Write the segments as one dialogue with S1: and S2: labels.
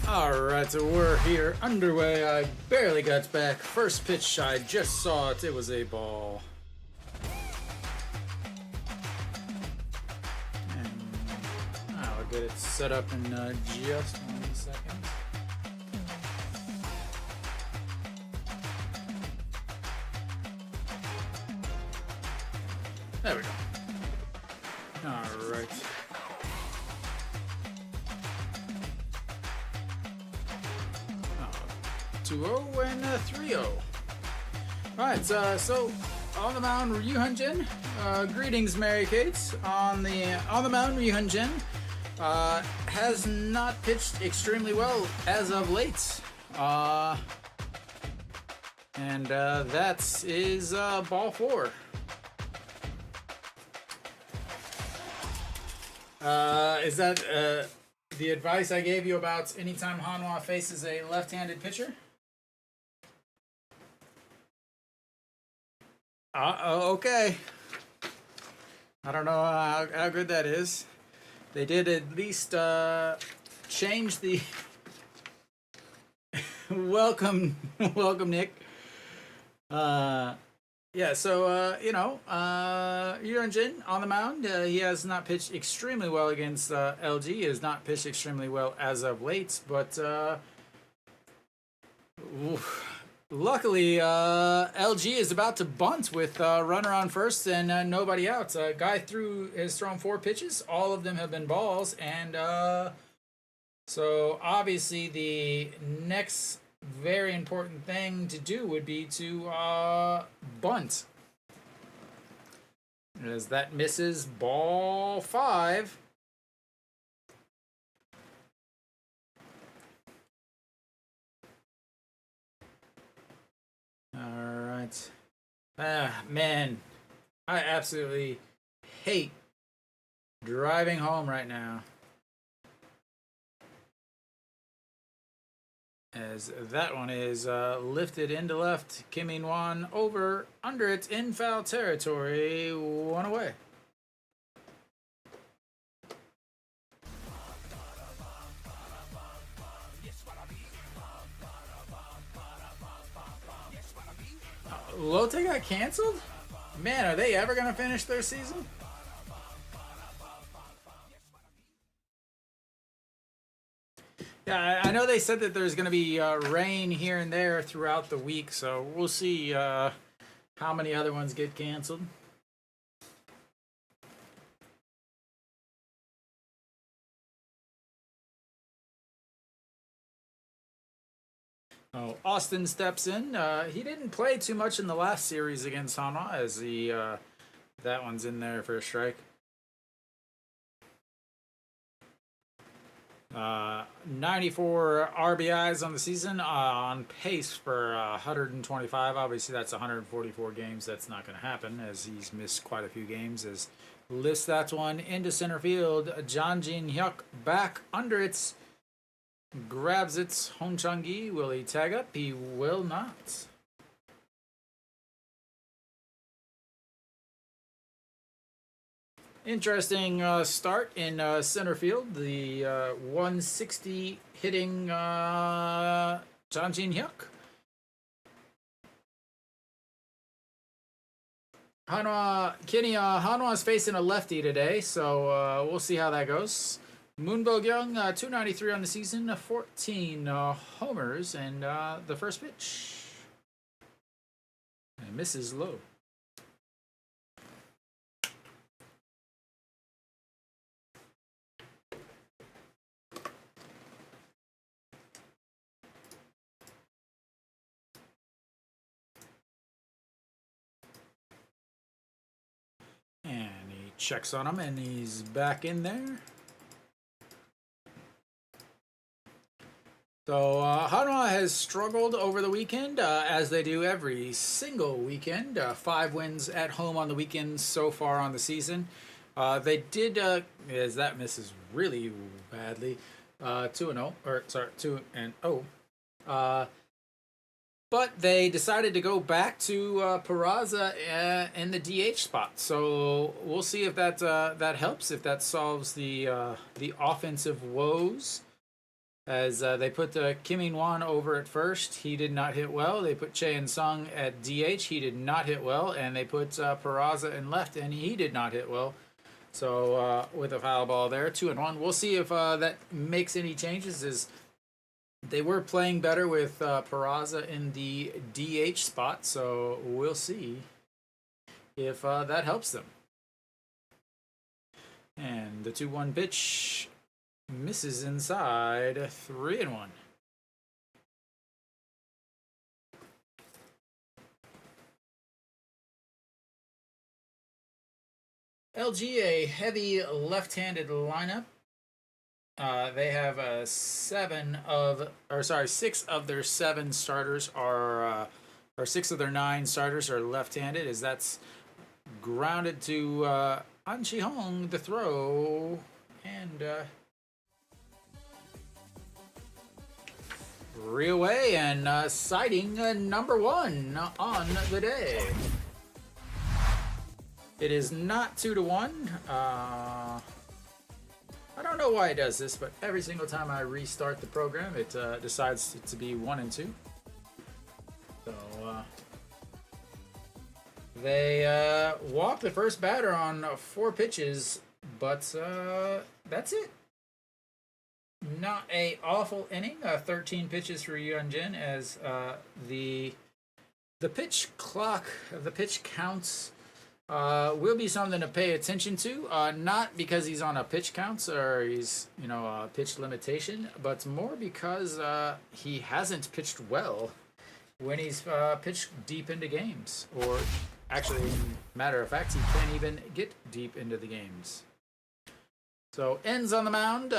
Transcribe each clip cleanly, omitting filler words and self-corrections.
S1: Alright, so we're here underway. I barely got back. First pitch, I just saw it. It was a ball. And I'll get it set up in just 1 second. There we go. Alright. 2-0 and 3-0. Alright, so on the mound, Ryu Hyun-jin. Greetings, Mary Kate. On the mound, Ryu Hyun-jin has not pitched extremely well as of late. And that is ball 4. Is that the advice I gave you about anytime Hanwha faces a left-handed pitcher? Okay. I don't know how good that is. They did at least change the welcome Nick. Yeah, so Hyun-jin on the mound. He has not pitched extremely well against LG. He has not pitched extremely well as of late, but luckily, LG is about to bunt with runner on first and nobody out. Guy has thrown 4 pitches. All of them have been balls, and so obviously the next very important thing to do would be to bunt. As that misses, ball 5. Alright. Man, I absolutely hate driving home right now. As that one is lifted into left. Kim In-won over, under it, in foul territory. 1 away. Lotte got canceled? Man, are they ever going to finish their season? Yeah, I know they said that there's going to be rain here and there throughout the week, so we'll see how many other ones get canceled. Oh, Austin steps in. He didn't play too much in the last series against Hanwha, as that one's in there for a strike. 94 RBIs on the season, on pace for 125. Obviously, that's 144 games. That's not going to happen, as he's missed quite a few games. As lifts that one into center field. Jang Jin-hyuk back under it. Grabs it. Hong Chang-gi, will he tag up? He will not. Interesting start in center field. The 160 hitting Jang Jin-hyuk. Hanwha's facing a lefty today, so we'll see how that goes. Moon Bo-kyung, 293 on the season, 14 homers, and the first pitch. And misses low. And he checks on him, and he's back in there. So Hanwha has struggled over the weekend, as they do every single weekend. 5 wins at home on the weekend so far on the season. They did, as that misses really badly, 2-0, or sorry, 2-0. But they decided to go back to Peraza in the DH spot. So we'll see if that helps, if that solves the offensive woes as they put Kim In-wan over at first. He did not hit well. They put Chae In-sung at DH. He did not hit well. And they put Peraza in left, and he did not hit well. So with a foul ball there, 2-1. We'll see if that makes any changes. As they were playing better with Peraza in the DH spot, so we'll see if that helps them. And the 2-1 pitch misses inside, 3-1. LG, a heavy left-handed lineup. They have 6 of their 7 starters are, or 6 of their 9 starters are left-handed, as that's grounded to An Chi-hong, the throw, and three away, and sighting number 1 on the day. It is not 2-1. I don't know why it does this, but every single time I restart the program, it decides to be 1 and 2. So they walked the first batter on 4 pitches, but that's it. Not a awful inning. 13 pitches for Yunjin, as the pitch clock, the pitch counts will be something to pay attention to. Not because he's on a pitch counts or he's, a pitch limitation, but more because he hasn't pitched well when he's pitched deep into games. Or actually, matter of fact, he can't even get deep into the games. So, Enns on the mound.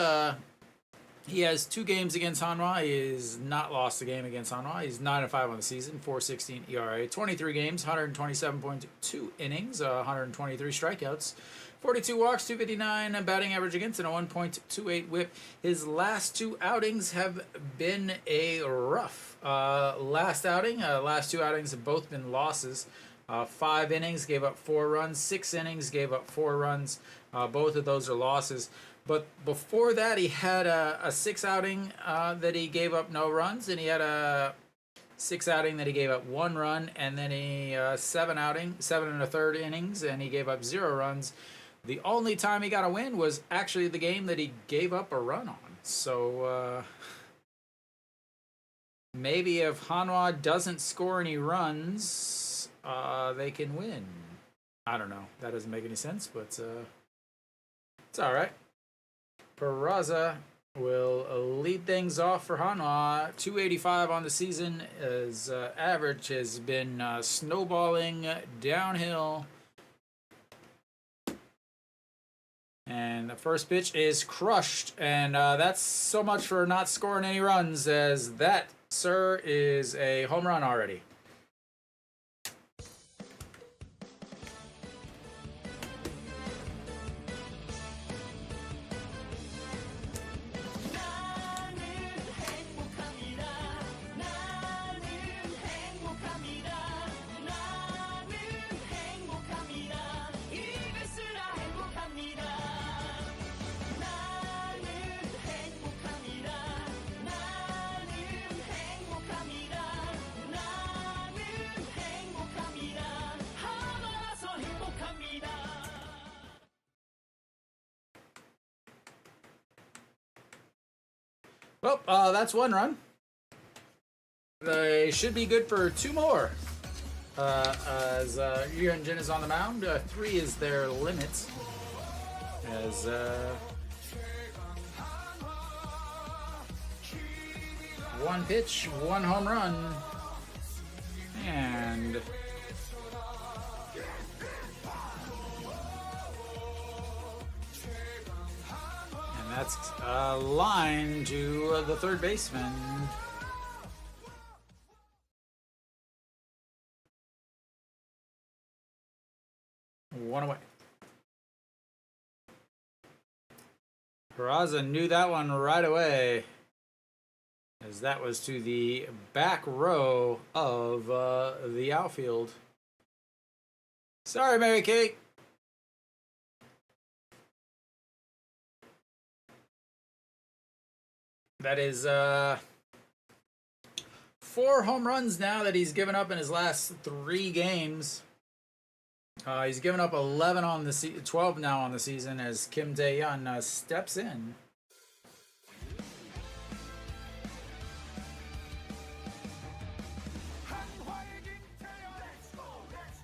S1: He has 2 games against Hanwha. He has not lost a game against Hanwha. He's 9-5 on the season, 4.16 ERA, 23 games, 127.2 innings, 123 strikeouts, 42 walks, 259 batting average against, and a 1.28 WHIP. His last 2 outings have been a rough last 2 outings have both been losses. 5 innings, gave up 4 runs. 6 innings, gave up 4 runs. Both of those are losses. But before that, he had a 6 outing that he gave up no runs, and he had a 6 outing that he gave up 1 run, and then he 7 1/3 innings, and he gave up 0 runs. The only time he got a win was actually the game that he gave up a run on. So maybe if Hanwha doesn't score any runs, they can win. I don't know. That doesn't make any sense, but it's all right. Peraza will lead things off for Hanwha. 285 on the season. His average has been snowballing downhill. And the first pitch is crushed. And that's so much for not scoring any runs, as that, sir, is a home run already. Well, that's 1 run. They should be good for 2 more. As Yunjin is on the mound, 3 is their limit. As 1 pitch, 1 home run, and that's a line to the third baseman. One away. Peraza knew that one right away, as that was to the back row of the outfield. Sorry, Mary Kate. That is 4 home runs now that he's given up in his last 3 games. He's given up 11 on the 12 now on the season as Kim Tae-yeon steps in.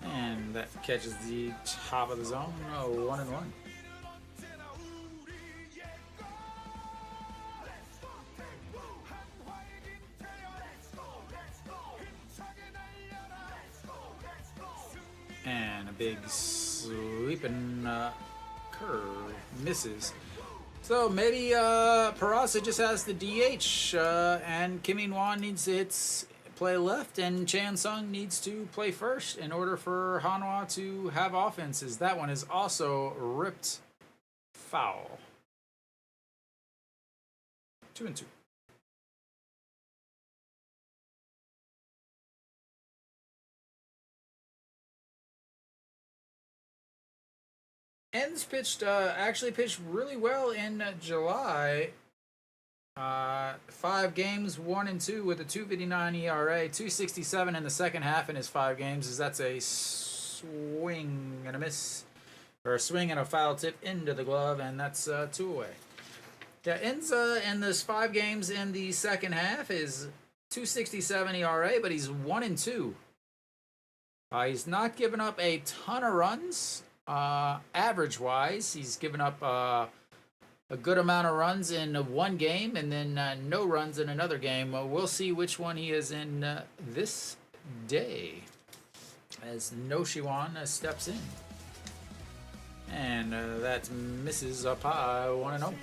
S1: And that catches the top of the zone. 1-1. And a big sweeping curve misses. So maybe Peraza just has the DH, and Kim In-won needs to play left, and Chan Sung needs to play first in order for Hanwha to have offenses. That one is also ripped foul. 2-2. Enns actually pitched really well in July. 5 games, 1-2 with a 2.59 ERA, 2.67 in the second half in his 5 games. As that's a swing and a miss, or a swing and a foul tip into the glove, and that's 2 away. Yeah, Enns in this 5 games in the second half is 2.67 ERA, but he's 1-2. He's not given up a ton of runs. Average-wise, he's given up a good amount of runs in 1 game, and then no runs in another game. We'll see which one he is in this day, as No Shiwan steps in. And that misses up high, 1-0.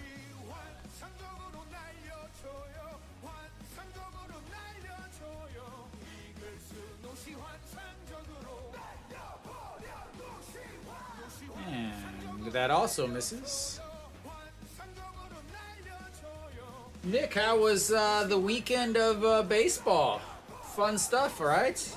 S1: And that also misses. Nick, how was the weekend of baseball? Fun stuff, right?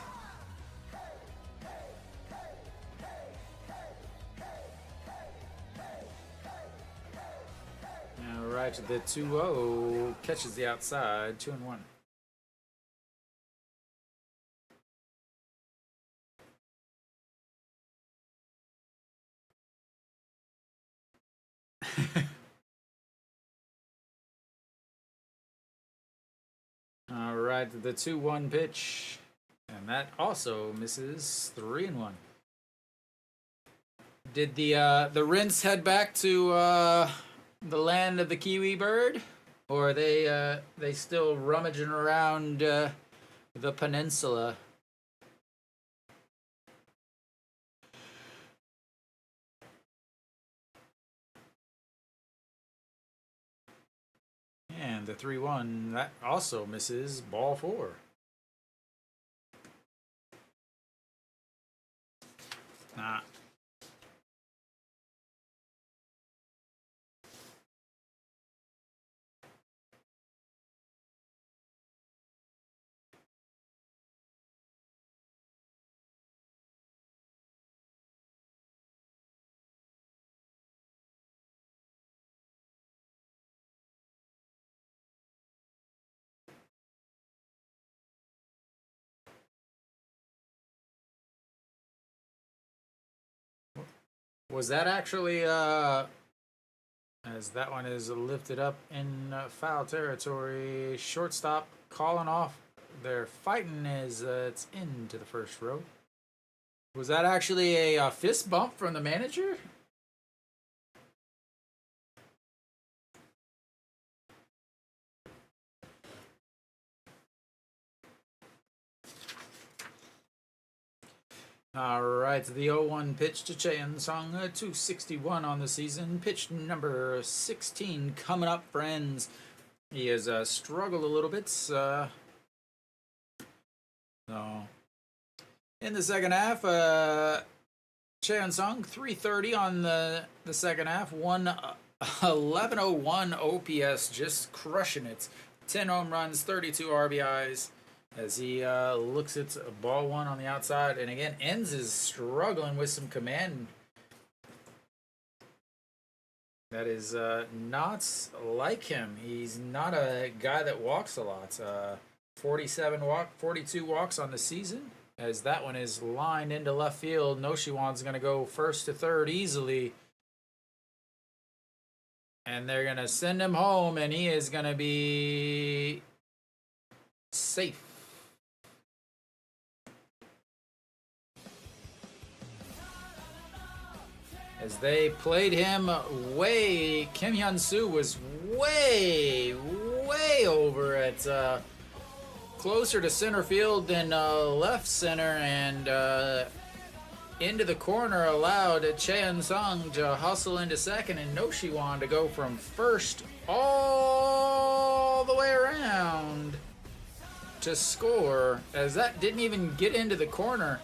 S1: All right, the 2-0 catches the outside, 2-1. All right, the 2-1 pitch, and that also misses, 3-1. Did the Rinse head back to the land of the Kiwi bird, or are they still rummaging around the peninsula? And the 3-1, that also misses, ball 4. Nah. Was that actually, as that one is lifted up in foul territory, shortstop calling off their fighting as it's into the first row. Was that actually a fist bump from the manager? All right, the 0-1 pitch to Chan Sung, 261 on the season. Pitch number 16 coming up, friends. He has struggled a little bit. So in the second half, Chan Sung 330 on the second half, 1101 OPS, just crushing it. 10 home runs, 32 RBIs. As he looks at ball 1 on the outside. And again, Enns is struggling with some command. That is not like him. He's not a guy that walks a lot. 42 walks on the season. As that one is lined into left field, Noshiwan's going to go first to third easily. And they're going to send him home, and he is going to be safe. As they played him way, Kim Hyun-soo was way over at closer to center field than left center, and into the corner allowed Cheon-sung to hustle into second, and Noshiwan to go from first all the way around to score, as that didn't even get into the corner.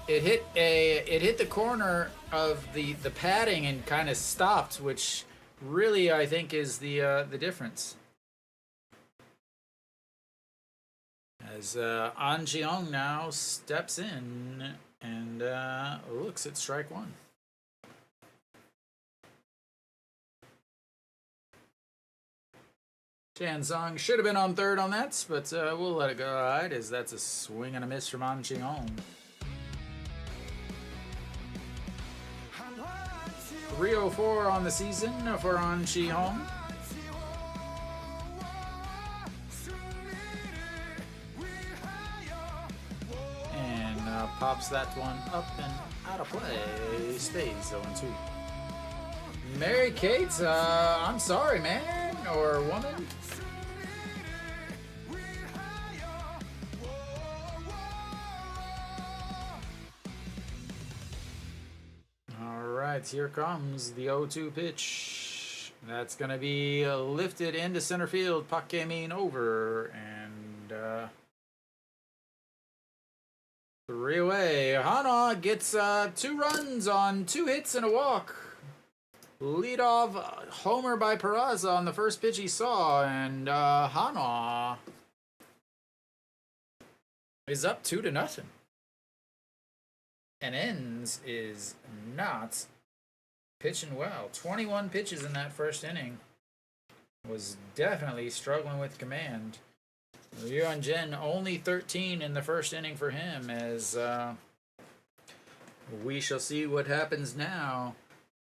S1: It hit the corner of the padding and kind of stopped, which really I think is the difference. As An Ji-young now steps in and looks at strike one. Cheon-sung should have been on third on that, but we'll let it go ride, as that's a swing and a miss from An Ji-young. 304 on the season for An Ji-young. And pops that one up and out of play. Stays 0-2. Mary Kate, I'm sorry, man or woman. Here comes the 0-2 pitch. That's going to be lifted into center field. Park Jae-min over, and 3 away. Hanwha gets 2 runs on 2 hits and a walk. Leadoff homer by Peraza on the first pitch he saw, and Hanwha is up 2-0. And Enns is not pitching well. 21 pitches in that first inning. Was definitely struggling with command. Ryun-jin only 13 in the first inning for him, as we shall see what happens now.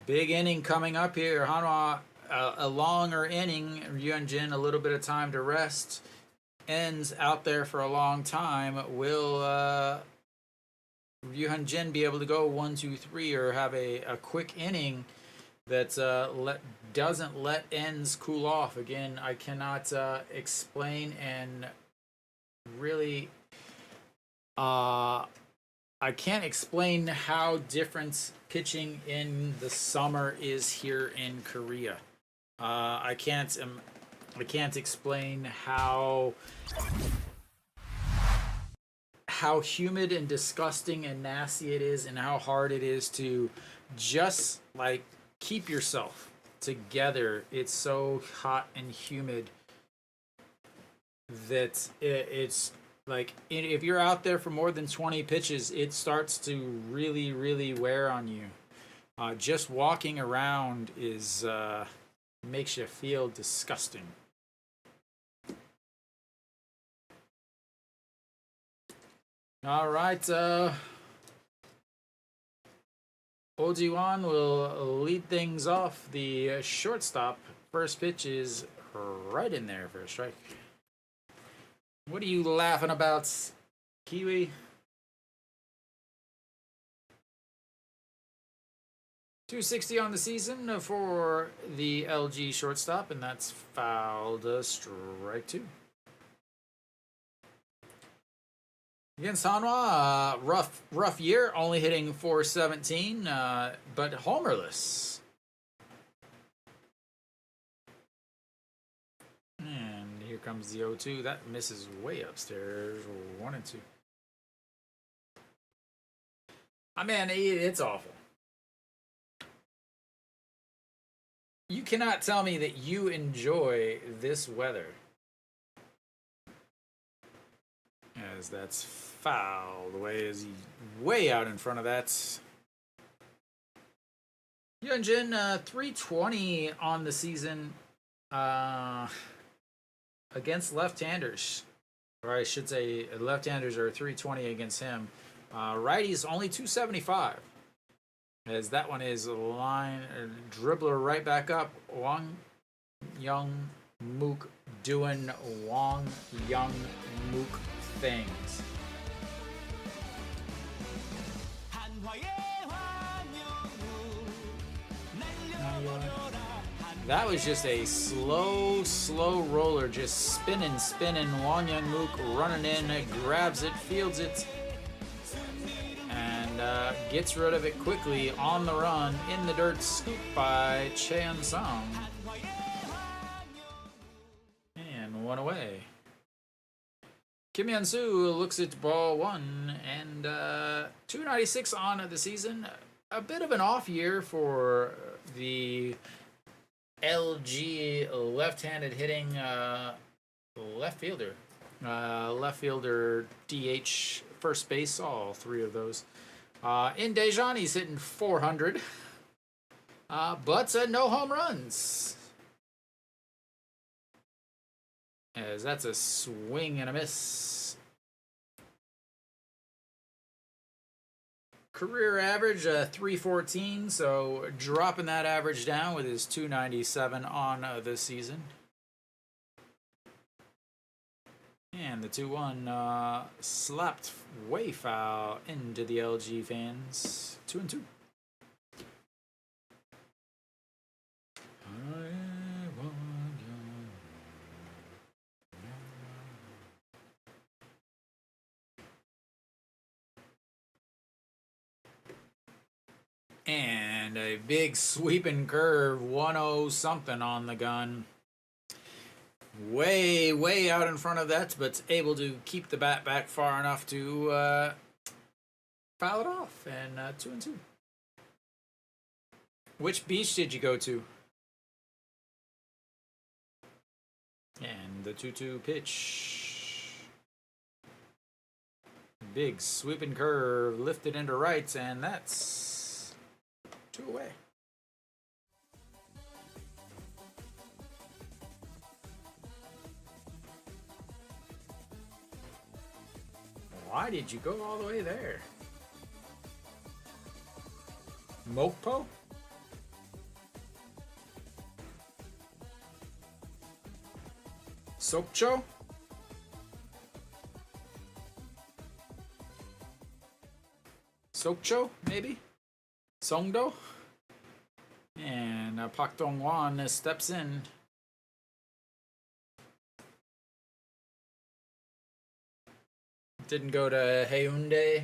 S1: Big inning coming up here. Hanwha, a longer inning. Ryun-jin a little bit of time to rest. Enns out there for a long time. Will Ryun-jin be able to go 1, 2, 3, or have a quick inning that doesn't let Enns cool off? Again, I cannot explain and really I can't explain how different pitching in the summer is here in Korea. I can't explain how humid and disgusting and nasty it is, and how hard it is to just like keep yourself together. It's so hot and humid that it's like, if you're out there for more than 20 pitches, it starts to really wear on you. Just walking around is makes you feel disgusting. All right, Ojiwan will lead things off. The shortstop. First pitch is right in there for a strike. What are you laughing about, Kiwi? 260 on the season for the LG shortstop, and that's fouled. Strike 2. Against Hanwha, rough year, only hitting .417, but homerless. And here comes the 0-2. That misses way upstairs. 1-2. I mean, it's awful. You cannot tell me that you enjoy this weather. As that's foul. The way is he way out in front of that. Hyunjin, 320 on the season against left-handers. Or I should say left-handers are 320 against him. Righties only 275. As that one is a line dribbler right back up. Wang Young Mook doing Wang Young Mook things. That was just a slow roller, just spinning. Wang Young Mook running in, grabs it, fields it, and gets rid of it quickly on the run in the dirt, scoop by Chan Sung. And one away. Kim Hyun-soo looks at ball one, and 296 on the season. A bit of an off year for the LG left-handed hitting left fielder. Left fielder, DH, first base, all three of those. In Daejeon, he's hitting 400, but no home runs. As that's a swing and a miss. Career average 314, so dropping that average down with his 297 on this season. And the 2-1 slapped way foul into the LG fans. 2-2. And a big sweeping curve, 1-0 something on the gun. Way out in front of that, but able to keep the bat back far enough to foul it off. And 2-2. Which beach did you go to? And the 2-2 pitch. Big sweeping curve, lifted into right, and that's 2 away. Why did you go all the way there? Mokpo? Sokcho? Sokcho, maybe? Songdo? And Pak Dong-wan steps in. Didn't go to Haeundae.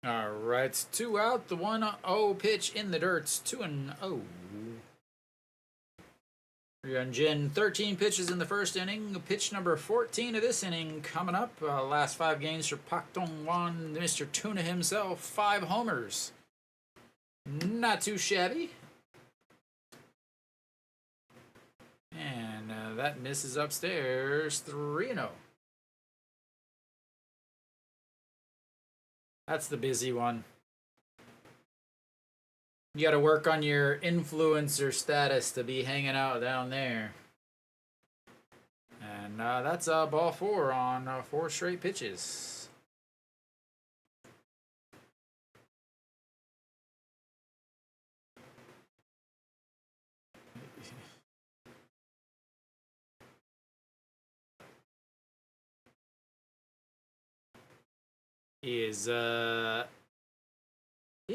S1: Alright, 2 out. The 1-0 pitch in the dirt. 2-0. Hyunjin, 13 pitches in the first inning. Pitch number 14 of this inning coming up. Last 5 games for Pak Dong-wan, Mr. Tuna himself. 5 homers. Not too shabby. And that misses upstairs. 3-0. That's the busy one. You got to work on your influencer status to be hanging out down there. And that's ball 4 on 4 straight pitches. He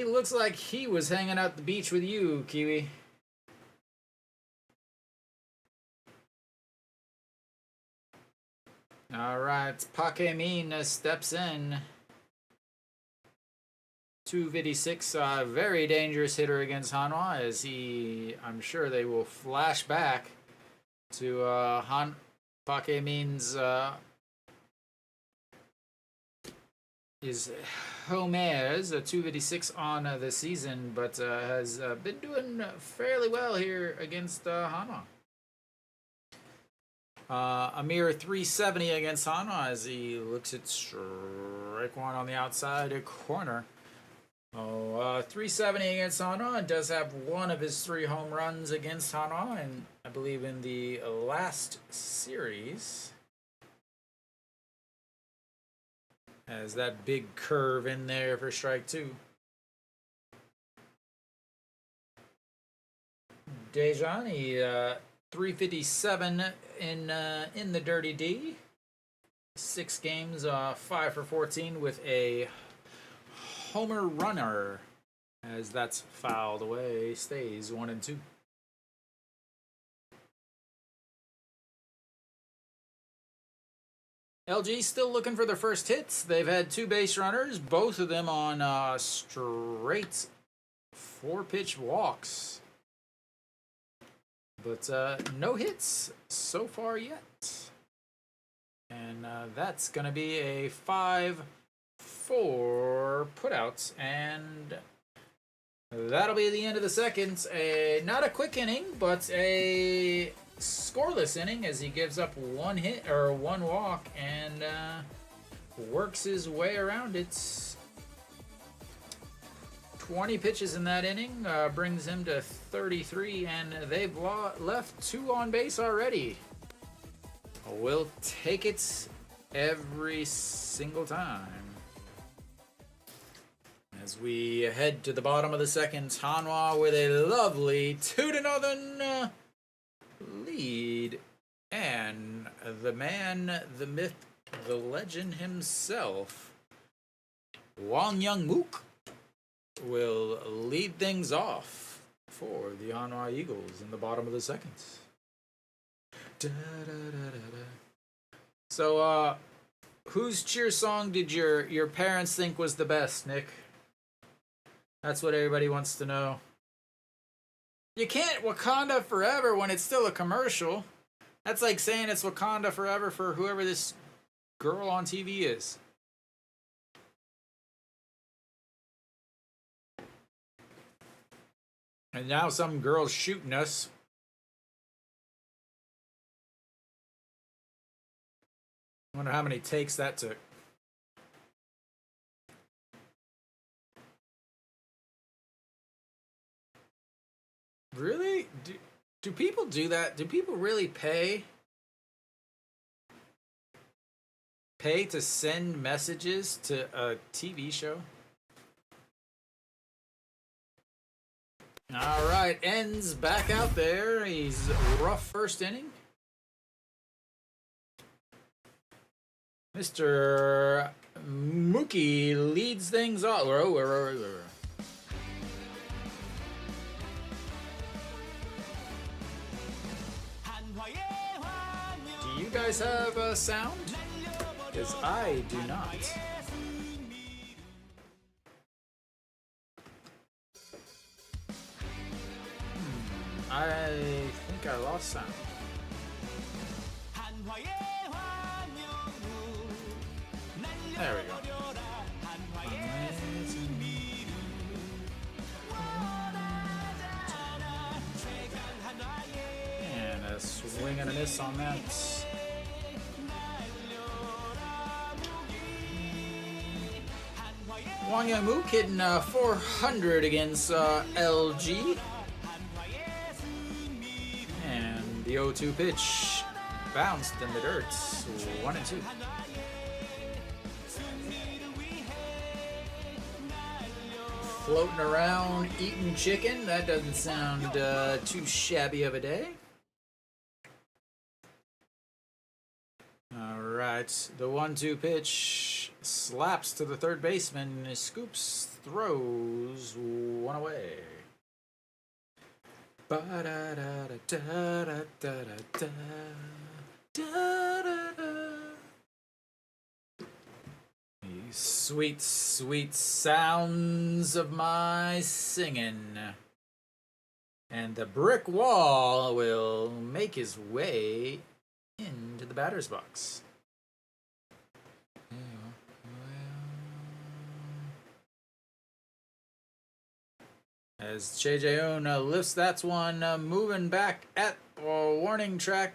S1: looks like he was hanging out the beach with you, Kiwi. Alright, Pak Min steps in. 256, very dangerous hitter against Hanwha, as I'm sure they will flash back to Pak Min's his homers, 256 on the season, but has been doing fairly well here against Hanwha. A mere 370 against Hanwha as he looks at strike one on the outside corner. 370 against Hanwha. Does have one of his 3 home runs against Hanwha, and I believe in the last series. Has that big curve in there for strike 2. Dejani, 357 in the Dirty D. 6 games, 5 for 14 with a homer runner. As that's fouled away, stays 1 and 2. LG still looking for their first hits. They've had 2 base runners, both of them on straight 4-pitch walks. But no hits so far yet. And that's going to be a 5-4 putouts. And that'll be the end of the second. Not a quick inning, but a scoreless inning as he gives up 1 hit or 1 walk and works his way around it. 20 pitches in that inning brings him to 33, and they've left 2 on base already. We'll take it every single time. As we head to the bottom of the second, Hanwha with a lovely 2-0 lead. And the man, the myth, the legend himself, Wang Young Mook, will lead things off for the Hanwha Eagles in the bottom of the second. So, whose cheer song did your parents think was the best, Nick? That's what everybody wants to know. You can't Wakanda Forever when it's still a commercial. That's like saying it's Wakanda Forever for whoever this girl on TV is. And now some girl's shooting us. I wonder how many takes that took. Really? Do people do that? Do people really pay to send messages to a TV show? All right, Enns back out there. He's rough first inning. Mr. Mookie leads things off. Do you guys have a sound? Because I do not. I think I lost sound. There we go. And a swing and a miss on that. Wang Young Mook hitting 400 against LG. And the 0-2 pitch bounced in the dirt. 1 and 2. Floating around eating chicken. That doesn't sound too shabby of a day. All right, the 1-2 pitch slaps to the third baseman. Scoops, throws 1 away. Sweet, sweet sounds of my singing. And the brick wall will make his way into the batter's box. As Che-Jaeun lifts that one, moving back at warning track.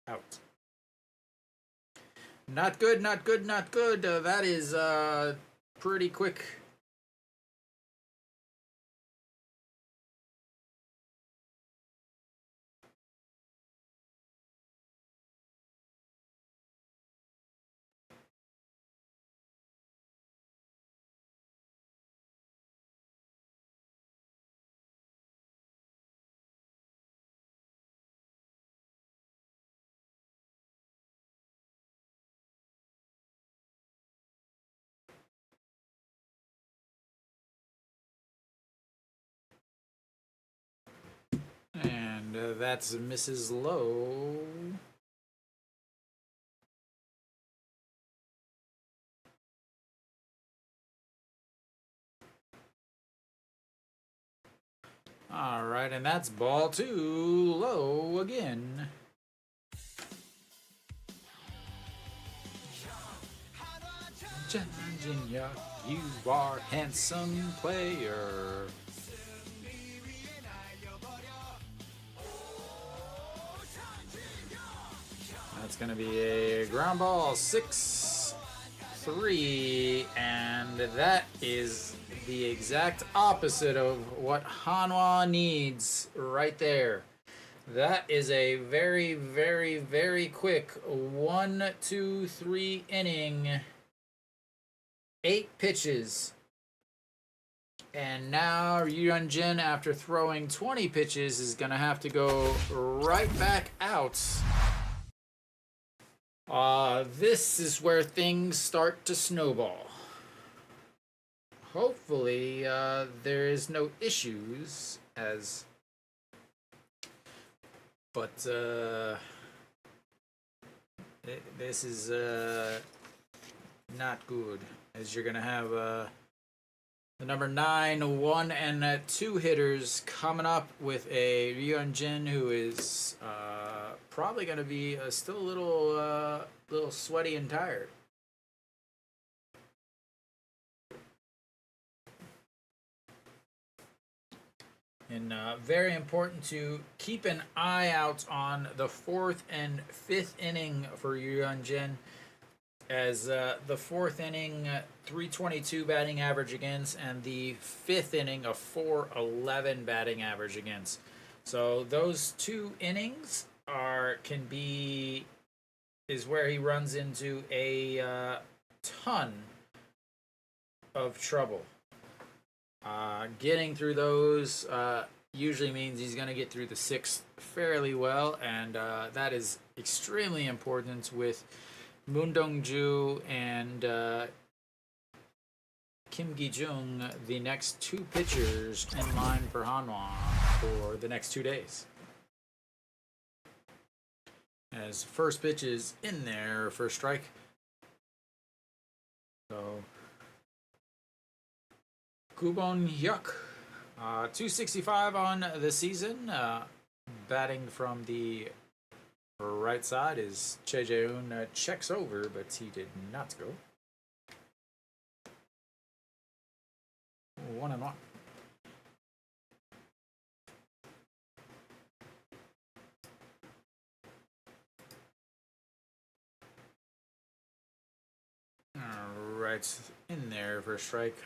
S1: Out. Not good, not good, not good. That is pretty quick that's Mrs. Lowe. All right, and that's ball 2, low again. Virginia, you are handsome player. That's going to be a ground ball, 6-3, and that is the exact opposite of what Hanwha needs right there. That is a very, very, very quick 1, 2, 3 inning, 8 pitches. And now Ryunjin, after throwing 20 pitches, is going to have to go right back out. This is where things start to snowball. Hopefully, there is no issues but this is not good, as you're gonna have the number 9, 1, and 2 hitters coming up with a Ryunjin who is probably gonna be still a little sweaty and tired. And very important to keep an eye out on the 4th and 5th inning for Ryunjin, as the 4th inning, 322 batting average against, and the 5th inning, a 411 batting average against. So those 2 innings is where he runs into a ton of trouble. Getting through those usually means he's going to get through the 6th fairly well, and that is extremely important with Moon Dong-ju and Kim Gi-jung, the next 2 pitchers in line for Hanwha for the next 2 days. As first pitch is in there for a strike. So Kubon Hyuk, 265 on the season. Batting from the right side is Che Jae-un checks over, but he did not go. 1-1. All right, in there for a strike.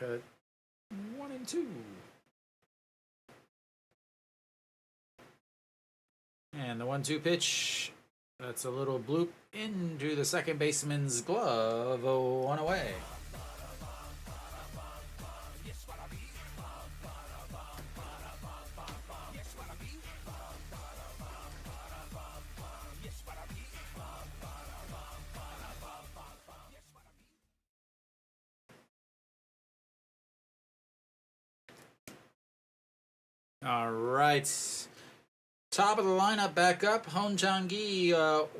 S1: 1-2. And the 1-2 pitch. That's a little bloop into the second baseman's glove. 1 away. All right. Top of the lineup back up. Hon Chang-gi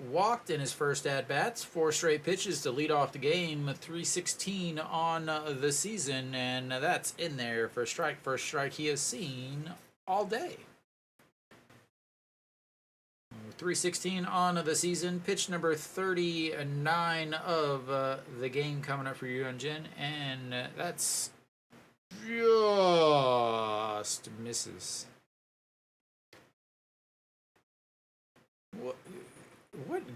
S1: walked in his first at-bats. 4 straight pitches to lead off the game. 316 on the season, and that's in there for a strike. First strike he has seen all day. 316 on the season. Pitch number 39 of the game coming up for Ryunjin, and that's just misses. What?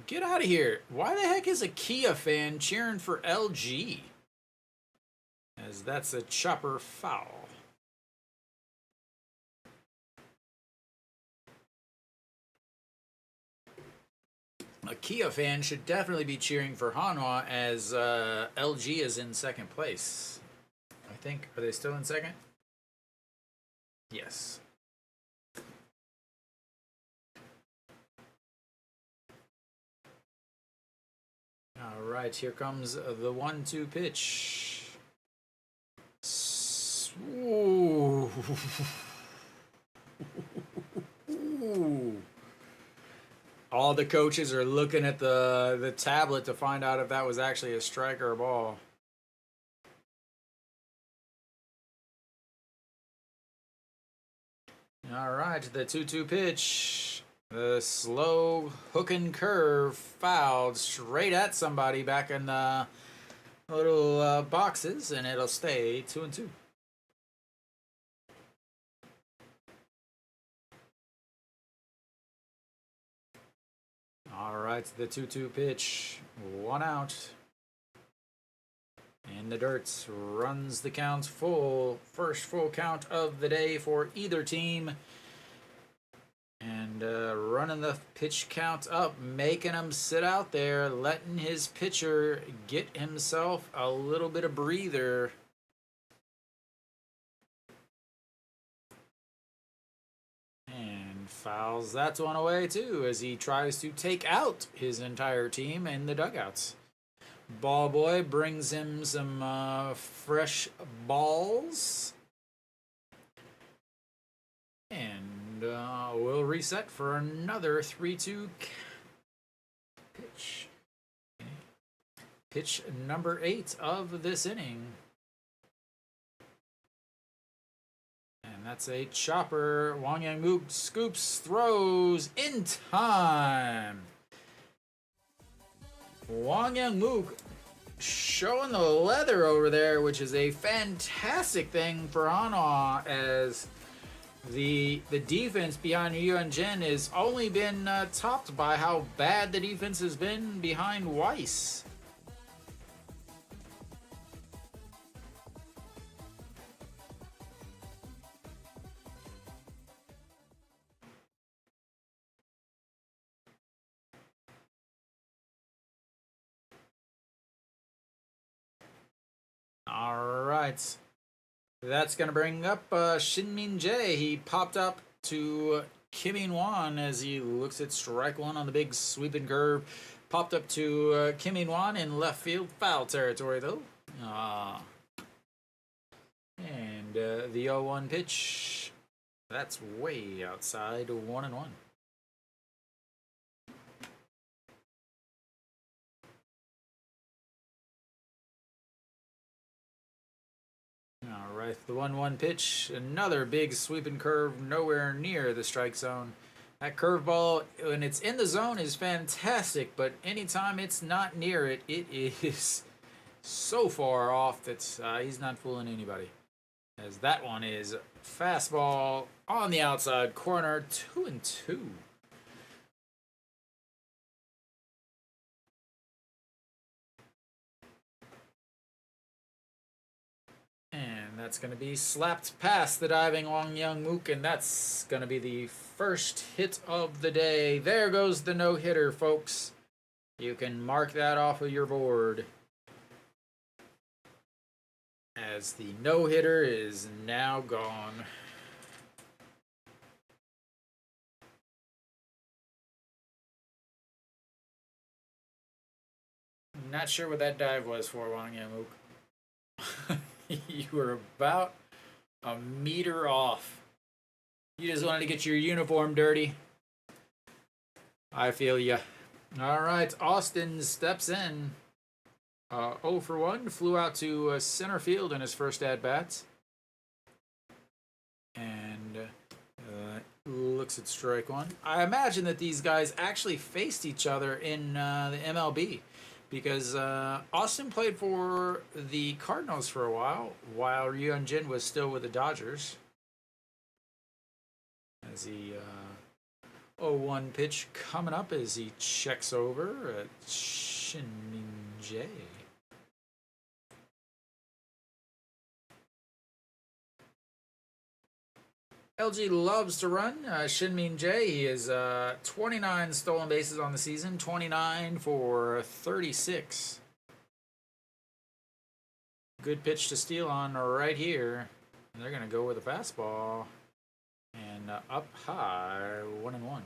S1: Get out of here. Why the heck is a Kia fan cheering for LG? As that's a chopper foul. A Kia fan should definitely be cheering for Hanwha, as LG is in second place. I think. Are they still in second? Yes. All right, here comes the 1-2 pitch. Ooh. Ooh. All the coaches are looking at the tablet to find out if that was actually a strike or a ball. All right, the 2-2 pitch. The slow hook and curve fouled straight at somebody back in the little boxes, and it'll stay 2-2. All right, the 2-2 pitch. 1 out. In the dirt, runs the count full. First full count of the day for either team. And running the pitch count up, making him sit out there, letting his pitcher get himself a little bit of breather. And fouls that one away too, as he tries to take out his entire team in the dugouts. Ball boy brings him some fresh balls. And we'll reset for another 3-2 pitch. Pitch number 8 of this inning. And that's a chopper. Wang Yang-mook scoops, throws in time. Wang Yang-mook showing the leather over there, which is a fantastic thing for Hanwha, as the defense behind Hyunjin has only been topped by how bad the defense has been behind Weiss. All right. That's going to bring up Shin Min-jae. He popped up to Kim In-won as he looks at strike one on the big sweeping curve. Popped up to Kim In-won in left field. Foul territory, though. And the 0-1 pitch. That's way outside. 1-1. All right, the 1-1 pitch. Another big sweeping curve, nowhere near the strike zone. That curveball, when it's in the zone, is fantastic, but anytime it's not near it, it is so far off that he's not fooling anybody. As that one is fastball on the outside corner, 2-2. And that's going to be slapped past the diving Wang Yang-mook, and that's going to be the first hit of the day. There goes the no-hitter, folks. You can mark that off of your board, as the no-hitter is now gone. Not sure what that dive was for, Wang Yang-mook. You were about a meter off. You just wanted to get your uniform dirty. I feel ya. All right, Austin steps in. 0 for 1, flew out to center field in his first at-bat. And looks at strike one. I imagine that these guys actually faced each other in the MLB. Because Austin played for the Cardinals for a while Hyunjin was still with the Dodgers. As he 0-1 pitch coming up as he checks over at Shin Min-jae. LG loves to run. Shin Min-jae, he has 29 stolen bases on the season, 29 for 36. Good pitch to steal on right here. And they're going to go with a fastball. And up high, 1-1.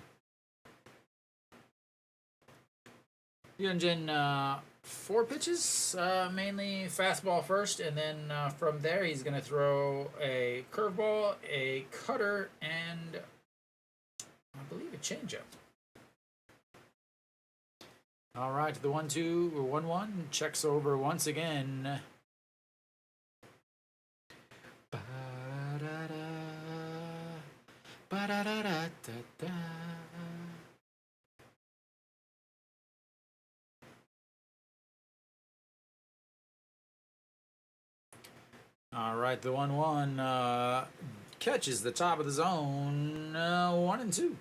S1: Hyunjin, 4 pitches, mainly fastball first, and then from there he's going to throw a curveball, a cutter, and I believe a changeup. All right, the 1-2 or 1-1 checks over once again. Ba-da-da, ba-da-da-da-da-da. All right, the 1-1 catches the top of the zone. 1-2.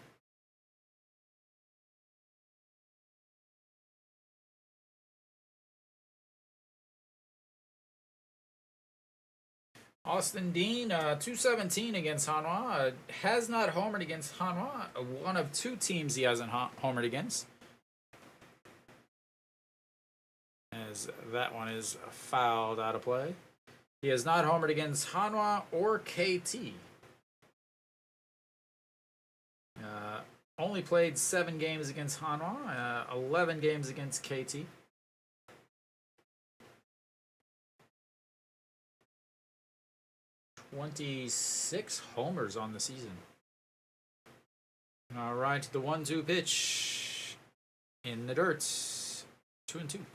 S1: Austin Dean, 217 against Hanwha. Has not homered against Hanwha. One of two teams he hasn't homered against. As that one is fouled out of play. He has not homered against Hanwha or KT. Only played 7 games against Hanwha, 11 games against KT. "26 homers on the season." All right, the 1-2 pitch in the dirt. 2-2.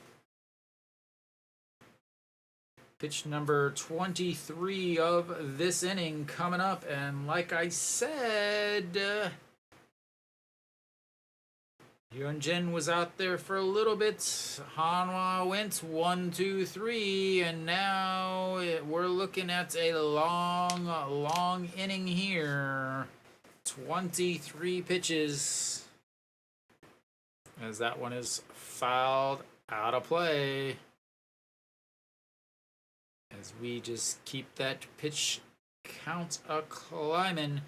S1: Pitch number 23 of this inning coming up, and like I said, Hyunjin was out there for a little bit. Hanwha went 1, 2, 3, and now we're looking at a long inning here. 23 pitches. As that one is fouled out of play. As we just keep that pitch count climbing.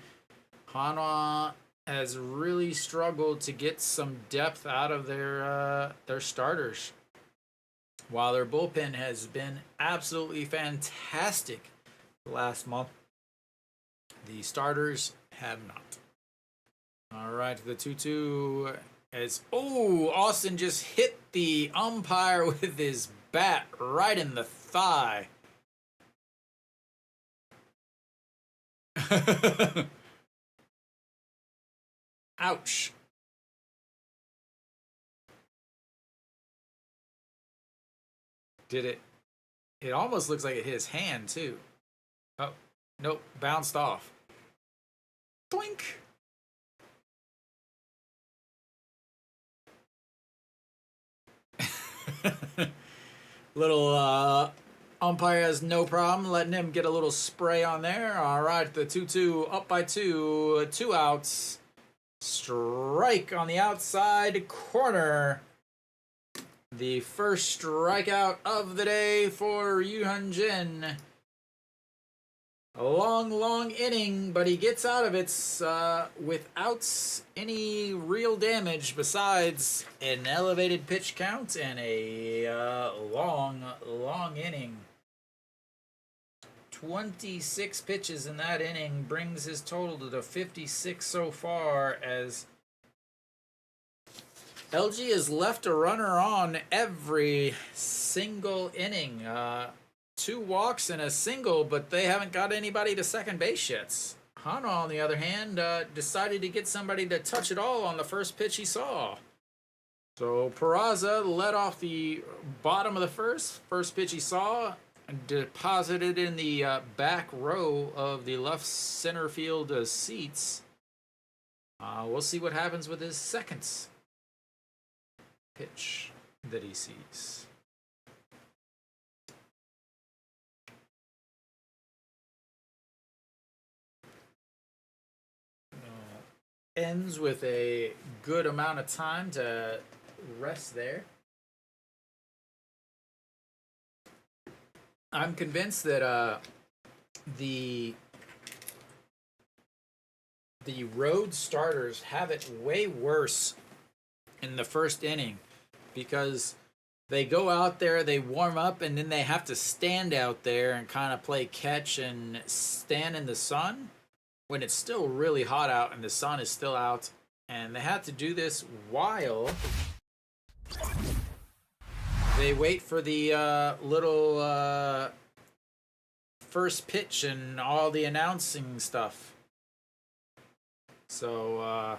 S1: Hanwha has really struggled to get some depth out of their starters, while their bullpen has been absolutely fantastic the last month. The starters have not. All right, the 2-2 as Austin just hit the umpire with his bat right in the thigh. Ouch. Did it? It almost looks like it hit his hand, too. Oh, nope. Bounced off. Doink. Little umpire has no problem letting him get a little spray on there. All right, the 2-2 up by 2. 2 outs. Strike on the outside corner. The first strikeout of the day for Yu Hyunjin. A long inning, but he gets out of it without any real damage besides an elevated pitch count and a long inning. 26 pitches in that inning brings his total to 56 so far, as LG has left a runner on every single inning. 2 walks and a single, but they haven't got anybody to second base yet. Hanwha, on the other hand, decided to get somebody to touch it all on the first pitch he saw. So Peraza led off the bottom of the first pitch he saw, deposited in the back row of the left center field seats. We'll see what happens with his second pitch that he sees. Ends with a good amount of time to rest there. I'm convinced that the road starters have it way worse in the first inning, because they go out there, they warm up, and then they have to stand out there and kind of play catch and stand in the sun when it's still really hot out and the sun is still out. And they have to do this while they wait for the little first pitch and all the announcing stuff. So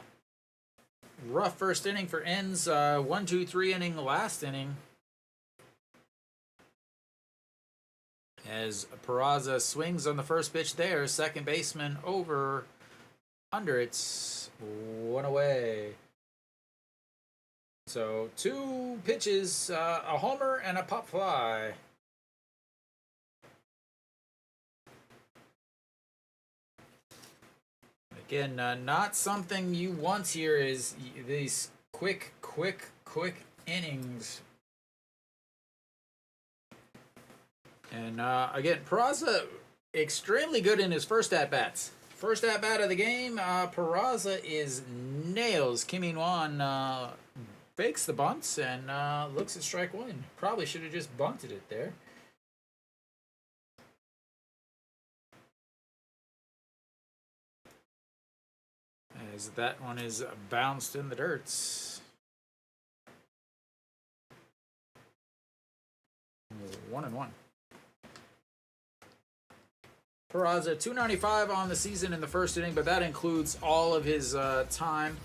S1: rough first inning for Enns. 1-2-3 inning last inning. As Peraza swings on the first pitch there, second baseman over, under, it's 1 away. So 2 pitches, a homer and a pop fly. Again, not something you want here is these quick innings. And again, Peraza extremely good in his first at-bats. First at-bat of the game, Peraza is nails. Kim In-wan fakes the bunts and looks at strike one. Probably should have just bunted it there. As that one is bounced in the dirt. 1-1. Peraza, 295 on the season in the first inning, but that includes all of his time.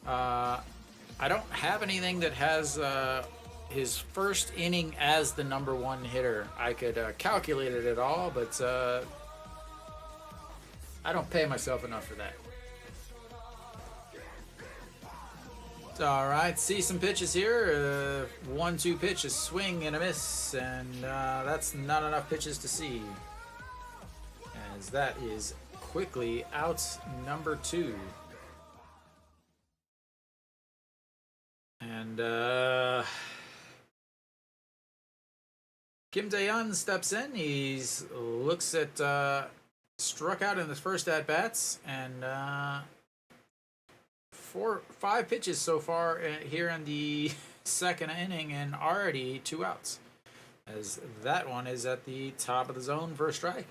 S1: I don't have anything that has his first inning as the #1 hitter. I could calculate it at all, but I don't pay myself enough for that. All right, see some pitches here. 1-2 pitch, a swing and a miss, and that's not enough pitches to see. As that is quickly out number 2. And Kim Tae-yeon steps in. He looks at struck out in the first at bats, and 5 pitches so far here in the second inning, and already 2 outs. As that one is at the top of the zone for a strike.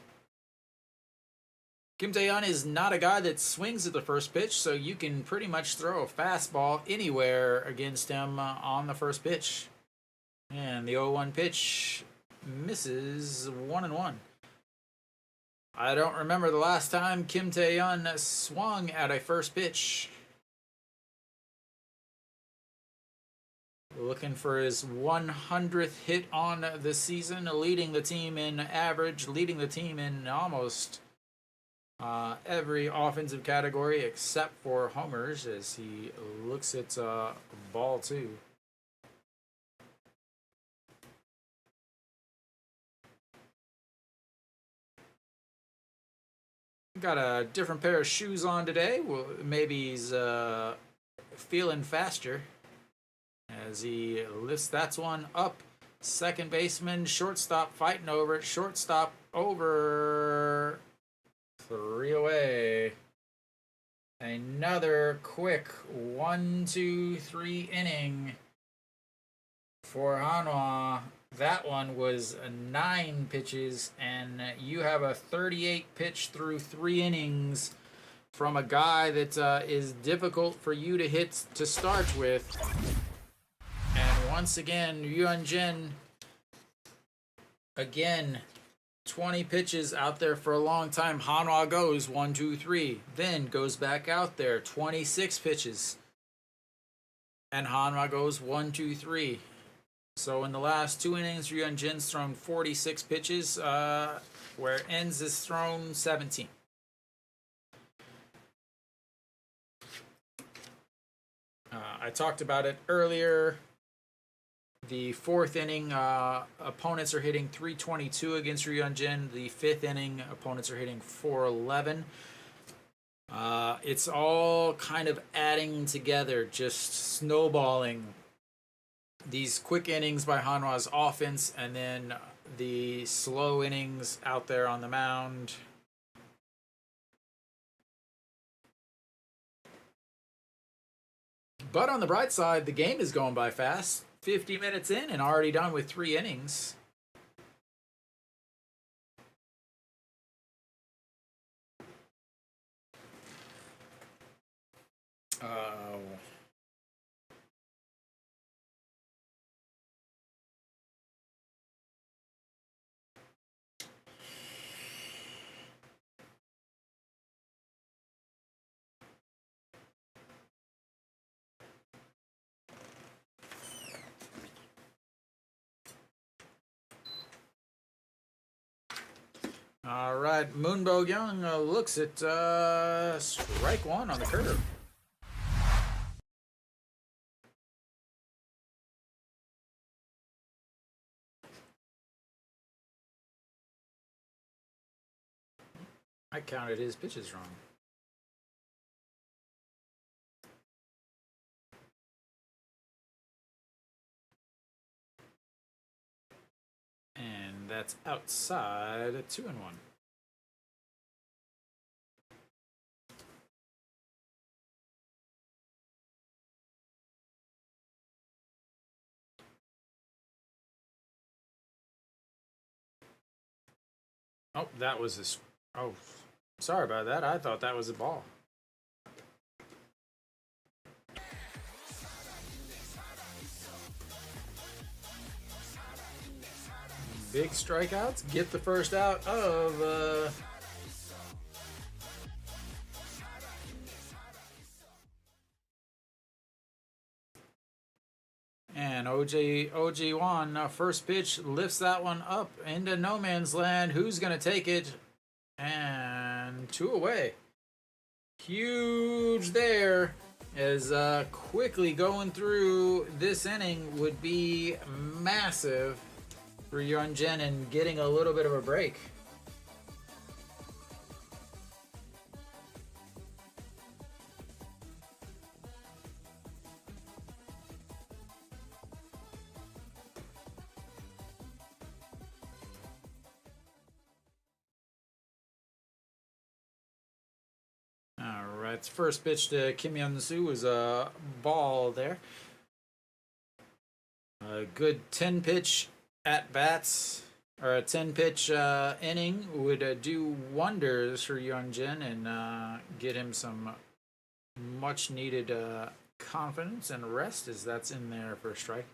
S1: Kim Tae-yeon is not a guy that swings at the first pitch, so you can pretty much throw a fastball anywhere against him on the first pitch. And the 0-1 pitch misses 1-1. I don't remember the last time Kim Tae-yeon swung at a first pitch. Looking for his 100th hit on the season, leading the team in average, leading the team in almost every offensive category except for homers, as he looks at ball 2. Got a different pair of shoes on today. Well, maybe he's feeling faster as he lifts that one up. Second baseman, shortstop fighting over it. Shortstop over. 3 away. Another quick 1-2-3 inning for Hanwha. That one was 9 pitches, and you have a 38 pitch through 3 innings from a guy that is difficult for you to hit to start with. And once again, Yuan Jin, again, 20 pitches out there for a long time. Hanwha goes 1-2-3, then goes back out there, 26 pitches. And Hanwha goes 1-2-3. So in the last 2 innings, Yuan Jin's thrown 46 pitches, where Enns has thrown 17. I talked about it earlier. The 4th inning, opponents are hitting 322 against Yuan Jin. The 5th inning, opponents are hitting 411. It's all kind of adding together, just snowballing. These quick innings by Hanwha's offense, and then the slow innings out there on the mound. But on the bright side, the game is going by fast. 50 minutes in and already done with 3 innings. All right, Moonbo Young looks at strike one on the curve. I counted his pitches wrong. And that's outside 2-1. Oh, that was a... Oh, sorry about that. I thought that was a ball. Big strikeouts. Get the first out of... And OG1, first pitch, lifts that one up into no man's land. Who's going to take it? And 2 away. Huge there, as quickly going through this inning would be massive for Hyunjin and getting a little bit of a break. Alright, first pitch to Kim Hyun-soo was a ball there. A good 10 pitch at bats, or a 10 pitch inning would do wonders for Hyunjin and get him some much needed confidence and rest, as that's in there for a strike.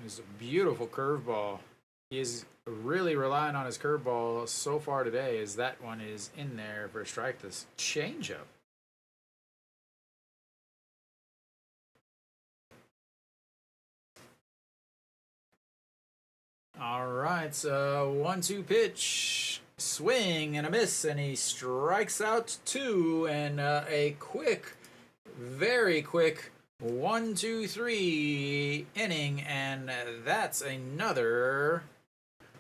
S1: It's a beautiful curveball. He is really relying on his curveball so far today, as that one is in there for a strike. This changeup. All right, so 1-2 pitch, swing and a miss, and he strikes out 2, and a quick, very quick 1-2-3 inning, and that's another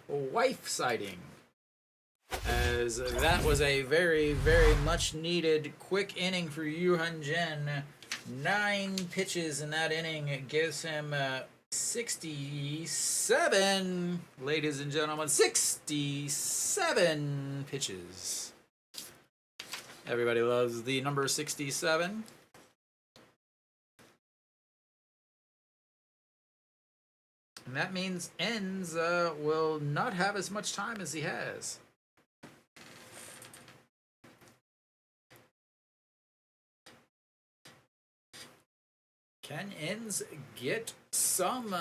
S1: wife sighting, as that was a very, very much needed quick inning for Yoo Hyun-jin. 9 pitches in that inning. It gives him 67, ladies and gentlemen, 67 pitches. Everybody loves the number 67. And that means Enns will not have as much time as he has. Can Enns get some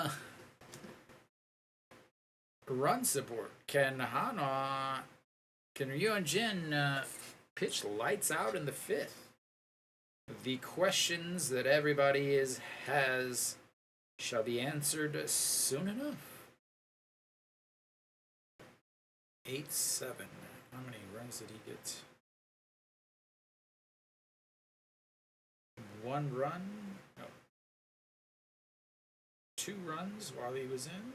S1: run support? Can Hanwha, can Hyunjin pitch lights out in the 5th? The questions that everybody has shall be answered soon enough. 8-7. How many runs did he get? 1 run? No. 2 runs while he was in.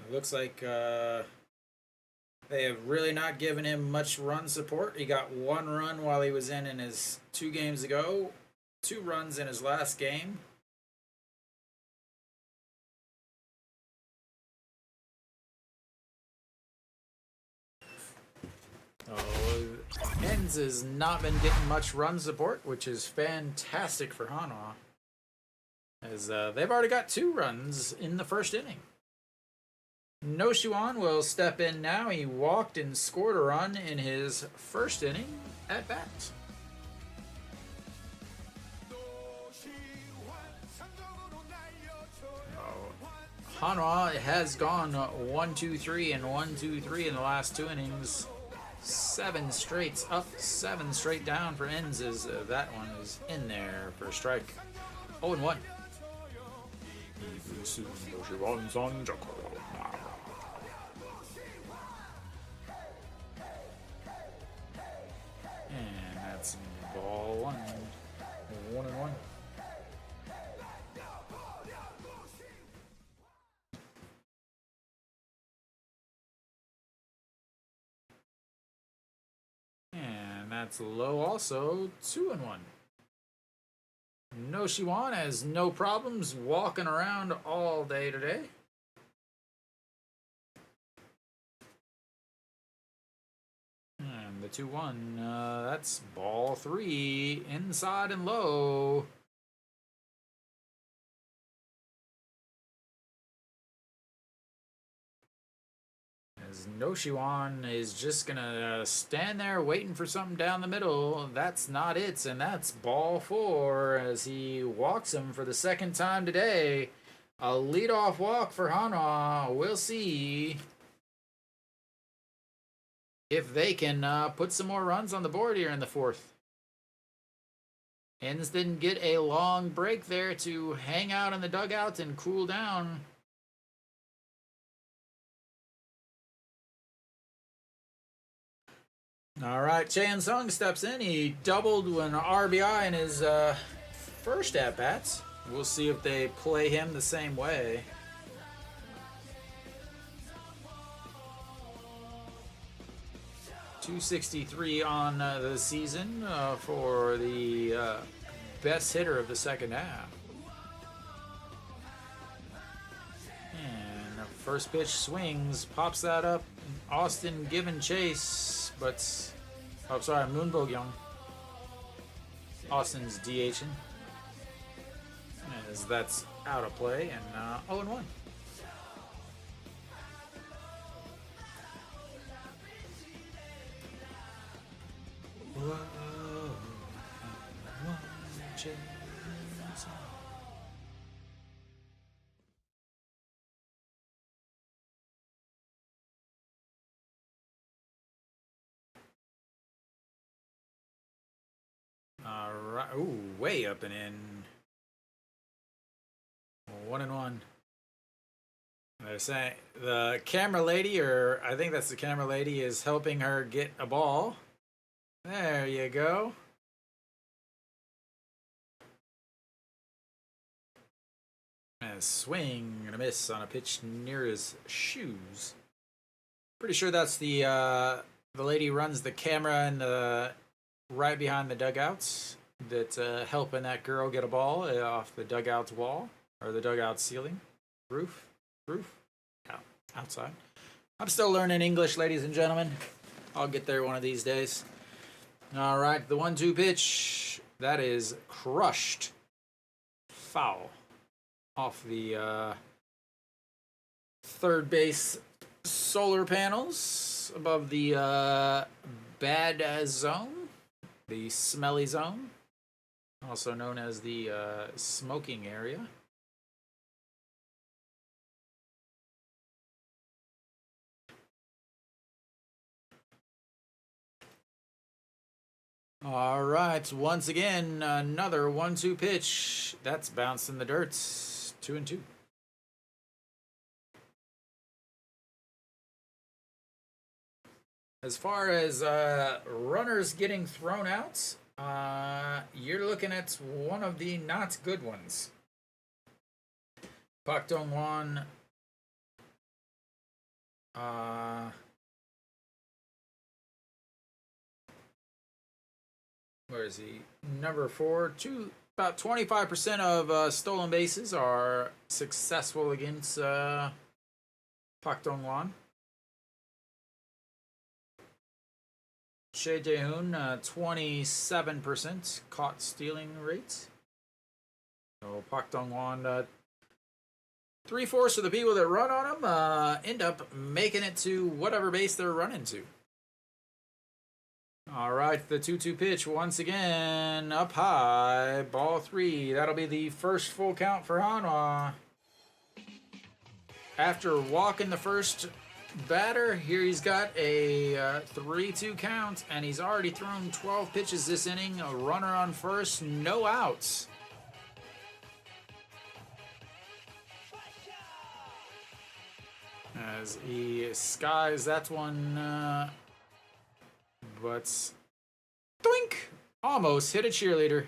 S1: It looks like they have really not given him much run support. He got 1 run while he was in his 2 games ago. 2 runs in his last game. Enns has not been getting much run support, which is fantastic for Hanwha, as they've already got 2 runs in the first inning. No Shuan will step in now. He walked and scored a run in his first inning at bat. Hanwha has gone 1-2-3 and 1-2-3 in the last 2 innings 7 straights up, 7 straight down for Enns as that one is in there for a strike. 0-1. And that's ball 1. 1-1. And that's low also. 2-1. No Shiwan has no problems walking around all day today. And the 2-1, that's ball 3, inside and low. As No Shiwan is just gonna stand there waiting for something down the middle. That's not it, and that's ball 4 as he walks him for the second time today. A leadoff walk for Hanwha. We'll see if they can put some more runs on the board here in the 4th. Enns didn't get a long break there to hang out in the dugout and cool down. All right, Chan Sung steps in. He doubled an RBI in his first at-bats. We'll see if they play him the same way. .263 on the season for the best hitter of the second half. And first pitch swings, pops that up. Austin giving chase, but oh, sorry, Moon Bo-gyung. Austin's DHing as that's out of play, and 0-1. All right. Ooh, way up and in. 1-1. They're saying the camera lady, or I think that's the camera lady, is helping her get a ball. There you go. And a swing and a miss on a pitch near his shoes. Pretty sure that's the lady runs the camera in the right behind the dugouts that's helping that girl get a ball off the dugout's wall or the dugout ceiling, roof, outside. I'm still learning English, ladies and gentlemen. I'll get there one of these days. All right, the 1-2 pitch, that is crushed. Foul off the third base solar panels above the bad zone, the smelly zone, also known as the smoking area. All right, once again, another 1-2 pitch. That's bounced in the dirt. 2-2. As far as runners getting thrown out, you're looking at one of the not good ones. Pak Dong-won, where is he? Number 4. About 25% of stolen bases are successful against Pak Dong-won. Shea Jae-hoon, 27% caught stealing rate. So Pak Dong-won, 3/4 of the people that run on him end up making it to whatever base they're running to. All right, the 2-2 pitch once again up high, ball 3. That'll be the first full count for Hanwha. After walking the first batter. Here he's got a 3-2 count, and he's already thrown 12 pitches this inning. A runner on first, no outs. As he skies that one, but doink! Almost hit a cheerleader.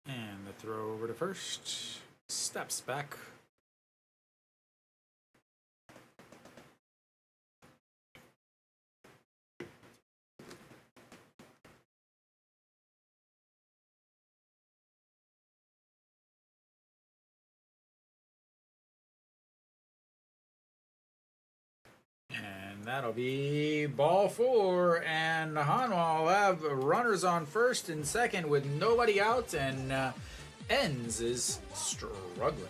S1: And the throw over to first. Steps back. And that'll be ball 4, and Hanwha will have runners on first and second with nobody out, and Enns is struggling.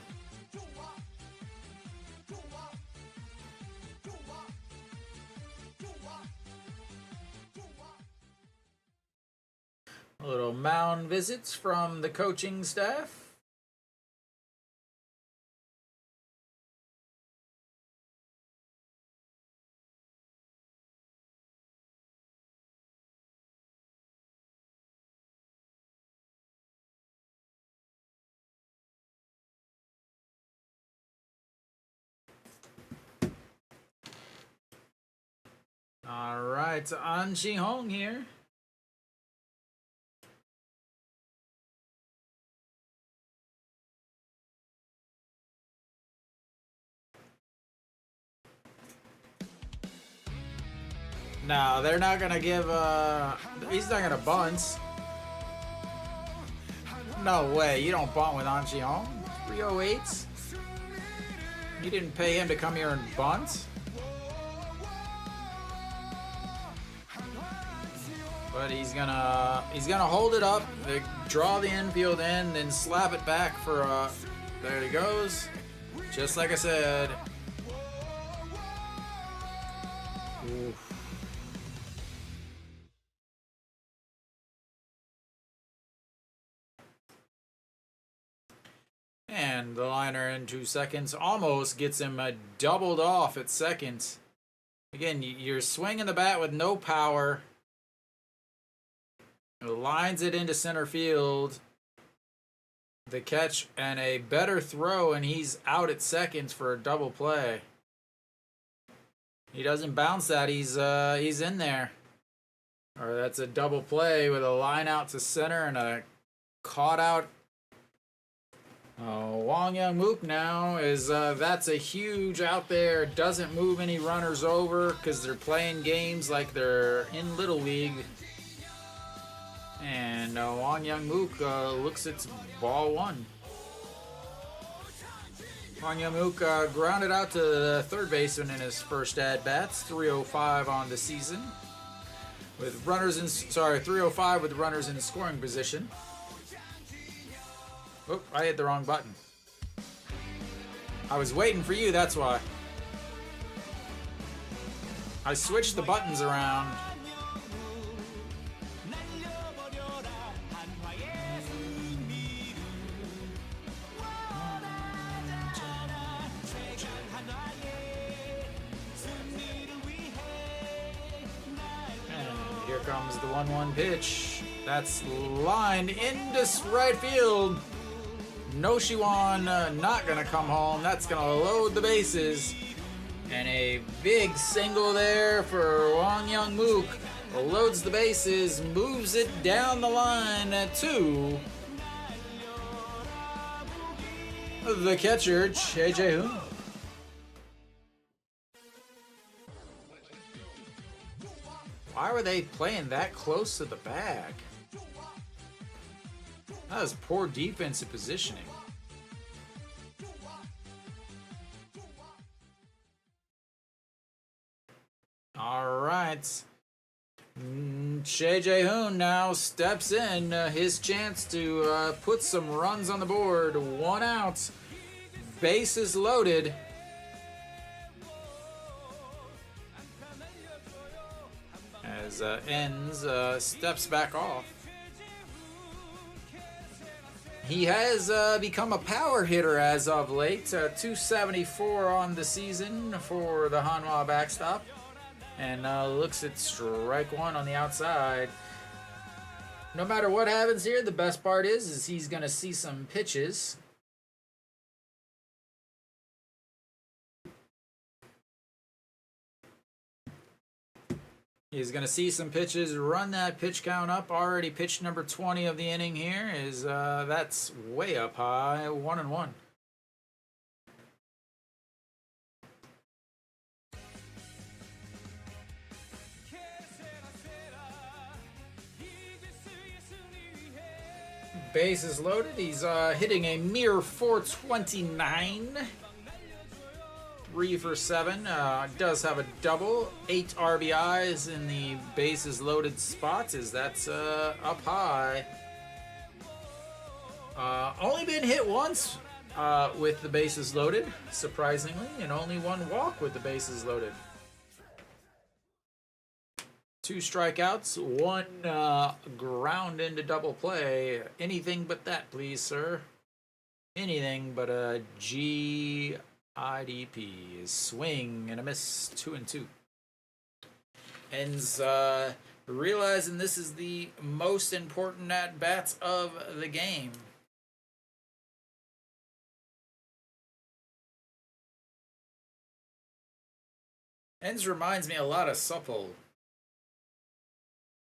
S1: A little mound visits from the coaching staff. All right, An Ji-hong here. No, they're not gonna give. He's not gonna bunt. No way, you don't bunt with An Ji-hong. 308. You didn't pay him to come here and bunt. But he's gonna hold it up, draw the infield in, then slap it back for there he goes. Just like I said. Oof. And the liner in 2 seconds almost gets him doubled off at second. Again, you're swinging the bat with no power. Lines it into center field. The catch and a better throw, and he's out at seconds for a double play. He doesn't bounce that. He's in there. Or that's a double play with a line out to center and a caught out. Wong Young-mook now is that's a huge out there. Doesn't move any runners over because they're playing games like they're in Little League. And Wong Young-mook looks at ball 1. Wong Young-mook grounded out to the third baseman in his first at-bats. 305 on the season. With runners in 305 with runners in scoring position. Oh, I hit the wrong button. I was waiting for you, that's why. I switched the buttons around. Here comes the 1-1 pitch. That's lined into right field. No Shiwan not going to come home. That's going to load the bases. And a big single there for Wong Young-mook. Loads the bases, moves it down the line to the catcher, Che Jae-hoon. Why were they playing that close to the bag? That was poor defensive positioning. All right, points. J.J. Hoon now steps in. His chance to put some runs on the board. 1 out. Bases loaded. As Enns steps back off. He has become a power hitter as of late. 274 on the season for the Hanwha backstop. And looks at strike one on the outside. No matter what happens here, the best part is he's going to see some pitches. He's going to see some pitches, run that pitch count up. Already pitch number 20 of the inning here is that's way up high, 1-1. Bases loaded. He's hitting a mere 429. 3 for 7. Does have a double. 8 RBIs in the bases loaded spots, as that's up high. Only been hit once with the bases loaded, surprisingly, and only 1 walk with the bases loaded. 2 strikeouts, 1 ground into double play. Anything but that, please, sir. Anything but a GIDP. Swing and a miss, 2-2. Enns realizing this is the most important at-bats of the game. Enns reminds me a lot of Supple.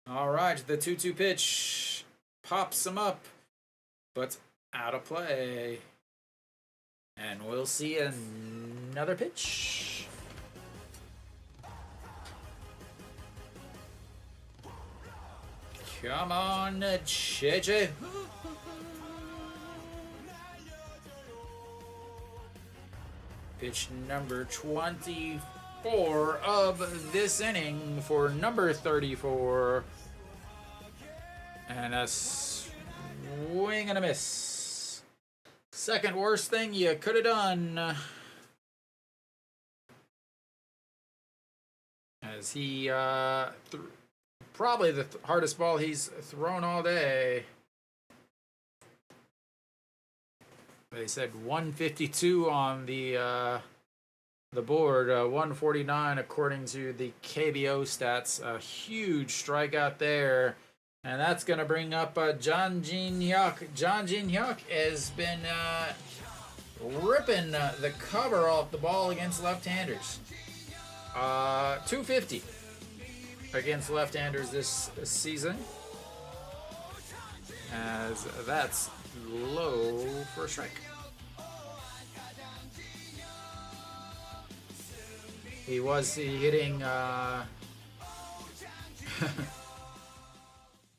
S1: All right, the 2-2 pitch pops him up, but out of play. And we'll see another pitch. Come on, JJ. Pitch number 24 of this inning for number 34. And a swing and a miss. Second worst thing you could have done. As he, probably the hardest ball he's thrown all day. They said 152 on the board, 149 according to the KBO stats. A huge strikeout there. And that's going to bring up John Jin Hyuk. John Jin Hyuk has been ripping the cover off the ball against left-handers. 250 against left-handers this season. As that's low for a strike. He was hitting...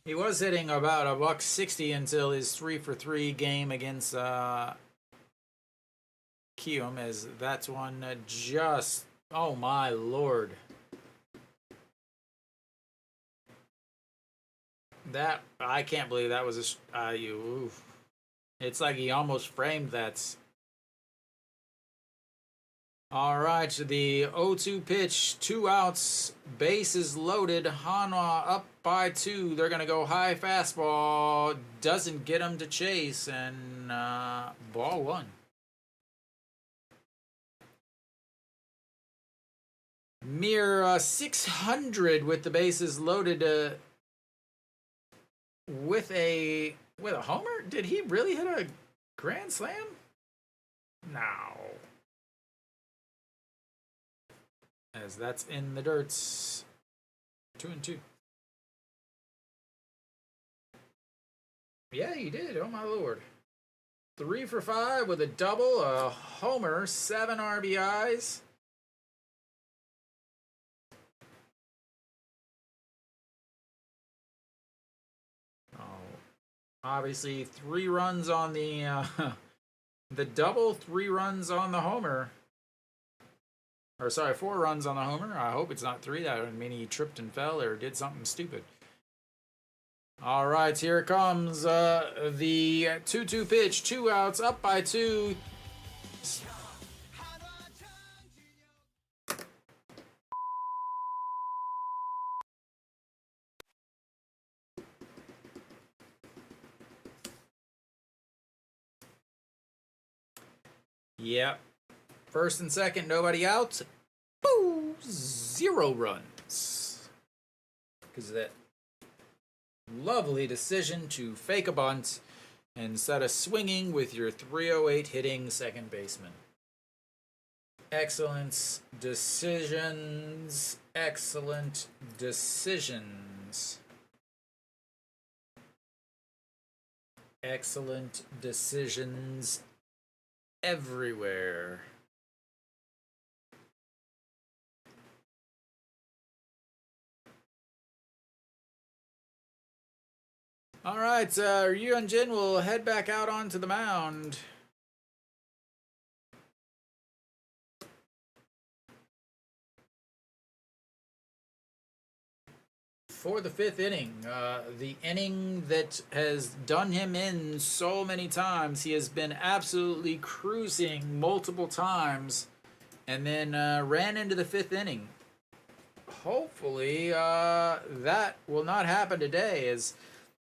S1: He was hitting about $160 until his 3-for-3 game against Kium, as that's one just, oh my lord. That, I can't believe that was a, it's like he almost framed that. All right, the 0-2 pitch, 2 outs, bases loaded, Hanwha up by 2. They're going to go high fastball, doesn't get him to chase, and ball 1. Mere 600 with the bases loaded with a homer? Did he really hit a grand slam? No. As that's in the dirts. 2-2. Yeah, he did. Oh my lord. 3 for 5 with a double, a homer, 7 RBIs. Oh, obviously 3 runs on the double, 3 runs on the homer. Or sorry, 4 runs on the homer. I hope it's not 3. That would mean he tripped and fell or did something stupid. All right, here it comes. The 2-2 pitch. 2 outs, up by 2. Yep. First and second, nobody out. Boo! 0 runs. Because of that lovely decision to fake a bunt instead of swinging with your 308 hitting second baseman. Excellent decisions. Excellent decisions. Excellent decisions everywhere. All right, Ryun Jin will head back out onto the mound. For the 5th inning, the inning that has done him in so many times. He has been absolutely cruising multiple times and then ran into the 5th inning. Hopefully that will not happen today, as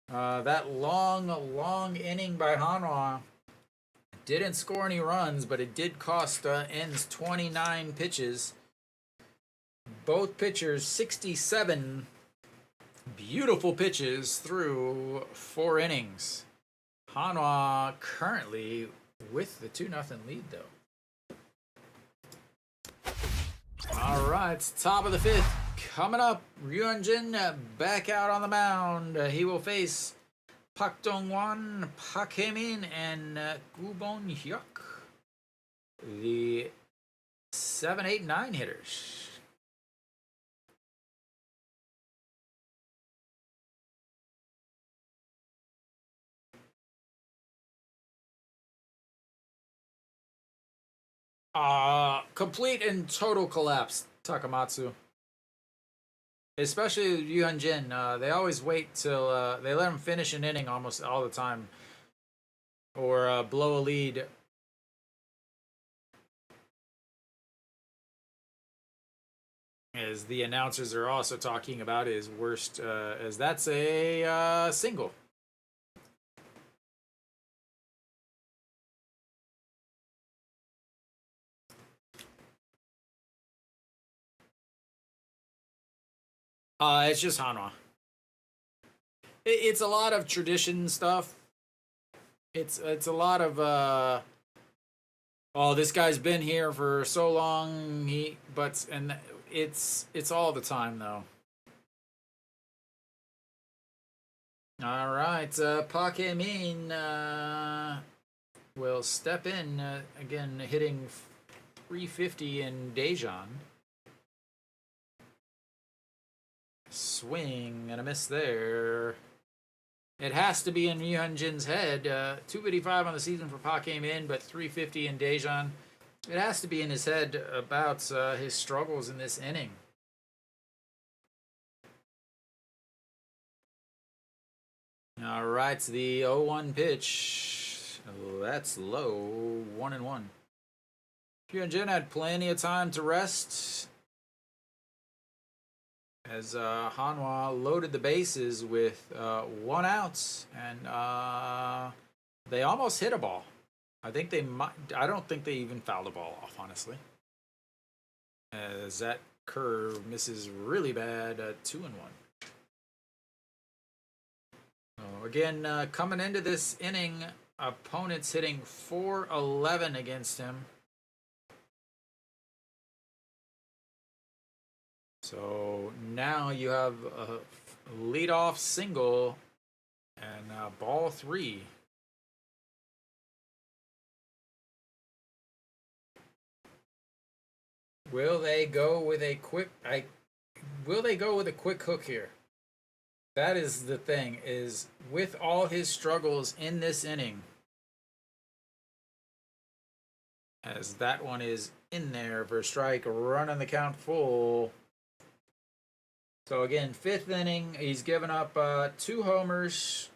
S1: that long inning by Hanwha didn't score any runs, but it did cost Enns 29 pitches. Both pitchers 67 beautiful pitches through 4 innings. Hanwha currently with the 2-0 lead, though. All right, top of the 5th coming up. Ryun Jin back out on the mound. He will face Pak Dong-won, Pak Hae-min, and Gu Bon-hyuk, the 7, 8, 9 hitters. Complete and total collapse, Takamatsu. Especially Ryun Jin. They always wait till they let him finish an inning almost all the time, or blow a lead. As the announcers are also talking about his worst, as that's a single. It's just Hanwha. It's a lot of tradition stuff. It's a lot of oh, this guy's been here for so long. It's all the time though. All right, Pak Hae-min will step in again, hitting 350 in Daejeon. Swing and a miss there. It has to be in Ryun Jin's head. 255 on the season for Pak Hae-min, but 350 in Daejeon. It has to be in his head about his struggles in this inning. All right, the 0-1 pitch. That's low. 1-1. Ryun Jin had plenty of time to rest, as Hanwha loaded the bases with 1 out, and they almost hit a ball. I think they might. I don't think they even fouled a ball off, honestly, as that curve misses really bad. 2-1. Again, coming into this inning, opponents hitting .411 against him. So now you have a leadoff single and ball 3. Will they go with a quick? Will they go with a quick hook here? That is the thing. Is with all his struggles in this inning, as that one is in there for a strike, running the count full. So again, 5th inning, he's given up 2 homers,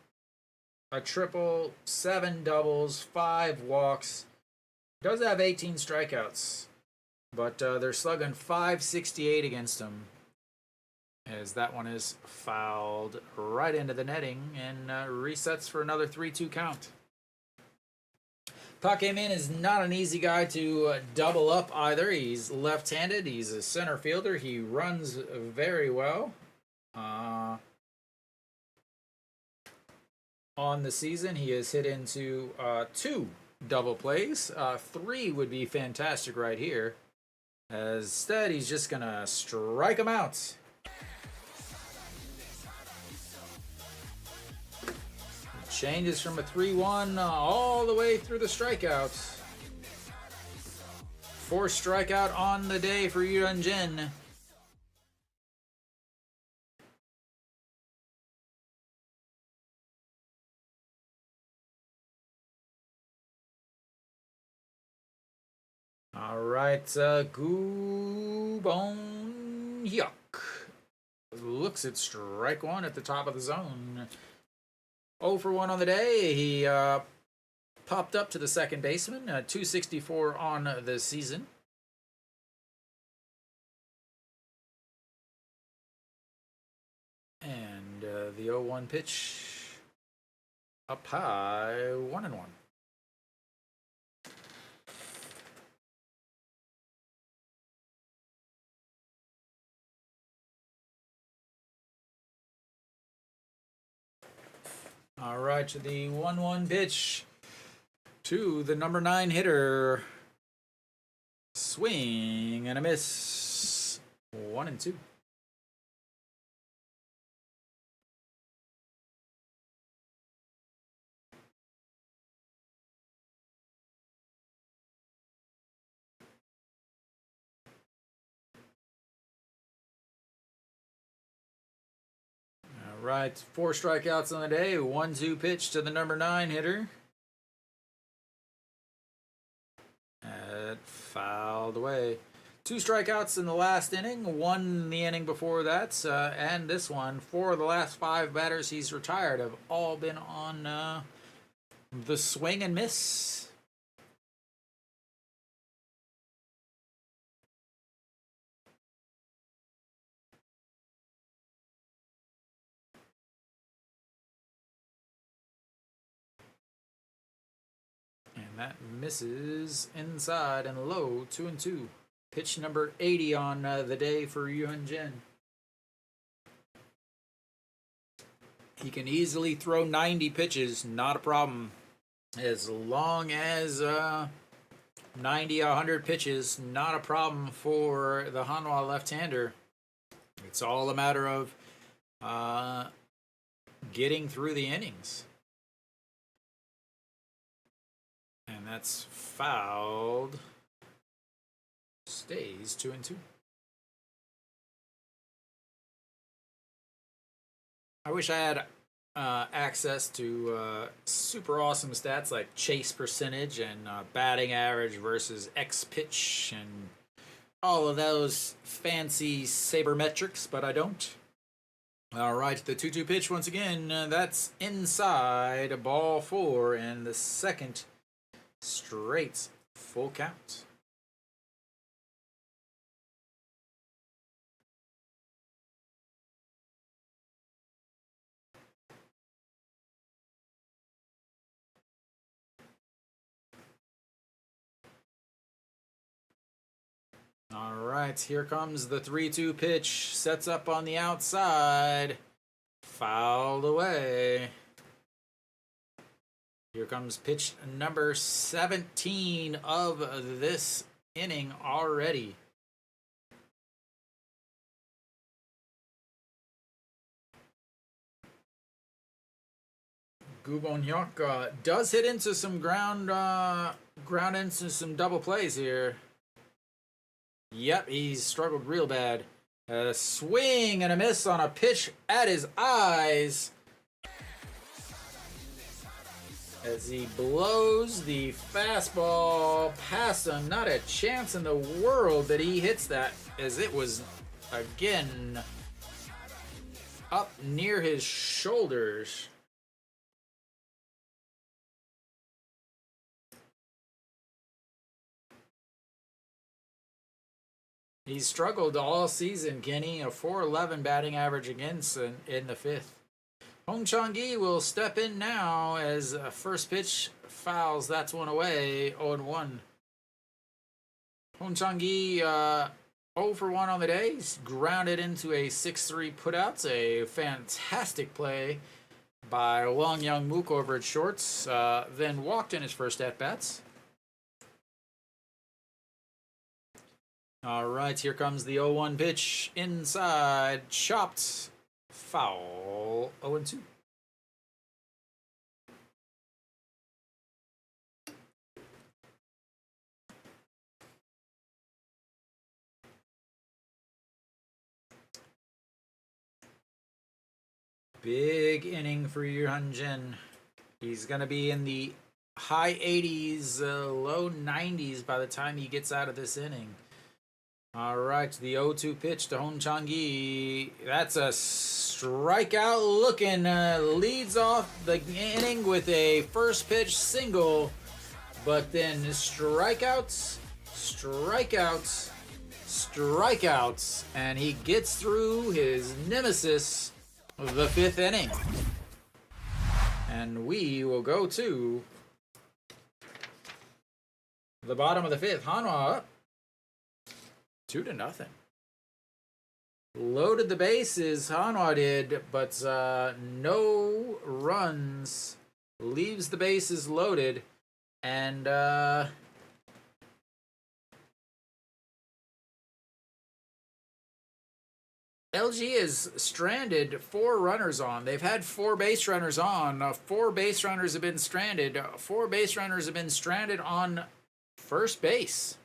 S1: a triple, 7 doubles, 5 walks. Does have 18 strikeouts, but they're slugging .568 against him, as that one is fouled right into the netting and resets for another 3-2 count. Pak Min is not an easy guy to double up either. He's left-handed. He's a center fielder. He runs very well. On the season, he has hit into 2 double plays. 3 would be fantastic right here. Instead, he's just going to strike him out. Changes from a 3-1 all the way through the strikeouts. 4th strikeout on the day for Hyunjin. All right, Gu Bon Hyuk looks at strike 1 at the top of the zone. 0 for 1 on the day. He popped up to the second baseman. 264 on the season. And the 0-1 pitch up high, 1-1. All right, to the 1-1 pitch to the number 9 hitter. Swing and a miss. 1-2. All right, 4 strikeouts on the day. 1-2 pitch to the number 9 hitter. Fouled away. 2 strikeouts in the last inning, 1 in the inning before that, and this one. 4 of the last 5 batters he's retired have all been on the swing and miss. That misses inside and low, 2-2. Pitch number 80 on the day for Hyunjin. He can easily throw 90 pitches, not a problem. As long as 90, 100 pitches, not a problem for the Hanwha left-hander. It's all a matter of getting through the innings. And that's fouled. Stays 2-2. I wish I had access to super awesome stats like chase percentage and batting average versus X pitch and all of those fancy sabermetrics, but I don't. All right, the 2-2 pitch once again. That's inside, ball 4, and the second straight full count. All right, here comes the 3-2 pitch. Sets up on the outside. Fouled away. Here comes pitch number 17 of this inning already. Gu Bon Hyuk does hit into some ground into some double plays here. Yep, he's struggled real bad. A swing and a miss on a pitch at his eyes. as he blows the fastball past him. Not a chance in the world that he hits that, as it was, again, up near his shoulders. He's struggled all season, Kenny. A .411 batting average against in the fifth. Hong Chang-gi will step in now as first pitch fouls. That's one away. 0-1. Hong Chang-gi 0 for 1 on the day. He's grounded into a 6-3 putouts. A fantastic play by Wang Young-mook over at shorts. Then walked in his first at-bats. All right, here comes the 0-1 pitch. Inside, chopped, foul, 0-2. Big inning for Yu Han-jin. He's going to be in the high 80s, low 90s by the time he gets out of this inning. All right, the 0-2 pitch to Hong Chang-gi. That's a strikeout looking. Leads off the inning with a first pitch single. But then strikeouts, strikeouts, strikeouts. And he gets through his nemesis of the fifth inning. And we will go to the bottom of the fifth. Hanwha up 2-0. Loaded the bases, Hanwha did, but no runs. Leaves the bases loaded, and LG is stranded 4 runners on. They've had 4 base runners on. 4 base runners have been stranded. 4 base runners have been stranded on first base.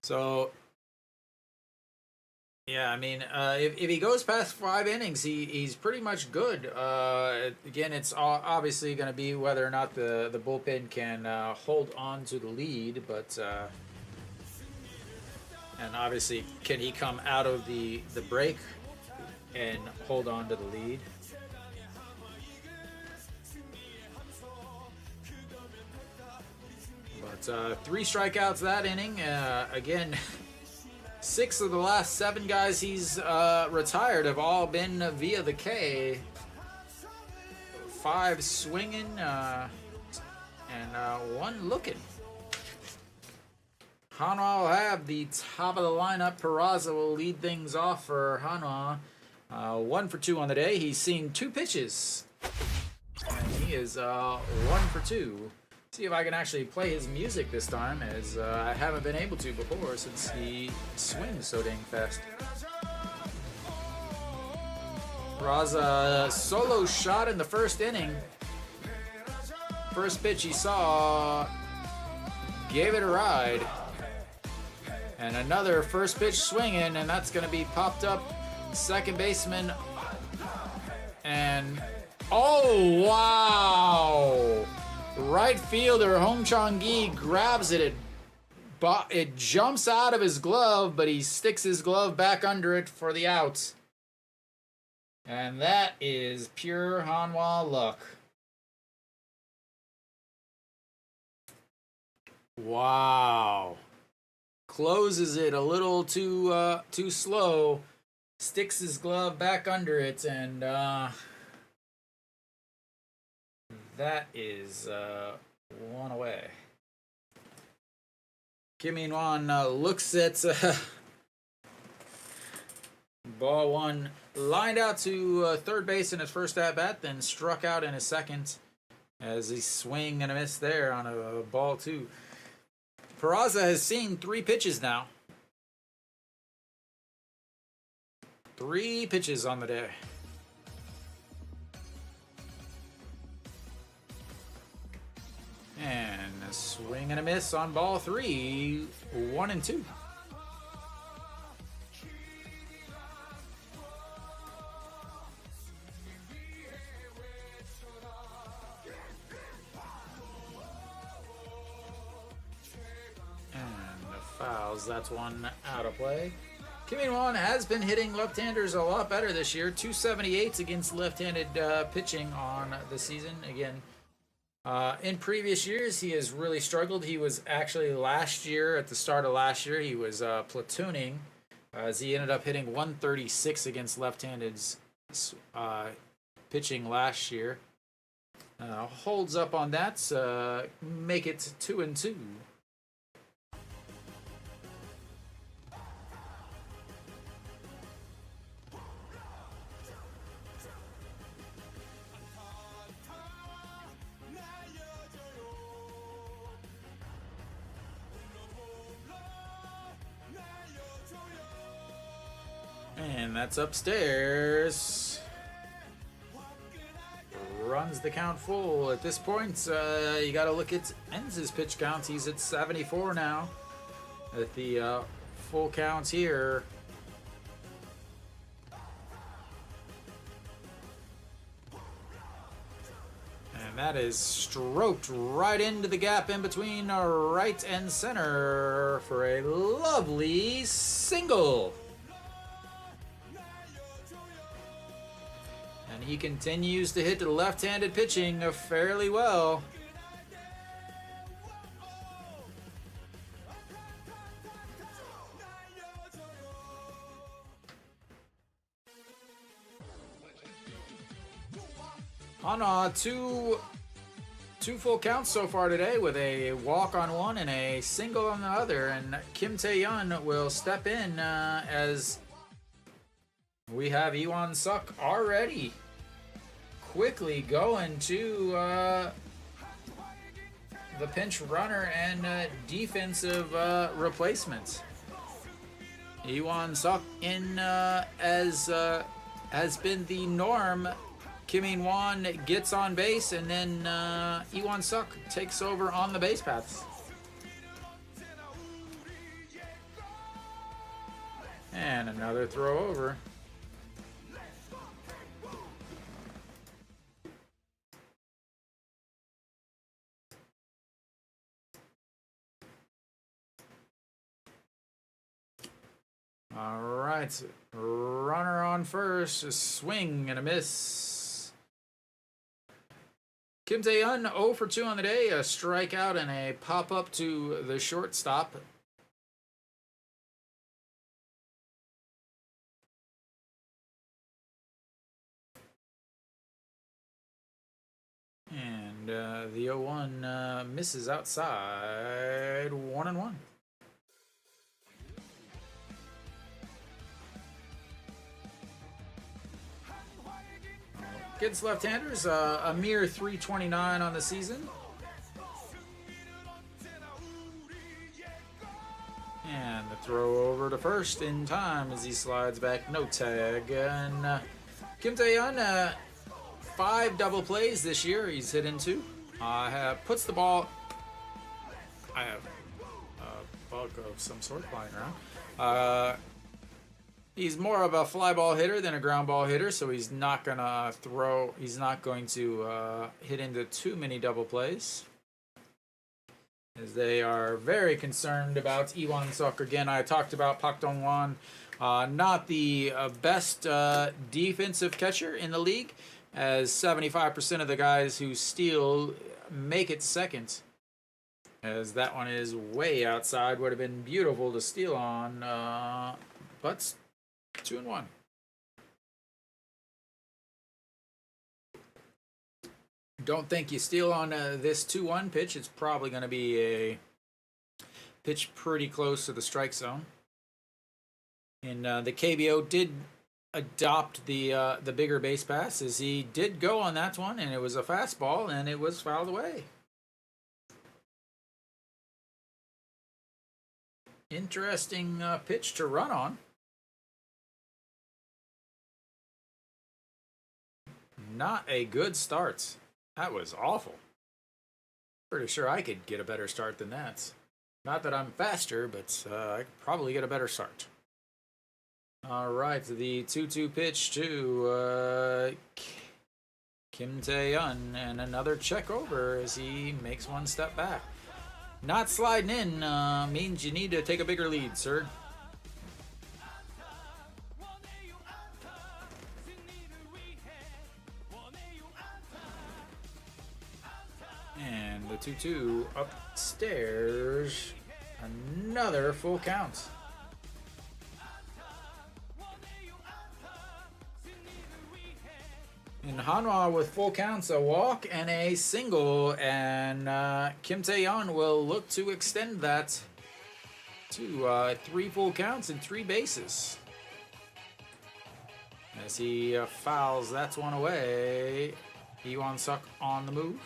S1: So, yeah, I mean, if he goes past 5 innings, he's pretty much good. Again, it's obviously going to be whether or not the bullpen can hold on to the lead, but and obviously, can he come out of the break and hold on to the lead? But 3 strikeouts that inning. Again, 6 of the last 7 guys he's retired have all been via the K. 5 swinging and 1 looking. Hanwha will have the top of the lineup. Peraza will lead things off for Hanwha. 1 for 2 on the day. He's seen 2 pitches. And he is 1 for 2. See if I can actually play his music this time, as I haven't been able to before since he swings so dang fast. Peraza solo shot in the first inning. First pitch he saw, gave it a ride. And another first pitch swinging, and that's going to be popped up. Second baseman. And, oh, wow. Right fielder Hong Chang-gi grabs it. It jumps out of his glove, but he sticks his glove back under it for the out. And that is pure Hanwha luck. Wow. Closes it a little too slow. Sticks his glove back under it, and that is 1 away. Kim In-won looks at ball 1, lined out to third base in his first at-bat, then struck out in his second as he swing and a miss there on a ball 2. Peraza has seen 3 pitches now. 3 pitches on the day. And a swing and a miss on ball 3, 1-2. Eagles. That's one out of play. Kim In-won has been hitting left-handers a lot better this year. 278s against left-handed pitching on the season. Again, in previous years, he has really struggled. He was actually last year, at the start of last year, he was platooning as he ended up hitting 136 against left-handed pitching last year. Holds up on that, make it 2-2. And that's upstairs. Runs the count full. At this point, you got to look at Enns' pitch count. He's at 74 now. At the full count here. And that is stroked right into the gap in between right and center for a lovely single. And he continues to hit the left-handed pitching fairly well. On two full counts so far today, with a walk on one and a single on the other, and Kim Tae-yeon will step in as we have Iwan Suk already quickly going to the pinch runner and defensive replacement. Iwan Suk in as has been the norm. Kim In-won gets on base, and then Iwan Suk takes over on the base paths. And another throw over. All right, runner on first, a swing and a miss. Kim Tae-yeon 0 for 2 on the day, a strikeout and a pop-up to the shortstop. And the 0-1 misses outside, 1-1. Against left-handers, a mere 329 on the season. And the throw over to first in time as he slides back, no tag. And Kim Tae-yeon, 5 double plays this year he's hit into. Puts the ball, I have a bug of some sort flying around. He's more of a fly ball hitter than a ground ball hitter, so he's not going to hit into too many double plays, as they are very concerned about Iwan Suk. Again, I talked about Park Dong-won, not the best defensive catcher in the league, as 75% of the guys who steal make it second, as that one is way outside. Would have been beautiful to steal on, but 2-1. Don't think you steal on this 2-1 pitch. It's probably going to be a pitch pretty close to the strike zone. And the KBO did adopt the bigger base pass, as he did go on that one, and it was a fastball, and it was fouled away. Interesting pitch to run on. Not a good start. That was awful. Pretty sure I could get a better start than that. Not that I'm faster, but I could probably get a better start. All right, the 2-2 pitch to Kim Tae-yeon, and another check over as he makes one step back. Not sliding in means you need to take a bigger lead, sir. And the 2-2 upstairs. Another full count. In Hanwha with full counts, a walk and a single, and Kim Tae-yeon will look to extend that to 3 full counts and 3 bases. As he fouls that one away. Iwan Suk on the move.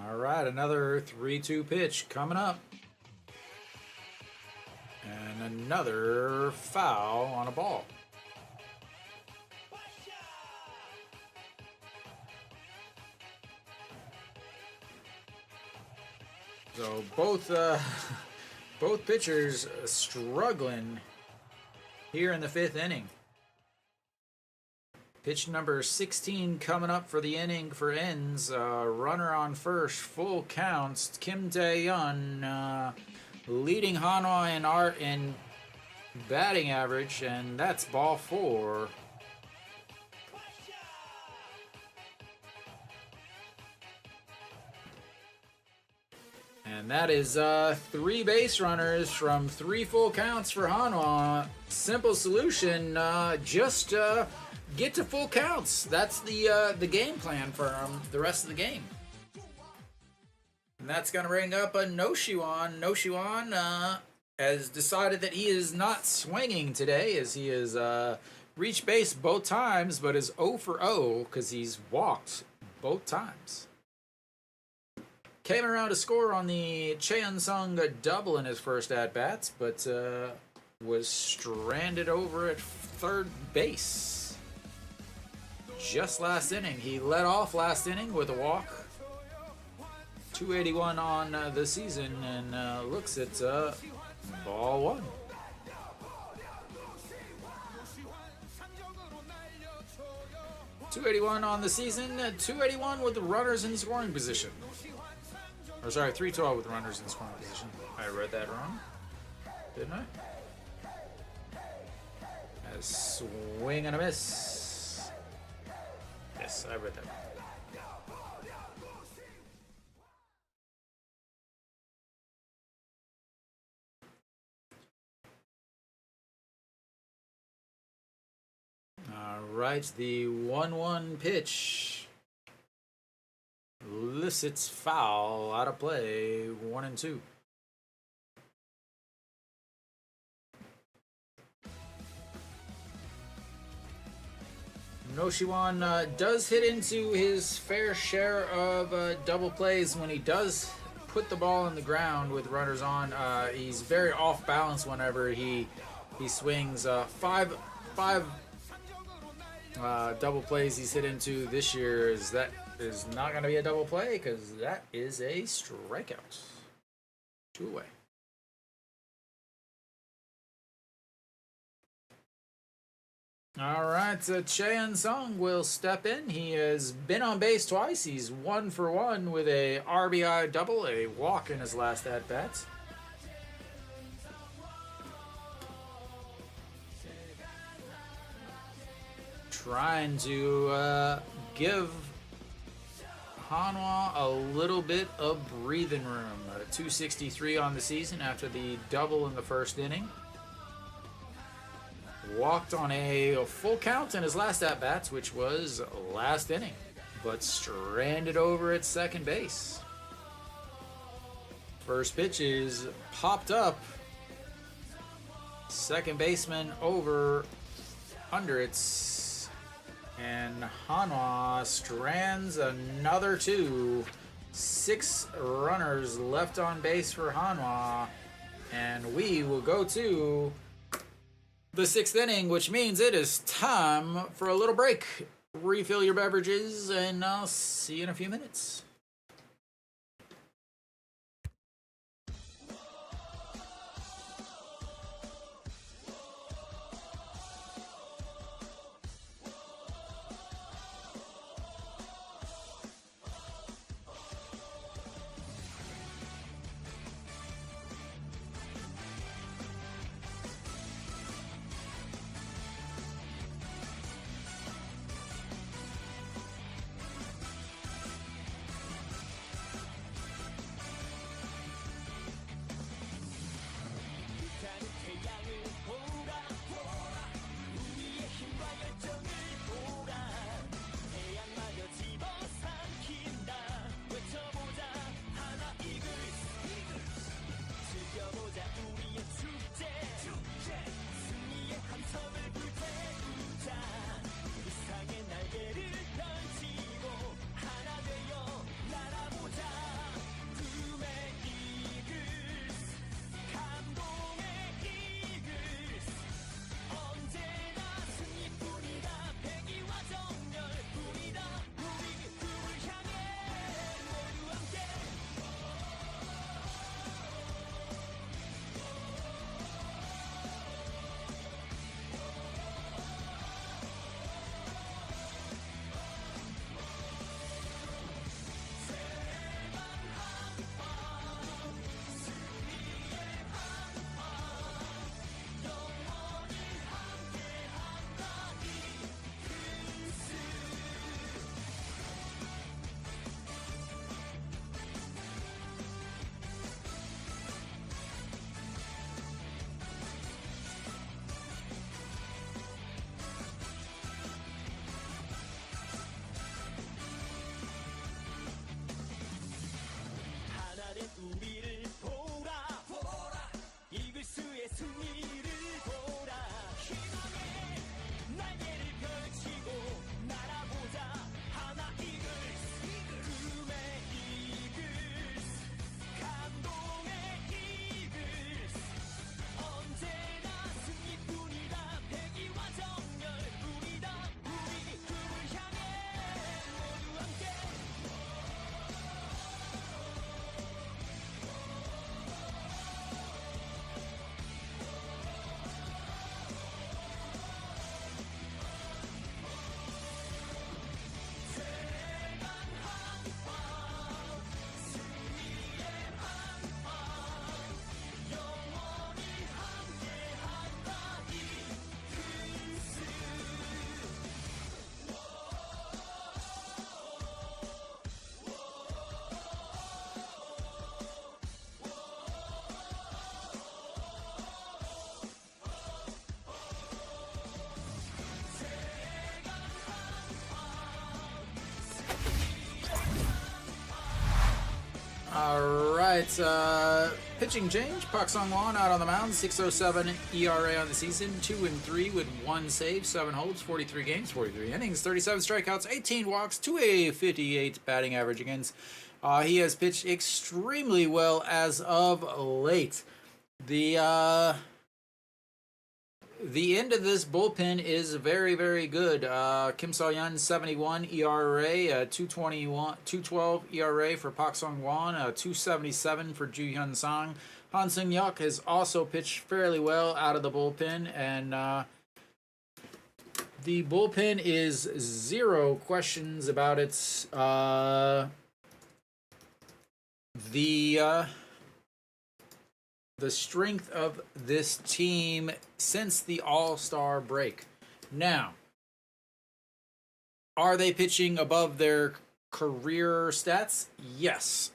S1: All right, another 3-2 pitch coming up. And another foul on a ball. So both pitchers struggling here in the 5th inning. Pitch number 16 coming up for the inning for Enns. Runner on first, full counts. Kim Tae-yeon leading Hanwha in batting average, and that's ball 4. And that is 3 base runners from 3 full counts for Hanwha. Simple solution, just get to full counts. That's the game plan for the rest of the game. And that's going to bring up a No Shiwan. No Shiwan has decided that he is not swinging today, as he has reached base both times, but is 0 for 0 because he's walked both times. Came around to score on the Cheon-sung double in his first at-bats, but was stranded over at third base. Just last inning. He led off last inning with a walk. 281 on the season, and looks at ball 1. .281 on the season, 281 with the runners in scoring position. Or sorry, 312 with runners in scoring position. I read that wrong, didn't I? A swing and a miss. Yes, I read that wrong. All right, the 1-1 pitch. Licits foul, out of play, 1-2. No Shiwan does hit into his fair share of double plays when he does put the ball in the ground with runners on. He's very off balance whenever he swings. Five double plays he's hit into this year is not going to be a double play because that is a strikeout. 2 away. All right, Cheon-sung will step in. He has been on base twice. He's 1 for 1 with a RBI double, a walk in his last at-bat. Trying to give Hanwha a little bit of breathing room. 263 on the season after the double in the first inning. Walked on a full count in his last at-bats, which was last inning, but stranded over at second base. First pitch is popped up. Second baseman over under its. And Hanwha strands another 2. 6 runners left on base for Hanwha. And we will go to the 6th inning, which means it is time for a little break. refill your beverages, and I'll see you in a few minutes. Alright, pitching change. Park Sung-won out on the mound, 6.07 ERA on the season, 2-3 with 1 save, 7 holds, 43 games, 43 innings, 37 strikeouts, 18 walks, 2.58 batting average against. He has pitched extremely well as of late. The end of this bullpen is very, very good. Kim So-yeon, 71 ERA, 212 ERA for Park Sung-won, 277 for Ju Hyun-sang. Han Seung-yuk has also pitched fairly well out of the bullpen, and the bullpen is 0 questions about its the strength of this team since the All-Star break. Now, are they pitching above their career stats? Yes.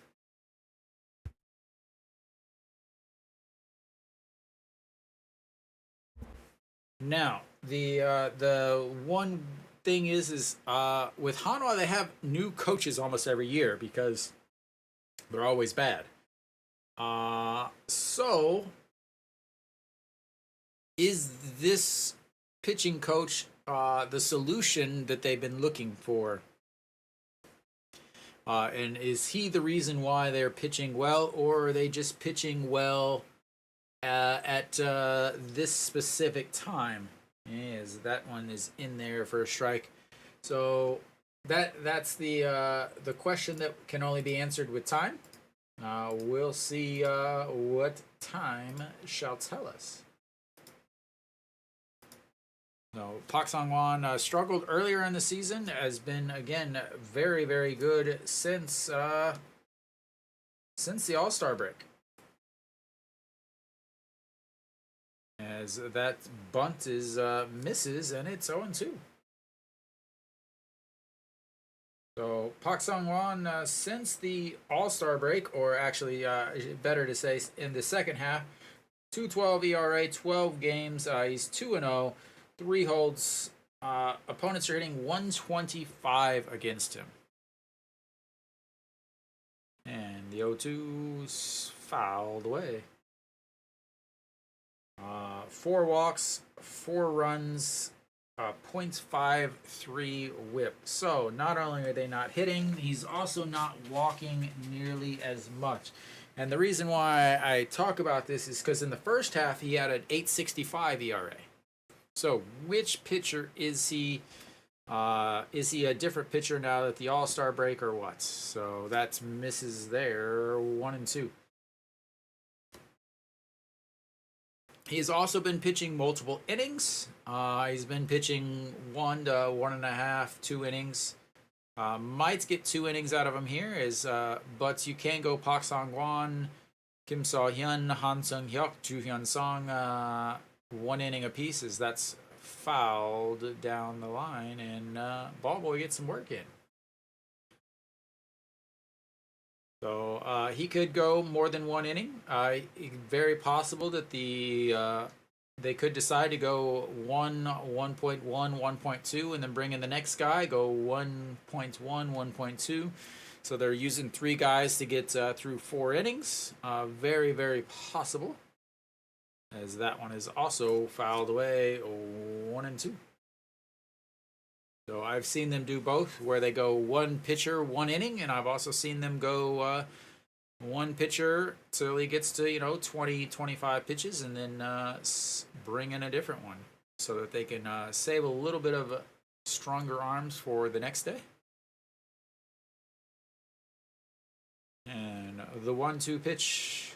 S1: Now, the one thing is with Hanwha, they have new coaches almost every year because they're always bad. So is this pitching coach the solution that they've been looking for? And is he the reason why they're pitching well, or are they just pitching well at this specific time? Yes, that one is in there for a strike. So that's the question that can only be answered with time. We'll see what time shall tell us. No, Park Sang-won struggled earlier in the season, has been again very, very good since the All-Star break. As that bunt is misses, and it's 0-2. So Park Sang-won since the All-Star break, or actually better to say in the second half, 2.12 ERA, 12 games. He's 2-0. 3 holds. Opponents are hitting 125 against him. And the 0-2's fouled away. 4 walks, 4 runs, 0.53 whip. So not only are they not hitting, he's also not walking nearly as much. And the reason why I talk about this is because in the first half he had an 8.65 ERA. So, which pitcher is he? Is he a different pitcher now that the All-Star break or what? So that's misses there, 1-2. He's also been pitching multiple innings. He's been pitching 1 to 1.5, 2 innings. Might get 2 innings out of him here, but you can go Park Sang-won, Kim So-hyun, Han Sung-hyuk, Ju Hyun-sung, 1 inning apiece, as that's fouled down the line, and Ball Boy gets some work in. So he could go more than 1 inning. Very possible that they could decide to go 1.1, 1.2, and then bring in the next guy, go 1.1, 1.2. So they're using 3 guys to get through 4 innings. Very, very possible. As that one is also fouled away, 1-2. So I've seen them do both, where they go 1 pitcher, 1 inning, and I've also seen them go 1 pitcher till he gets to 20, 25 pitches, and then bring in a different one, so that they can save a little bit of stronger arms for the next day. And the 1-2 pitch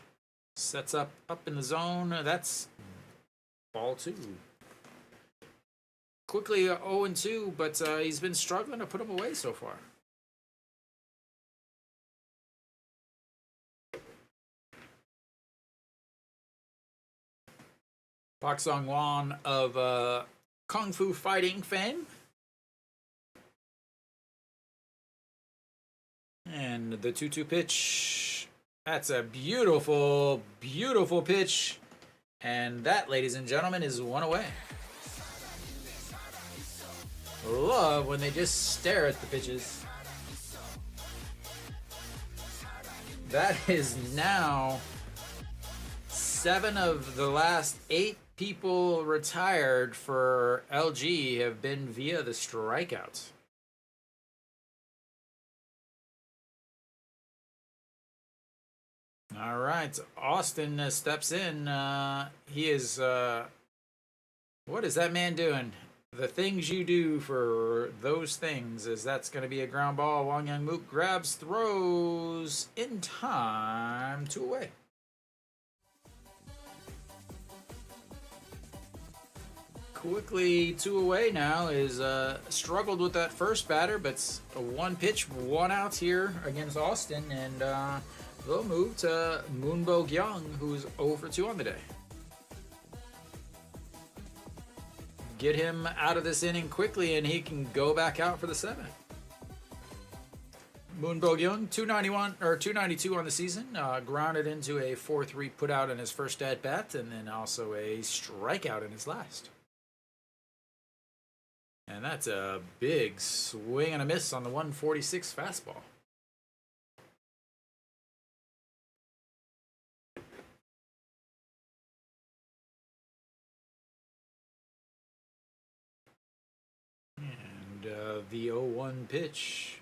S1: sets up in the zone. That's ball 2. Quickly 0-2, but he's been struggling to put him away so far. Park Sang-won of Kung Fu Fighting fame. And the 2-2 pitch. That's a beautiful, beautiful pitch. And that, ladies and gentlemen, is 1 away. Love when they just stare at the pitches. That is now 7 of the last 8 people retired for LG have been via the strikeouts. All right, Austin steps in. He is, what is that man doing? The things you do for those things, as that's going to be a ground ball. Wang Young-mook grabs, throws in time, 2 away. Quickly 2 away now is struggled with that first batter, but a 1 pitch, 1 out here against Austin, and they'll move to Moon Bo-kyung, who's 0 for 2 on the day. Get him out of this inning quickly, and he can go back out for the 7th. Moon Bo-kyung, 291 or 292 on the season, grounded into a 4-3 put out in his first at bat, and then also a strikeout in his last. And that's a big swing and a miss on the 146 fastball. And the 0-1 pitch.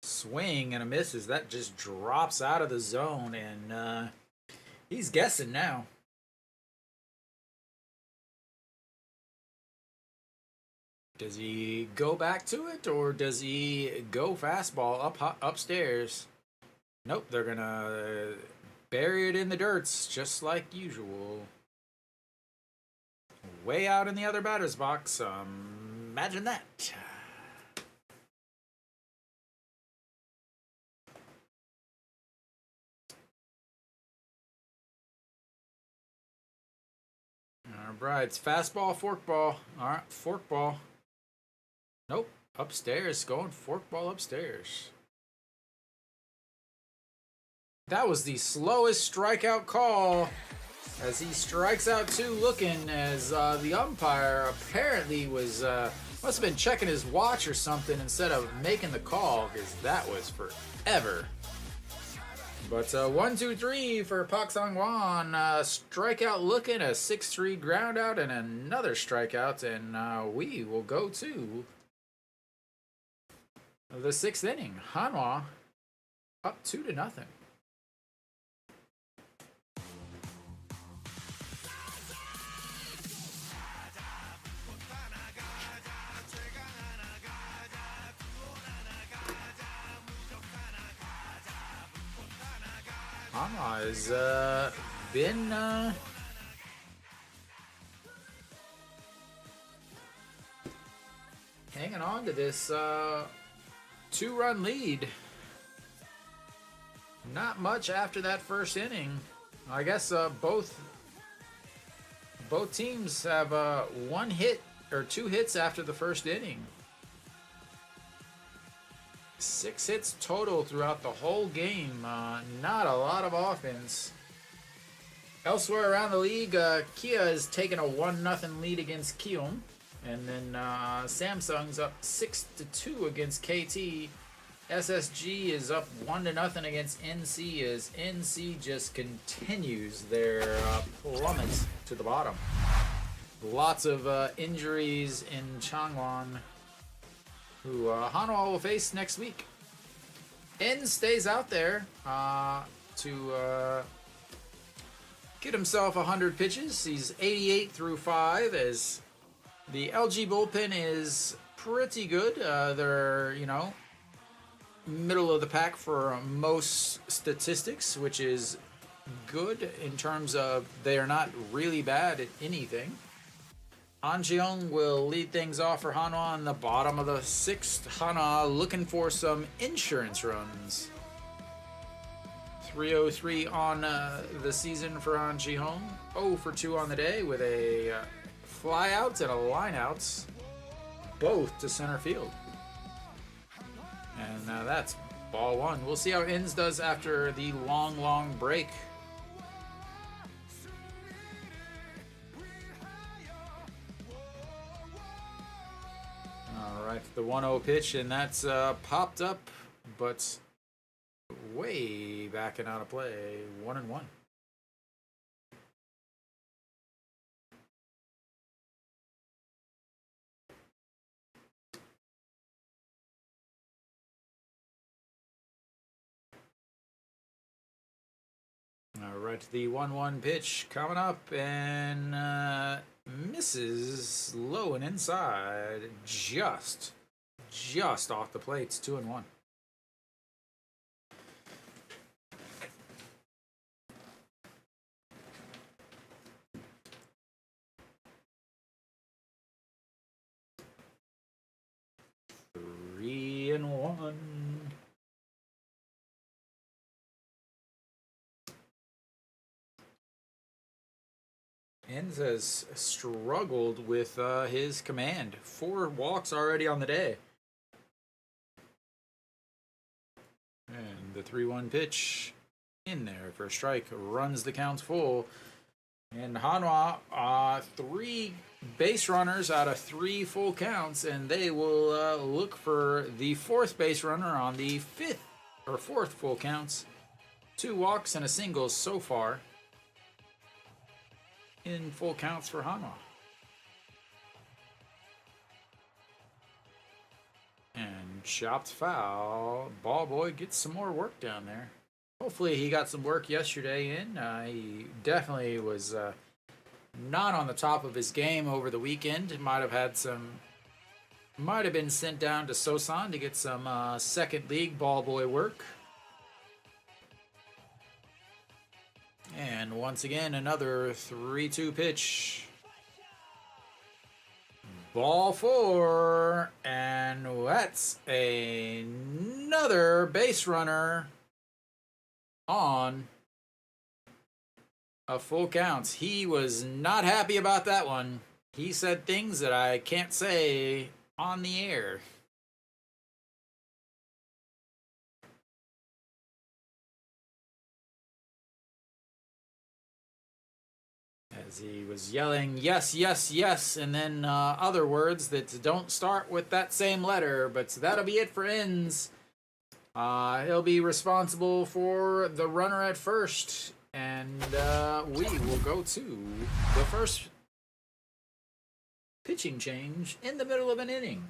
S1: Swing and a miss as that just drops out of the zone, and he's guessing now. Does he go back to it, or does he go fastball upstairs? Nope, they're gonna bury it in the dirts, just like usual. Way out in the other batter's box. Imagine that. All right, it's fastball, forkball. All right, forkball. Nope, upstairs, going forkball upstairs. That was the slowest strikeout call, as he strikes out 2 looking, as the umpire apparently was, must have been checking his watch or something instead of making the call, because that was forever. But 1-2-3 for Pak Sang-hwan. Strikeout looking, a 6-3 ground out, and another strikeout, and we will go to the 6th inning. Hanwha up 2-0. Hanwha has been hanging on to this 2-run lead. Not much after that first inning. I guess both teams have 1 hit or 2 hits after the first inning. 6 hits total throughout the whole game. Not a lot of offense. Elsewhere around the league, Kia has taken a 1-0 lead against Kium. And then Samsung's up 6-2 against KT. SSG is up 1-0 against NC, as NC just continues their plummet to the bottom. Lots of injuries in Changwon, who Hanwha will face next week. Enns stays out there to get himself 100 pitches. He's 88 through 5, as the LG bullpen is pretty good. They're, middle of the pack for most statistics, which is good in terms of they are not really bad at anything. An Ji-young will lead things off for Hanwha in the bottom of the 6th. Hanwha looking for some insurance runs. 303 on the season for An Ji-young. 0 for 2 on the day with a fly out and a line out, both to center field. And that's ball 1. We'll see how Enns does after the long break. Alright, the 1-0 pitch, and that's popped up, but way back and out of play. 1-1. Alright, the 1-1 pitch coming up, and misses low and inside, just off the plates. 2-1. Three and one. Enns has struggled with his command. 4 walks already on the day. And the 3-1 pitch in there for a strike. Runs the count full. And Hanwha, 3 base runners out of 3 full counts. And they will look for the 4th base runner on the 4th full counts. 2 walks and a single so far in full counts for Hanwha. And chopped foul. Ball boy gets some more work down there. Hopefully he got some work yesterday in. He definitely was not on the top of his game over the weekend. Might have had some Might have been sent down to Sosan to get some second league ball boy work. And once again, another 3-2 pitch. Ball 4, and that's another base runner on a full count. He was not happy about that one. He said things that I can't say on the air. As he was yelling, yes, yes, yes, and then other words that don't start with that same letter, but that'll be it for Enns. He'll be responsible for the runner at first, and we will go to the first pitching change in the middle of an inning.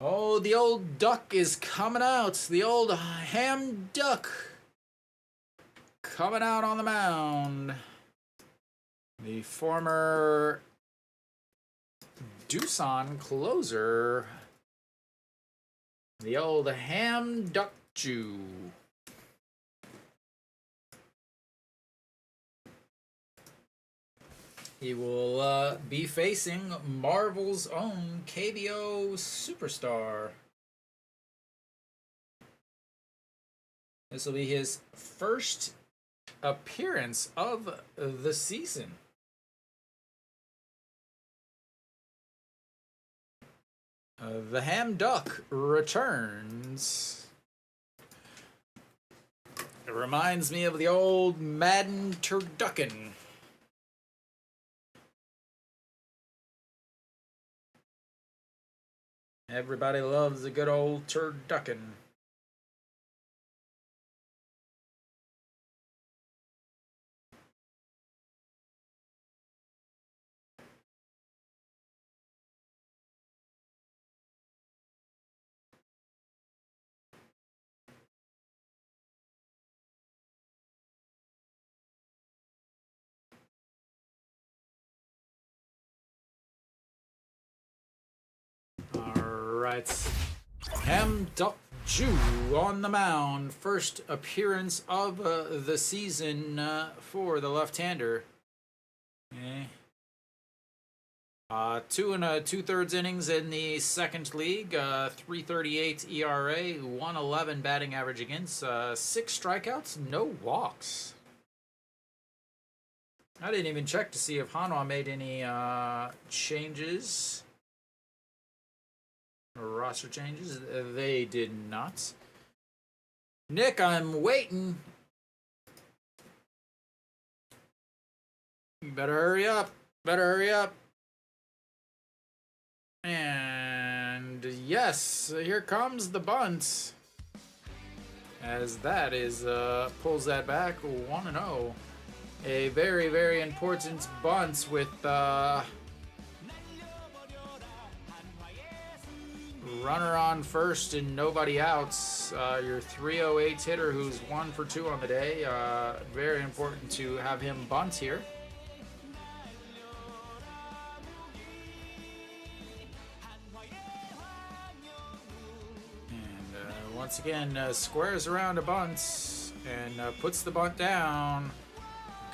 S1: Oh, the old duck is coming out. The old ham duck coming out on the mound. The former Doosan closer, the old ham duck Jew. He will be facing Marvel's own KBO superstar. This will be his first appearance of the season. The ham duck returns. It reminds me of the old Madden turducken. Everybody loves a good old turducken. Alright, Ham Duck Jew on the mound. First appearance of the season for the left-hander. Okay. 2 2/3 innings in the second league. 3.38 ERA, 111 batting average against. 6 strikeouts, no walks. I didn't even check to see if Hanwha made any changes. Roster changes. They did not. Nick, I'm waiting. You better hurry up. Better hurry up. And yes, here comes the bunt. As that is pulls that back 1-0. A very, very important bunt with runner on first and nobody outs. Your 308 hitter who's 1 for 2 on the day. Very important to have him bunt here. And once again, squares around a bunt and puts the bunt down.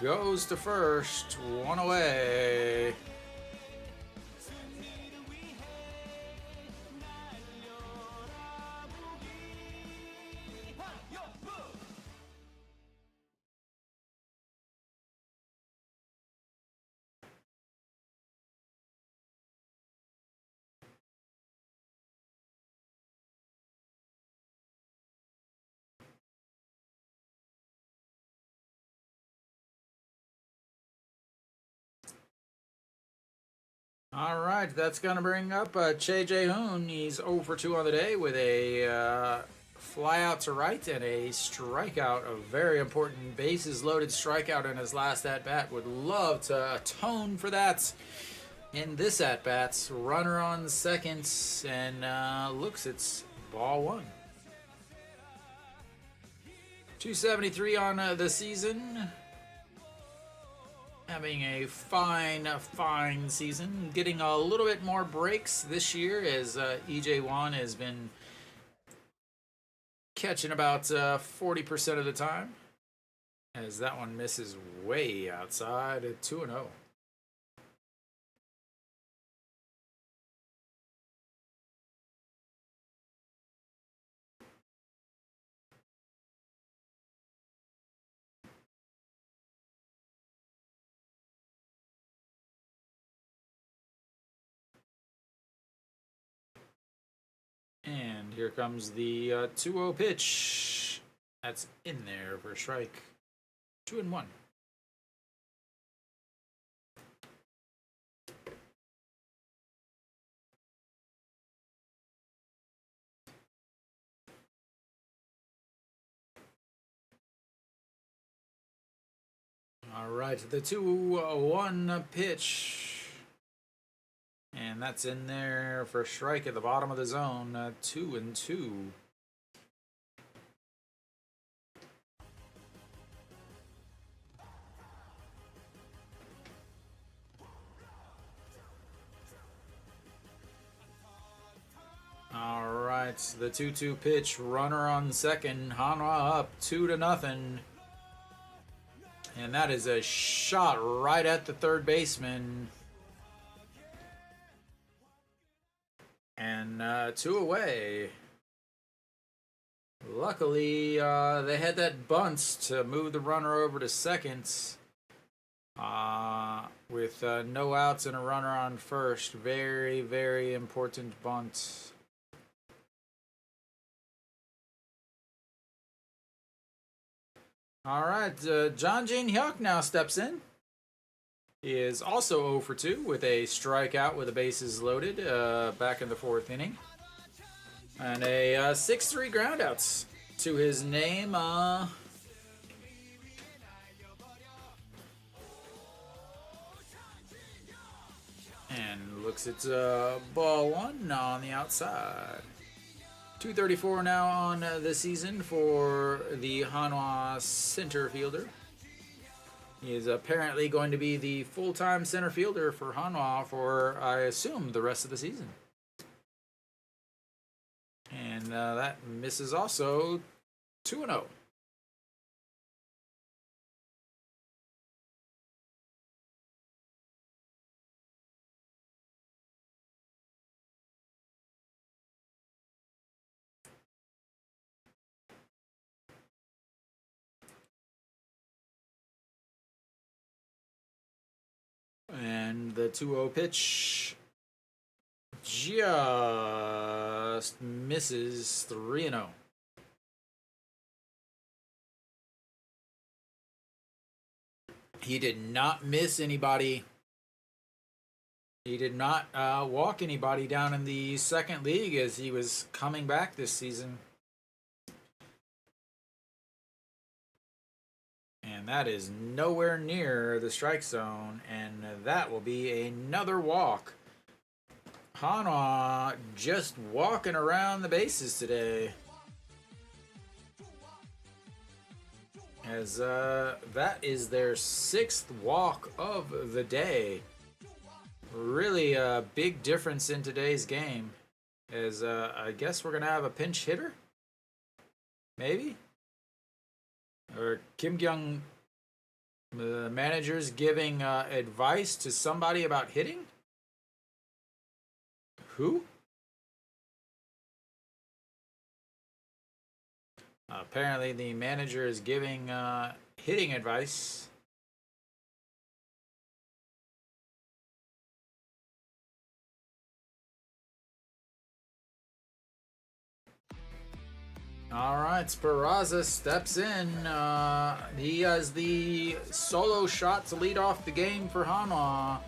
S1: Goes to first, 1 away. All right, that's going to bring up Che Jae-hoon. He's 0 for 2 on the day with a fly out to right and a strikeout, a very important bases loaded strikeout in his last at-bat. Would love to atone for that in this at-bat. Runner on second and looks, it's ball 1. 273 on the season. having a fine season. Getting a little bit more breaks this year as EJ1 has been catching about 40% of the time. As that one misses way outside at 2-0. And here comes the 2-0 pitch. That's in there for a strike. 2-1. All right, the 2-1 pitch. And that's in there for a strike at the bottom of the zone. 2-2. All right, the 2-2 pitch. Runner on second. Hanwha up 2-0. And that is a shot right at the third baseman. And 2 away. Luckily, they had that bunt to move the runner over to second. With no outs and a runner on first. Very, very important bunt. All right, John Jin Hyuk now steps in. He is also 0 for 2 with a strikeout with the bases loaded back in the 4th inning. And a 6-3 groundouts to his name. And looks at ball 1 on the outside. 234 now on the season for the Hanwha center fielder. He is apparently going to be the full-time center fielder for Hanwha for, I assume, the rest of the season. And that misses also. 2-0. And the 2-0 pitch just misses. 3-0. He did not miss anybody. He did not walk anybody down in the second league as he was coming back this season. And that is nowhere near the strike zone, and that will be another walk. Hanwha just walking around the bases today. As that is their 6th walk of the day. Really a big difference in today's game. As I guess we're going to have a pinch hitter? Maybe? Or Kim Kyung, the manager's giving advice to somebody about hitting? Who? Apparently the manager is giving hitting advice. All right, Peraza steps in. He has the solo shot to lead off the game for Hanwha.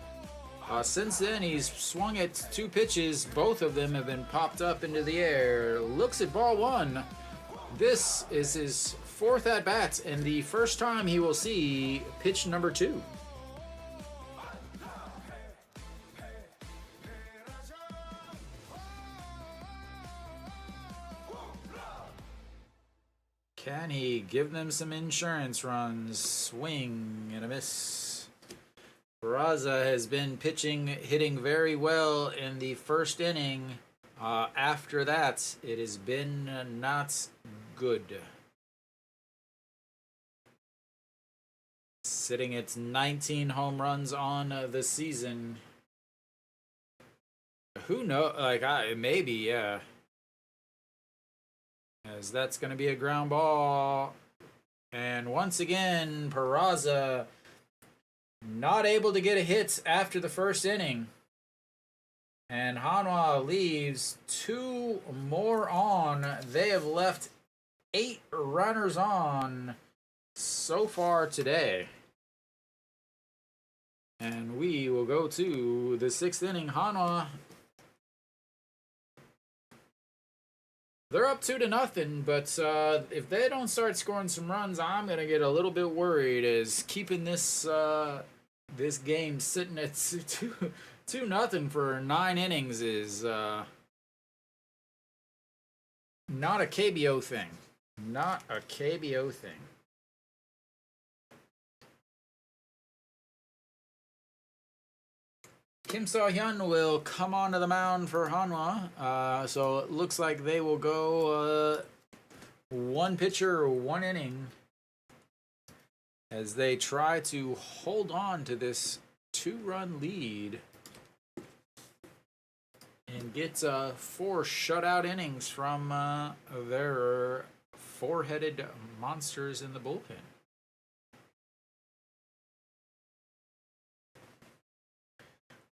S1: Since then, he's swung at 2 pitches. Both of them have been popped up into the air. Looks at ball 1. This is his 4th at-bat and the first time he will see pitch number 2. Can he give them some insurance runs? Swing and a miss. Peraza has been hitting very well in the first inning. After that, it has been not good. Sitting at 19 home runs on the season. Who knows? Like, maybe, yeah. As that's going to be a ground ball. And once again, Peraza not able to get a hit after the first inning. And Hanwha leaves 2 more on. They have left 8 runners on so far today. And we will go to the 6th inning. Hanwha, they're up 2-0, but if they don't start scoring some runs, I'm gonna get a little bit worried. As keeping this this game sitting at 2-0 for 9 innings is not a KBO thing. Not a KBO thing. Kim So-hyun will come onto the mound for Hanwha. So it looks like they will go 1 pitcher, 1 inning as they try to hold on to this 2-run lead and get 4 shutout innings from their 4-headed monsters in the bullpen.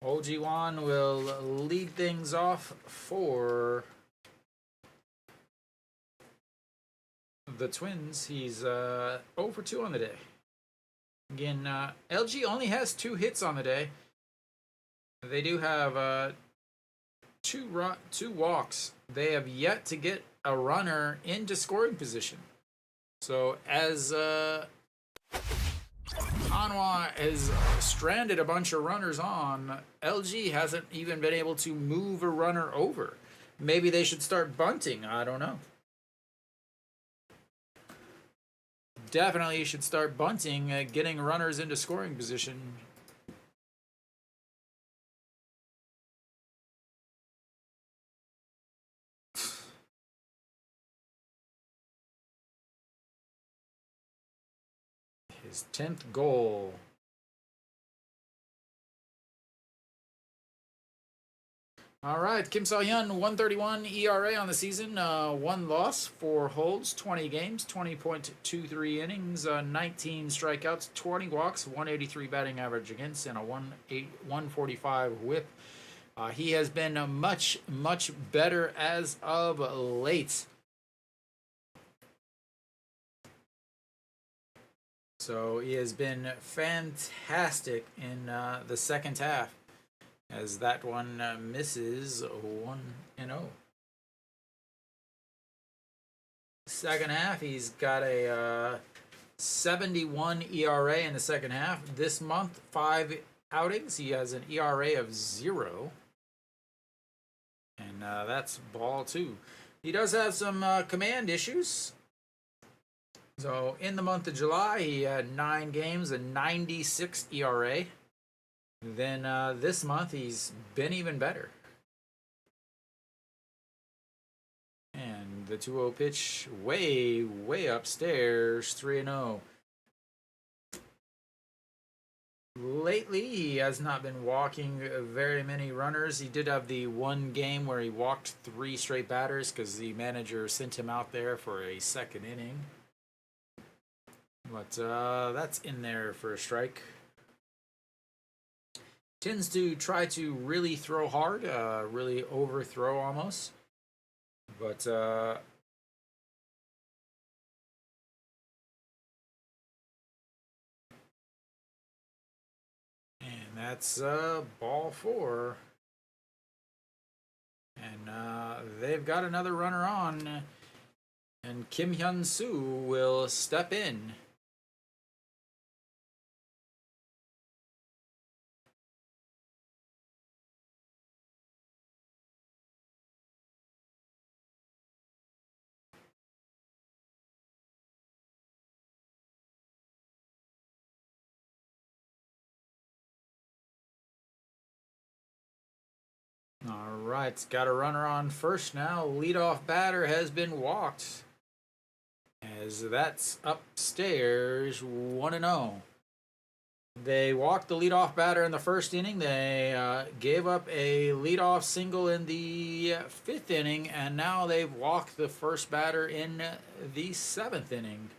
S1: Oh Ji-won will lead things off for the Twins. He's 0 for 2 on the day. Again, LG only has 2 hits on the day. They do have 2 walks. They have yet to get a runner into scoring position. So as Hanwha has stranded a bunch of runners on, LG hasn't even been able to move a runner over. Maybe they should start bunting. I don't know. Definitely you should start bunting, getting runners into scoring position. His 10th goal. All right, Kim So-hyun, 131 ERA on the season, 1 loss, 4 holds, 20 games, 20.23 innings, 19 strikeouts, 20 walks, 183 batting average against, and a 145 whip. He has been much, much better as of late. So he has been fantastic in the second half, as that one misses 1-0. Second half, he's got a 71 ERA in the second half. This month, 5 outings, he has an ERA of 0. And that's ball 2. He does have some command issues. So in the month of July, he had 9 games, a 96 ERA. Then this month, he's been even better. And the 2-0 pitch way, way upstairs, 3-0. Lately, he has not been walking very many runners. He did have the 1 game where he walked 3 straight batters because the manager sent him out there for a 2nd inning. But that's in there for a strike. Tends to try to really throw hard, really overthrow almost. But and that's ball 4. And they've got another runner on. And Kim Hyun-soo will step in. right, got a runner on first now. Leadoff batter has been walked. As that's upstairs, 1-0. They walked the leadoff batter in the first inning. They gave up a leadoff single in the fifth inning, and now they've walked the first batter in the seventh inning.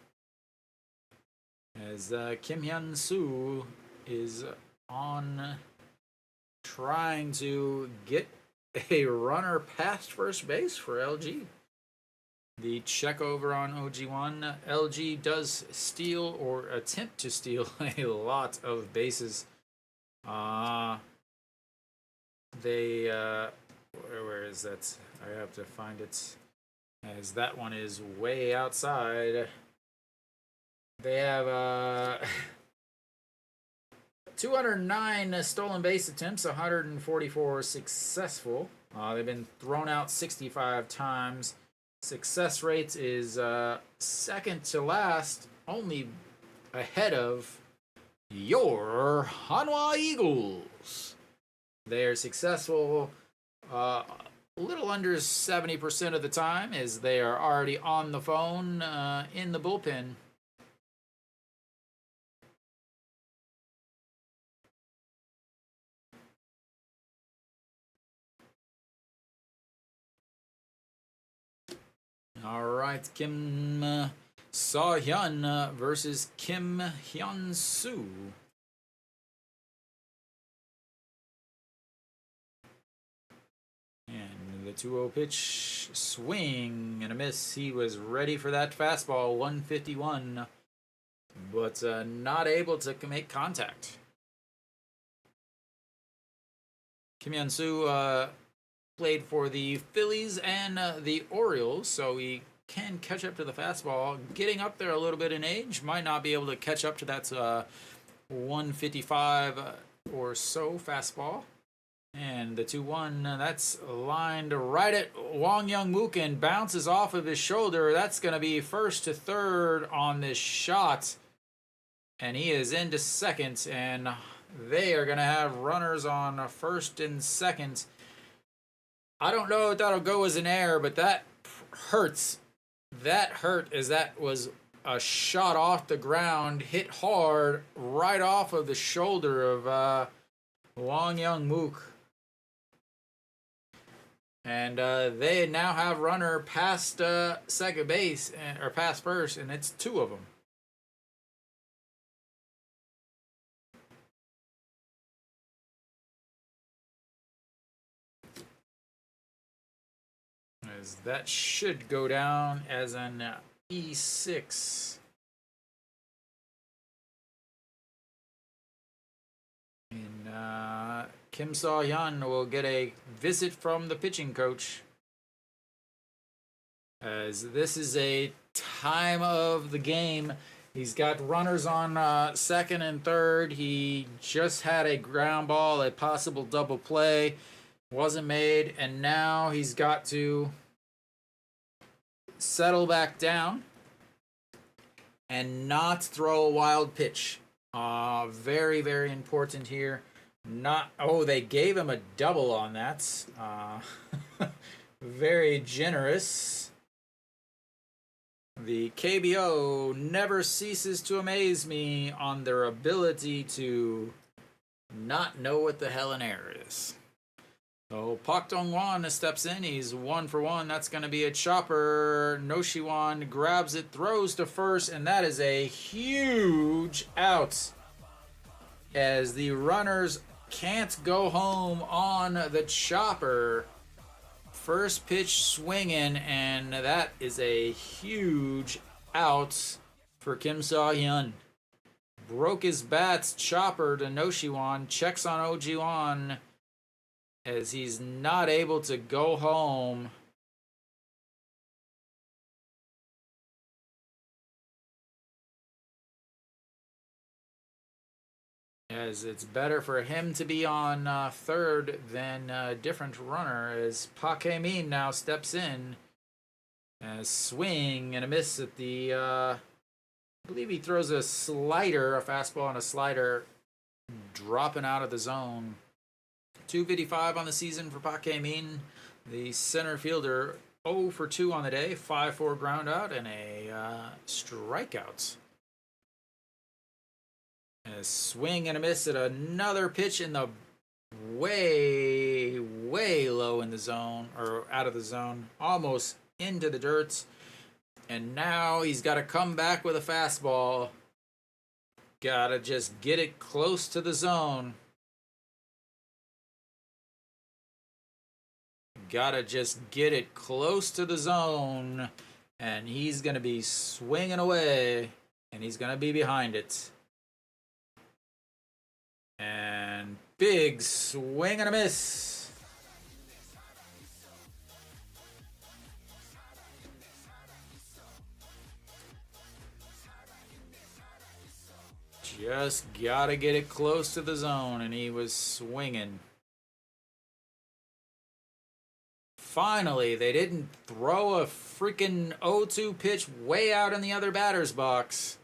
S1: As Kim Hyun-soo is on trying to get a runner past first base for LG. The check over on OG1. LG does steal or attempt to steal a lot of bases. Where is that? I have to find it. As that one is way outside. They have 209 stolen base attempts, 144 successful. They've been thrown out 65 times. Success rate is second to last, only ahead of your Hanwha Eagles. They are successful a little under 70% of the time, as they are already on the phone in the bullpen. All right, Kim So-hyun versus Kim Hyun-soo. And the 2-0 pitch, swing and a miss. He was ready for that fastball, 151, but not able to make contact. Kim Hyun-soo played for the Phillies and the Orioles, so he can catch up to the fastball. Getting up there a little bit in age, might not be able to catch up to that 155 or so fastball. And the 2-1, that's lined right at Wong Young-mook and bounces off of his shoulder. That's going to be first to third on this shot. And he is into second, and they are going to have runners on first and second. I don't know if that'll go as an error, but that hurts. That hurt, as that was a shot off the ground, hit hard right off of the shoulder of Wong Young-mook. And they now have runner past second base, or past first, and it's two of them. As that should go down as an E6. And Kim So-hyun will get a visit from the pitching coach, as this is a time of the game. He's got runners on second and third. He just had a ground ball, a possible double play. Wasn't made, and now he's got to settle back down and not throw a wild pitch. Very, very important here. They gave him a double on that. Very generous. The KBO never ceases to amaze me on their ability to not know what the hell an error is. So Park Dong-won steps in. He's 1 for 1. That's going to be a chopper. Noshiwan grabs it, throws to first, and that is a huge out, as the runners can't go home on the chopper. First pitch swinging, and that is a huge out for Kim So-hyun. Broke his bat's chopper to Noshiwan. Checks on OG1, as he's not able to go home. As it's better for him to be on third than a different runner, as Park Hae-min now steps in. As swing and a miss at the, I believe he throws a slider, a fastball and a slider, dropping out of the zone. 255 on the season for Pak Min. The center fielder 0 for 2 on the day, 5-4 ground out, and a strikeout. And a swing and a miss at another pitch in the way low in the zone, or out of the zone, almost into the dirt. And now he's got to come back with a fastball. Gotta just get it close to the zone. Gotta just get it close to the zone. And he's going to be swinging away. And he's going to be behind it. And big swing and a miss. Just gotta get it close to the zone, and he was swinging. Finally, they didn't throw a freaking 0-2 pitch way out in the other batter's box.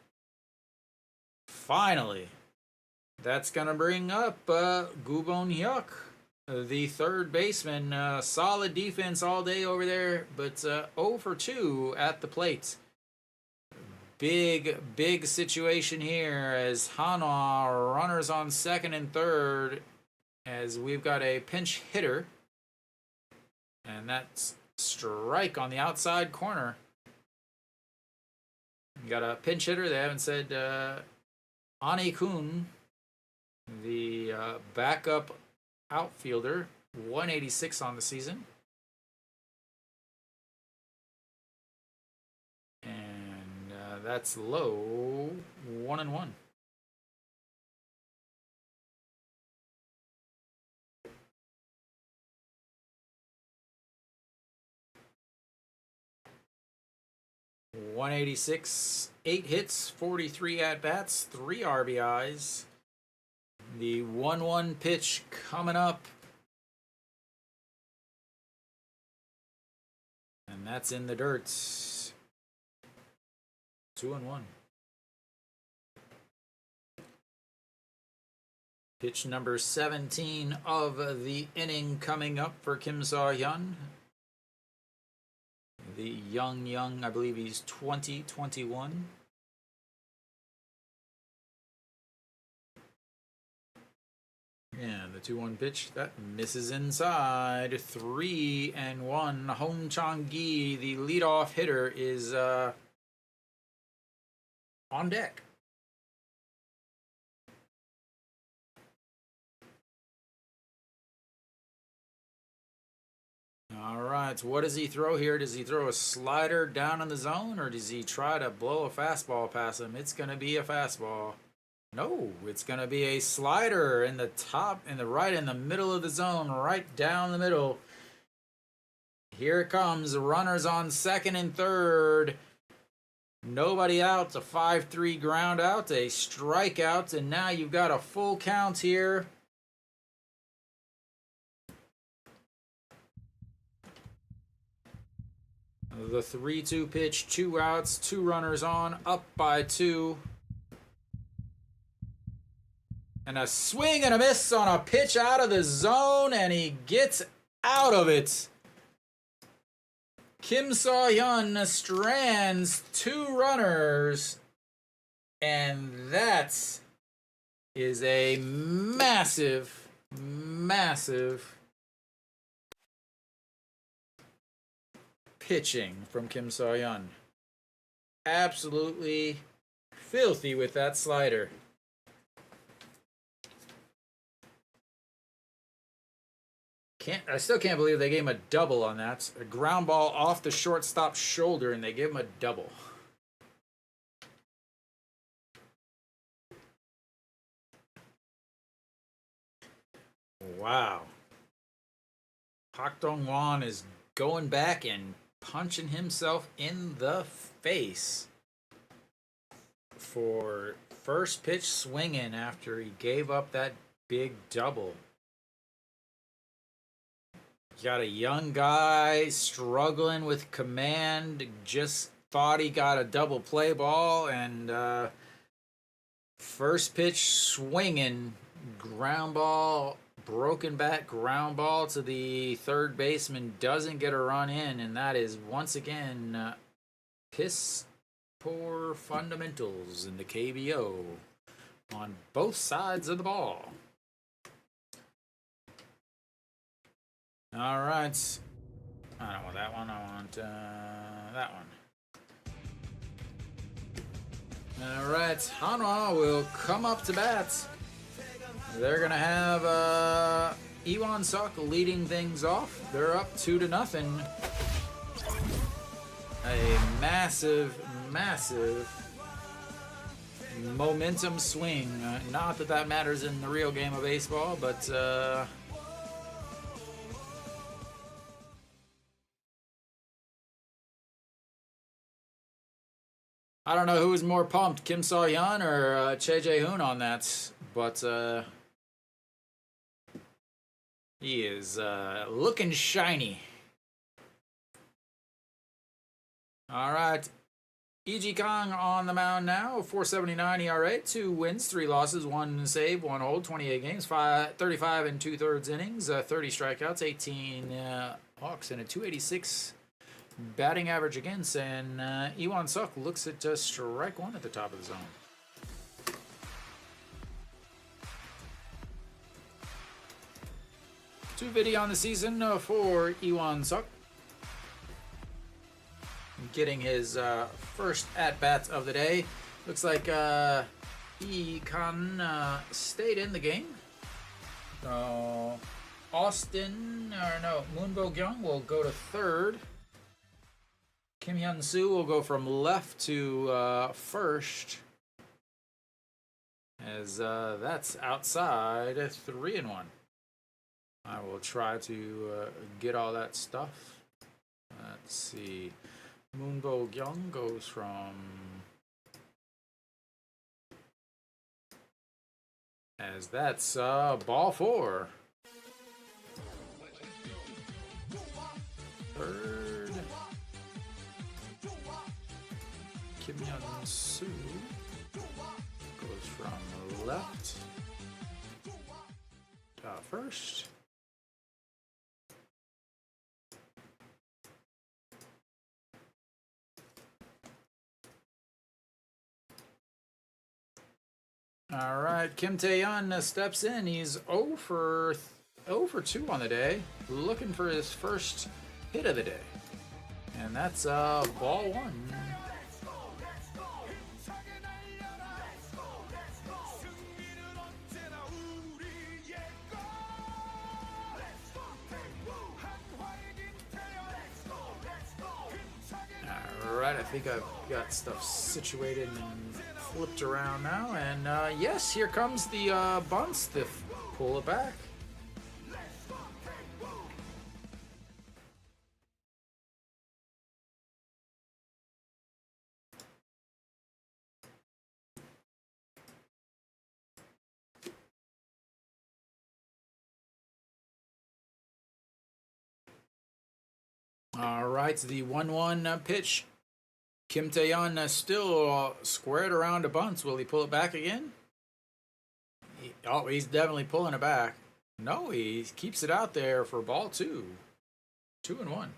S1: Finally. That's going to bring up Gubon Hyuk, the third baseman. Solid defense all day over there, but 0 for 2 at the plate. Big situation here as Hanwha runners on second and third, as we've got a pinch hitter. And that's strike on the outside corner. You got a pinch hitter. They haven't said Ani Kun, the backup outfielder, 186 on the season. And that's low, 1-1. .186, 8 hits, 43 at-bats, 3 RBIs. The 1-1 pitch coming up. And that's in the dirt. 2-1. Pitch number 17 of the inning coming up for Kim Saw-hyun. The young, I believe he's 21. And the 2-1 pitch, that misses inside. 3-1. Hong Chang-gi, the leadoff hitter, is on deck. All right, what does he throw here? Does he throw a slider down in the zone, or does he try to blow a fastball past him? It's going to be a fastball. No, it's going to be a slider in the top, right in the middle of the zone, right down the middle. Here it comes. Runners on second and third. Nobody out. A 5-3 ground out, a strikeout, and now you've got a full count here. The 3-2 pitch, 2 outs, 2 runners on, up by 2. And a swing and a miss on a pitch out of the zone, and he gets out of it. Kim Saw-hyun strands 2 runners, and that is a massive pitching from Kim Saw-hyun. Absolutely filthy with that slider. I still can't believe they gave him a double on that. A ground ball off the shortstop's shoulder, and they gave him a double. Wow. Park Dong-won is going back and punching himself in the face for first pitch swinging after he gave up that big double. You got a young guy struggling with command, just thought he got a double play ball, and first pitch swinging Ground ball, broken bat ground ball to the third baseman, doesn't get a run in, and that is once again piss poor fundamentals in the KBO on both sides of the ball. All right. I don't want that one. I want that one. All right. Hanwha will come up to bat. They're going to have Iwan Suk leading things off. They're up 2-0. A massive, massive momentum swing. Not that that matters in the real game of baseball, but I don't know who was more pumped, Kim So-hyun or Che Jae-hoon on that, but he is looking shiny. All right. E.G. Kong on the mound now, 4.79 ERA, 2 wins, 3 losses, 1 save, 1 hold, 28 games, 35 and 2/3 innings, 30 strikeouts, 18 walks, and a 286 batting average against. And Iwan Suk looks at strike one at the top of the zone. Two video on the season for Iwan Suk. Getting his first at-bat of the day. Looks like he can stayed in the game. So Moon Bo-kyung will go to third. Kim Hyun-soo will go from left to first. As that's outside 3-1. I will try to get all that stuff. Let's see. Moon Bo-kyung goes from as that's ball 4. Third. Kim Hyun-soo goes from left first. All right, Kim Tae-yeon steps in. He's 0 for 2 on the day, looking for his first hit of the day. And that's ball 1. All right, I think I've got stuff situated and flipped around now, and yes, here comes the bunts to pull it back. All right, the 1-1 pitch. Kim Tae-yeon still squared around to bunts. Will he pull it back again? He's definitely pulling it back. No, he keeps it out there for ball 2. 2-1.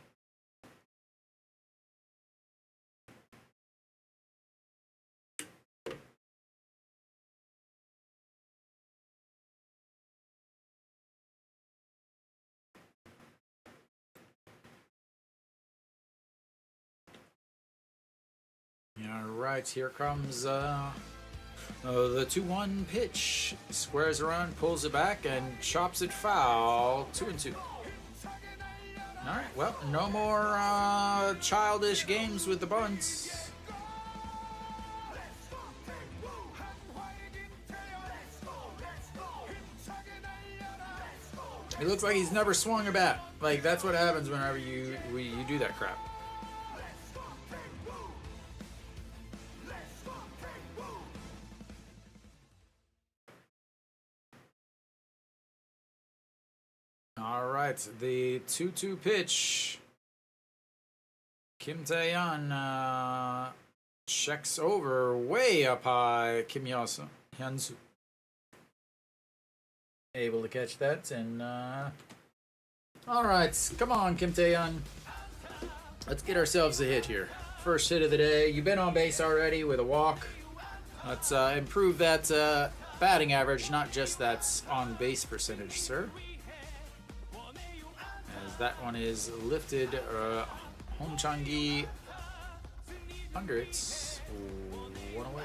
S1: All right, here comes the 2-1 pitch. Squares around, pulls it back, and chops it foul. 2-2. All right, well, no more childish games with the bunts. It looks like he's never swung a bat. Like, that's what happens whenever you do that crap. All right, the 2-2 pitch. Kim Tae-yeon checks over way up high. Kim Hyun-soo. able to catch that. And all right, come on, Kim Tae-yeon. Let's get ourselves a hit here. First hit of the day. You've been on base already with a walk. Let's improve that batting average, not just that on base percentage, sir. As that one is lifted, Home Changi under it, one away.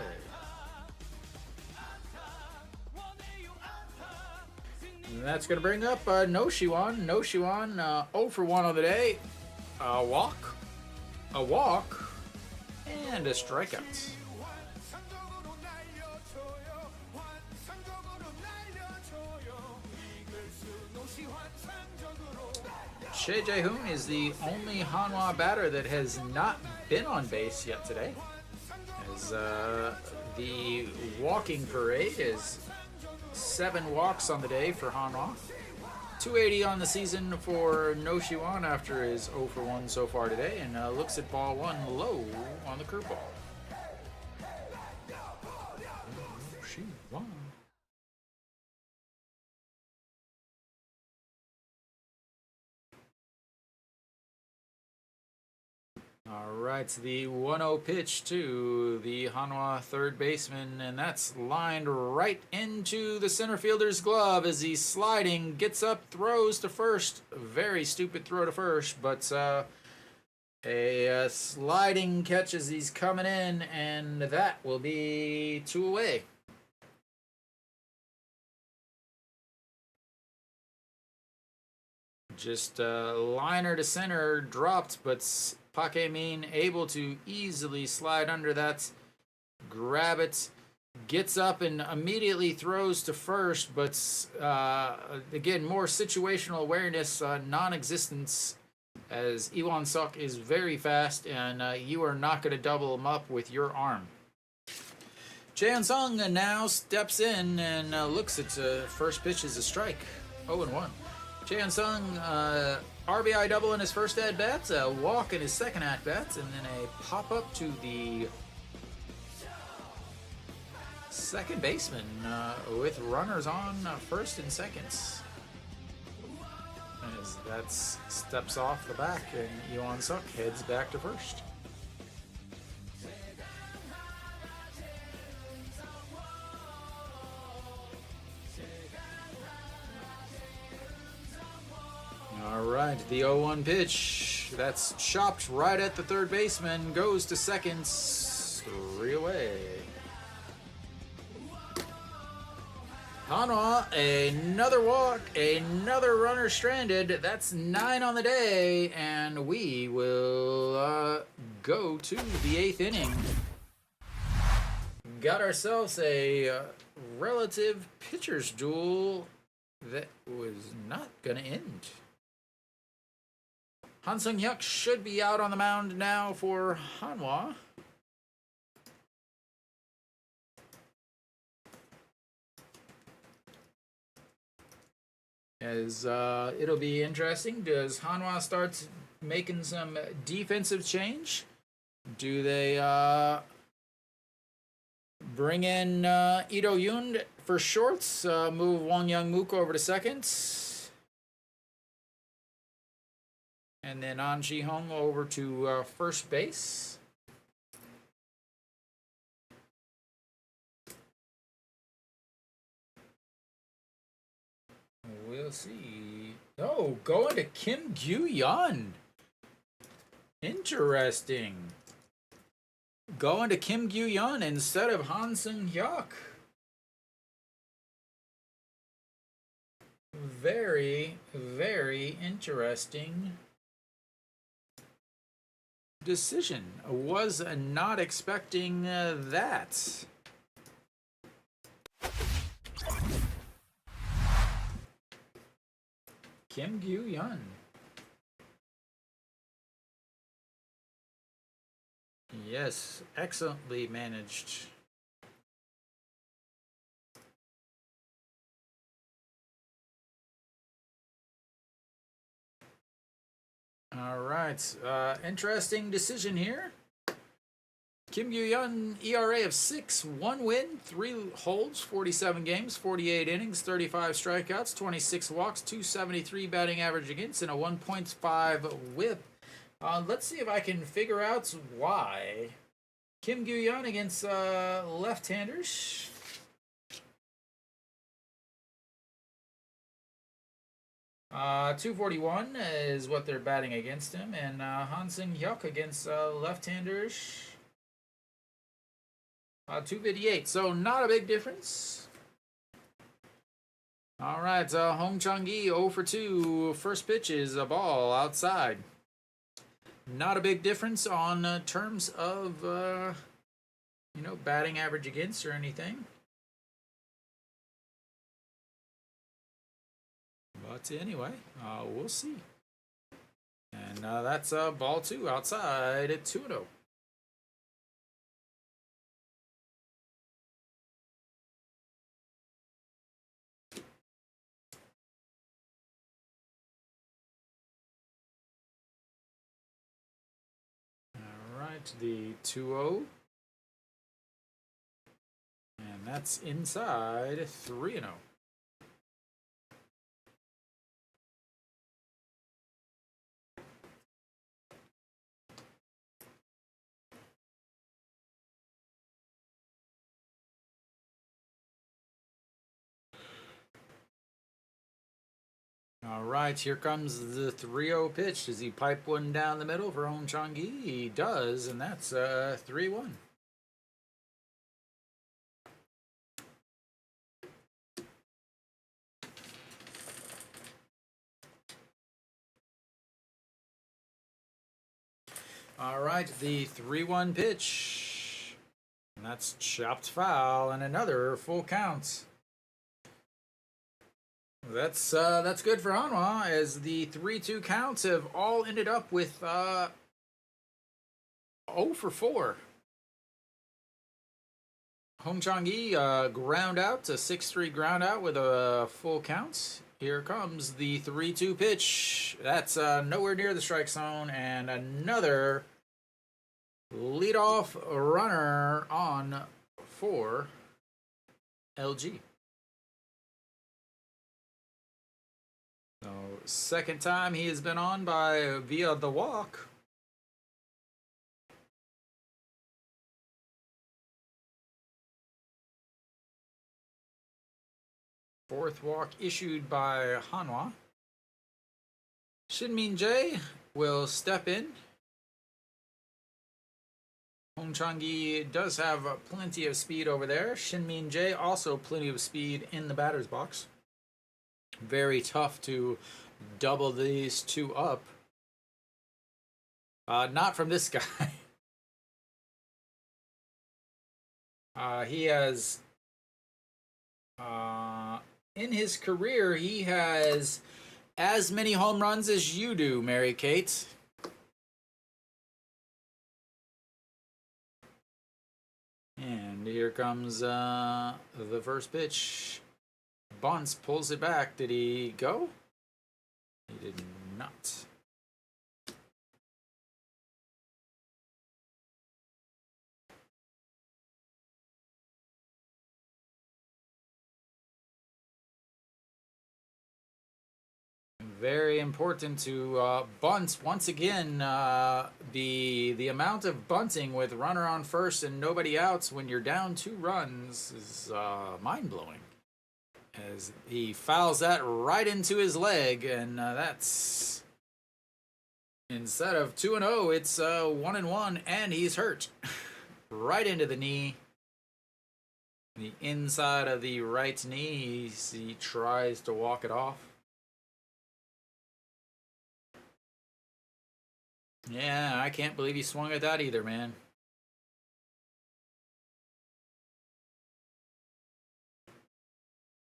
S1: And that's going to bring up No Shiwan. No Shiwan, 0 for 1 on the day. A walk, and a strikeout. Shea Jae-hoon is the only Hanwha batter that has not been on base yet today. As the walking parade is 7 walks on the day for Hanwha. 280 on the season for No Shiwan after his 0 for 1 so far today, and looks at ball 1 low on the curveball. Shiwan. All right, the 1-0 pitch to the Hanwha third baseman, and that's lined right into the center fielder's glove as he's sliding, gets up, throws to first. Very stupid throw to first, but a sliding catch as he's coming in, and that will be 2 away. Just liner to center dropped, but Park Hae-min able to easily slide under that, grab it, gets up and immediately throws to first, but again, more situational awareness, non-existence, as Iwon Suk is very fast, and you are not going to double him up with your arm. Jae Sung now steps in and looks at first pitch as a strike, 0-1. Jae Sung, RBI double in his first at-bat, a walk in his second at-bat, and then a pop-up to the second baseman with runners on first and seconds. As that steps off the back, and Iwon Suk heads back to first. All right, the 0-1 pitch. That's chopped right at the third baseman. Goes to second. 3 away. Hanwha, another walk, another runner stranded. That's 9 on the day, and we will go to the 8th inning. Got ourselves a relative pitcher's duel that was not going to end. Han Sung-hyuk should be out on the mound now for Hanwha. As it'll be interesting. Does Hanwha start making some defensive change? Do they bring in Ito Yoon for shorts? Move Wong Young-mook over to second? And then An Ji-hong over to first base. We'll see. Oh, going to Kim Gyu-yeon. Interesting. Going to Kim Gyu-yeon instead of Han Sung-hyuk. Very, very interesting decision. Was not expecting that. Kim Gyu-yeon. Yes, excellently managed. All right, interesting decision here. Kim Gyu-yeon, ERA of 6, 1 win, 3 holds, 47 games, 48 innings, 35 strikeouts, 26 walks, 273 batting average against, and a 1.5 whip. Let's see if I can figure out why. Kim Gyu-yeon against left-handers. .241 is what they're batting against him, and Han Seung-hyuk against left-handers. .258, so not a big difference. All right, Hong Chang-gi 0 for 2. First pitch is a ball outside. Not a big difference on terms of, batting average against or anything. But anyway, we'll see. And that's ball 2 outside at 2-0. The 2-0. And that's inside 3-0. All right, here comes the 3-0 pitch. Does he pipe one down the middle for Hong Chang-gi? He does, and that's 3-1. All right, the 3-1 pitch. And that's chopped foul and another full count. That's good for Hanwha, as the 3-2 counts have all ended up with 0 for 4. Hong Chang-gi ground out to 6-3 ground out with a full count. Here comes the 3-2 pitch. That's nowhere near the strike zone, and another leadoff runner on for LG. So, second time he has been on via the walk. Fourth walk issued by Hanwha. Shin Min-jae will step in. Hong Chang-gi does have plenty of speed over there. Shin Min-jae also plenty of speed in the batter's box. Very tough to double these two up. Not from this guy. He has, in his career, he has as many home runs as you do, Mary Kate. And here comes the first pitch. Bunts pulls it back. Did he go? He did not. Very important to bunt once again. The amount of bunting with runner on first and nobody outs when you're down 2 runs is mind-blowing. As he fouls that right into his leg, and that's, instead of 2-0, it's 1-1, and he's hurt right into the knee, the inside of the right knee. He tries to walk it off. Yeah, I can't believe he swung at that either, man.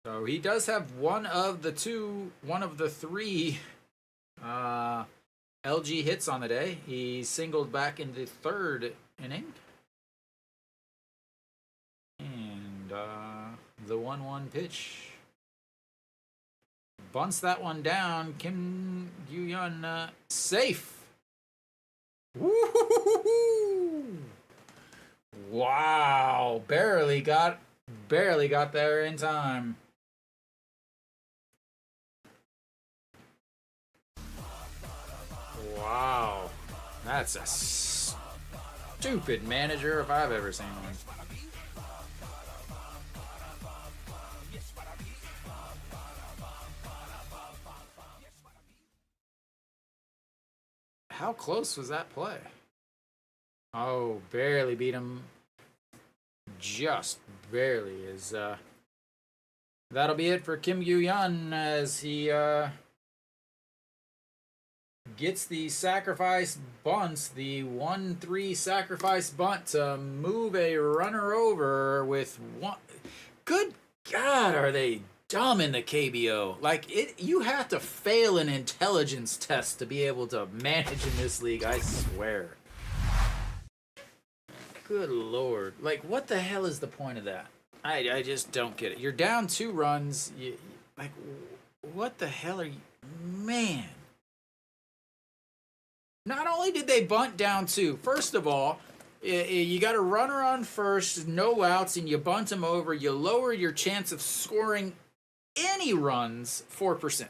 S1: So he does have one of the 3 LG hits on the day. He singled back in the 3rd inning. And the 1-1 pitch. Bunts that one down. Kim Gyu-yeon safe. Woo-hoo-hoo-hoo-hoo! Wow, barely got there in time. Wow, that's a stupid manager if I've ever seen one. How close was that play? Oh, barely beat him. Just barely. Is that'll be it for Kim Yu-yeon as he gets the sacrifice bunts, the 1-3 sacrifice bunt to move a runner over with one. Good God, are they dumb in the KBO? Like, you have to fail an intelligence test to be able to manage in this league, I swear. Good Lord. Like, what the hell is the point of that? I just don't get it. You're down 2 runs. Like, what the hell are you... Man. Not only did they bunt down 2, first of all, you got a runner on first, no outs, and you bunt him over. You lower your chance of scoring any runs 4%.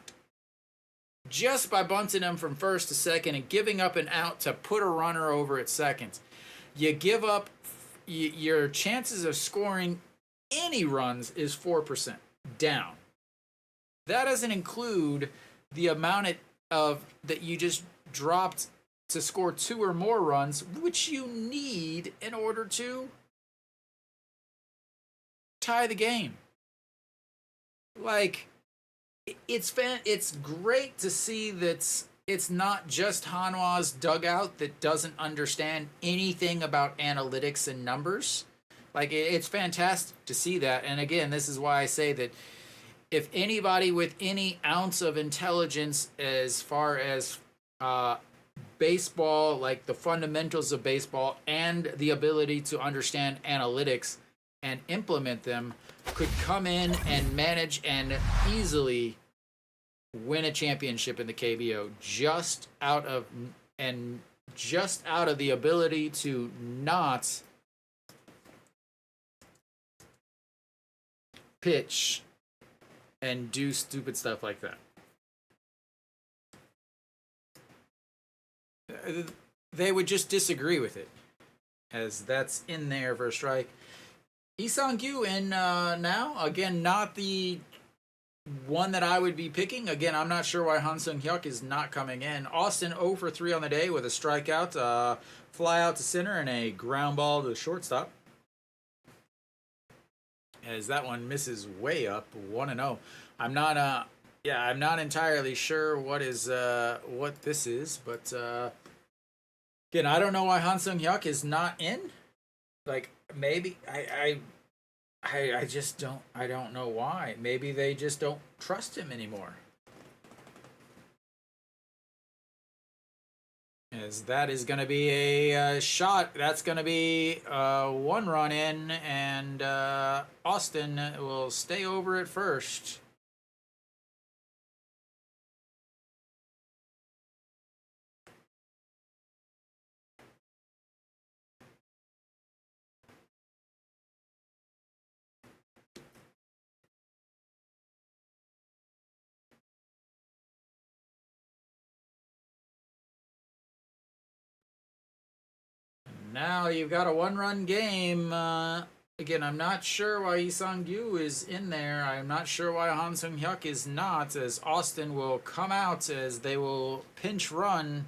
S1: Just by bunting him from first to second and giving up an out to put a runner over at second. You give up, your chances of scoring any runs is 4% down. That doesn't include the amount of that you just dropped to score 2 or more runs, which you need in order to tie the game. Like, it's great to see that it's not just Hanwha's dugout that doesn't understand anything about analytics and numbers. Like, it's fantastic to see that. And again, this is why I say that if anybody with any ounce of intelligence as far as baseball, like the fundamentals of baseball and the ability to understand analytics and implement them, could come in and manage and easily win a championship in the KBO just out of the ability to not pitch and do stupid stuff like that. They would just disagree with it, as that's in there for a strike. Lee Sang-gyu in now. Again, not the one that I would be picking. Again, I'm not sure why Han Sung-hyuk is not coming in. Austin 0 for 3 on the day with a strikeout, fly out to center, and a ground ball to shortstop. As that one misses way up, 1-0. I'm not entirely sure what this is, but again, I don't know why Han Sung-hyuk is not in. Like, maybe I just don't know why. Maybe they just don't trust him anymore. As that is going to be a shot. That's going to be 1 run in, and Austin will stay over at first. Now you've got a 1-run game. Again, I'm not sure why Lee Sang-gyu is in there. I'm not sure why Han Sung-hyuk is not, as Austin will come out as they will pinch run.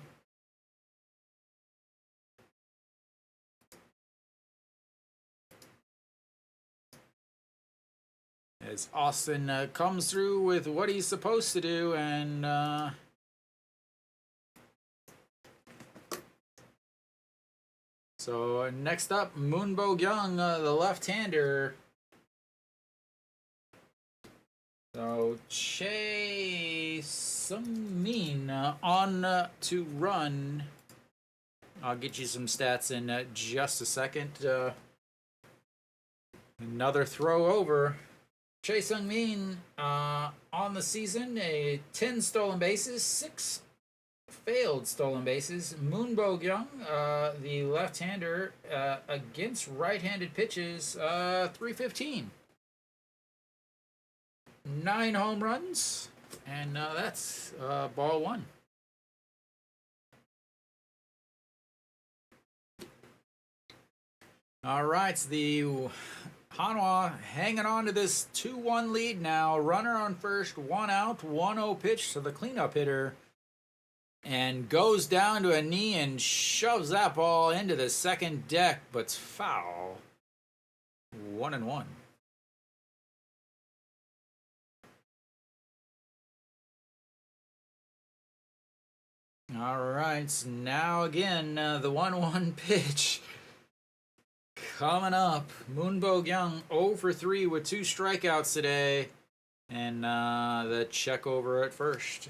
S1: As Austin comes through with what he's supposed to do, and so next up, Moon Bo-kyung, the left-hander. So Chae Sung-min on to run. I'll get you some stats in just a second. Another throw over. Chae Sung-min on the season, 10 stolen bases, 6 failed stolen bases. Moonbo Young, the left-hander, against right-handed pitches, 315. 9 home runs, and that's ball 1. All right, the Hanwha hanging on to this 2-1 lead now. Runner on first, 1 out, 1-0 pitch to the cleanup hitter. And goes down to a knee and shoves that ball into the second deck, but it's foul. 1-1. All right, now again, the 1-1 pitch coming up. Moonbo Young 0 for 3 with 2 strikeouts today, and the check over at first.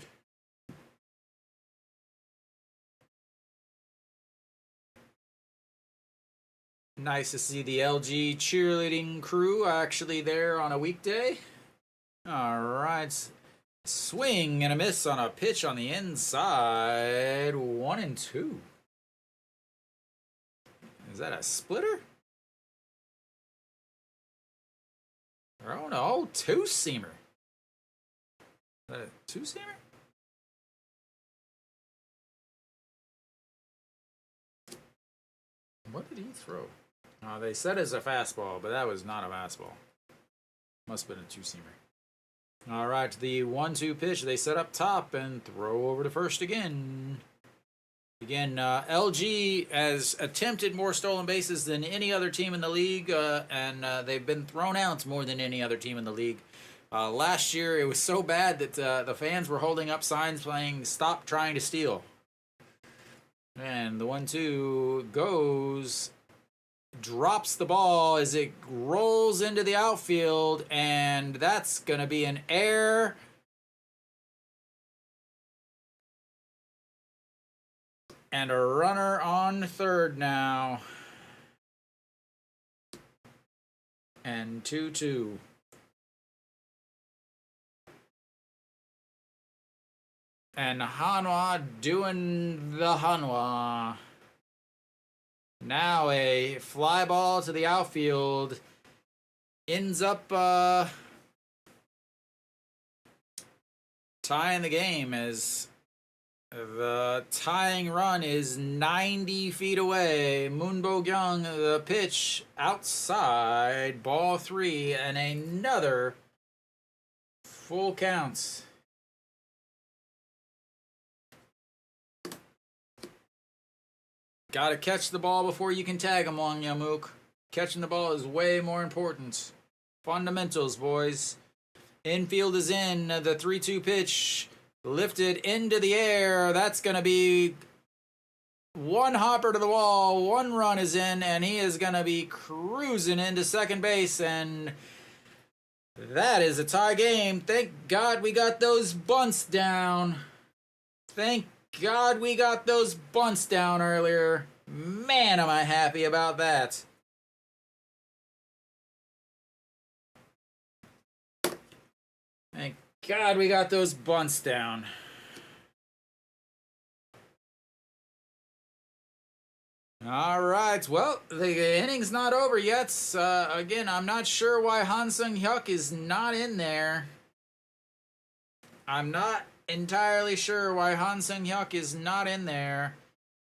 S1: Nice to see the LG cheerleading crew actually there on a weekday. All right. Swing and a miss on a pitch on the inside. 1-2. Is that a splitter? Oh no, 2-seamer. Is that a 2-seamer? What did he throw? They said it's a fastball, but that was not a fastball. Must have been a 2-seamer. All right, the 1-2 pitch. They set up top and throw over to first again. Again, LG has attempted more stolen bases than any other team in the league, and they've been thrown out more than any other team in the league. Last year, it was so bad that the fans were holding up signs playing "Stop Trying to Steal." And the 1-2 goes, drops the ball as it rolls into the outfield, and that's going to be an error. And a runner on third now. And 2-2. And Hanwha doing the Hanwha. Now a fly ball to the outfield. Ends up tying the game as the tying run is 90 feet away. Moonbo Young, the pitch outside, ball 3, and another full count. Gotta catch the ball before you can tag them on Yamuk. Catching the ball is way more important. Fundamentals, boys. Infield is in. The 3-2 pitch lifted into the air. That's going to be one hopper to the wall. 1 run is in, and he is going to be cruising into second base. And that is a tie game. Thank God we got those bunts down. Thank God we got those bunts down earlier. Man, am I happy about that. Thank God we got those bunts down. All right, well, the inning's not over yet. Again, I'm not sure why Han Sung-hyuk is not in there. I'm not entirely sure why Han Sung-hyuk is not in there.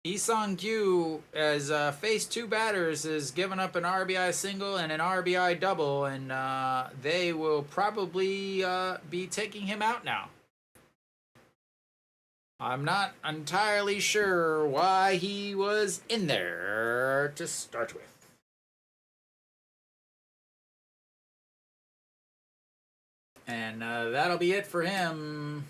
S1: Lee Sung-kyu has faced 2 batters, has given up an RBI single and an RBI double, and they will probably be taking him out now. I'm not entirely sure why he was in there to start with. And that'll be it for him.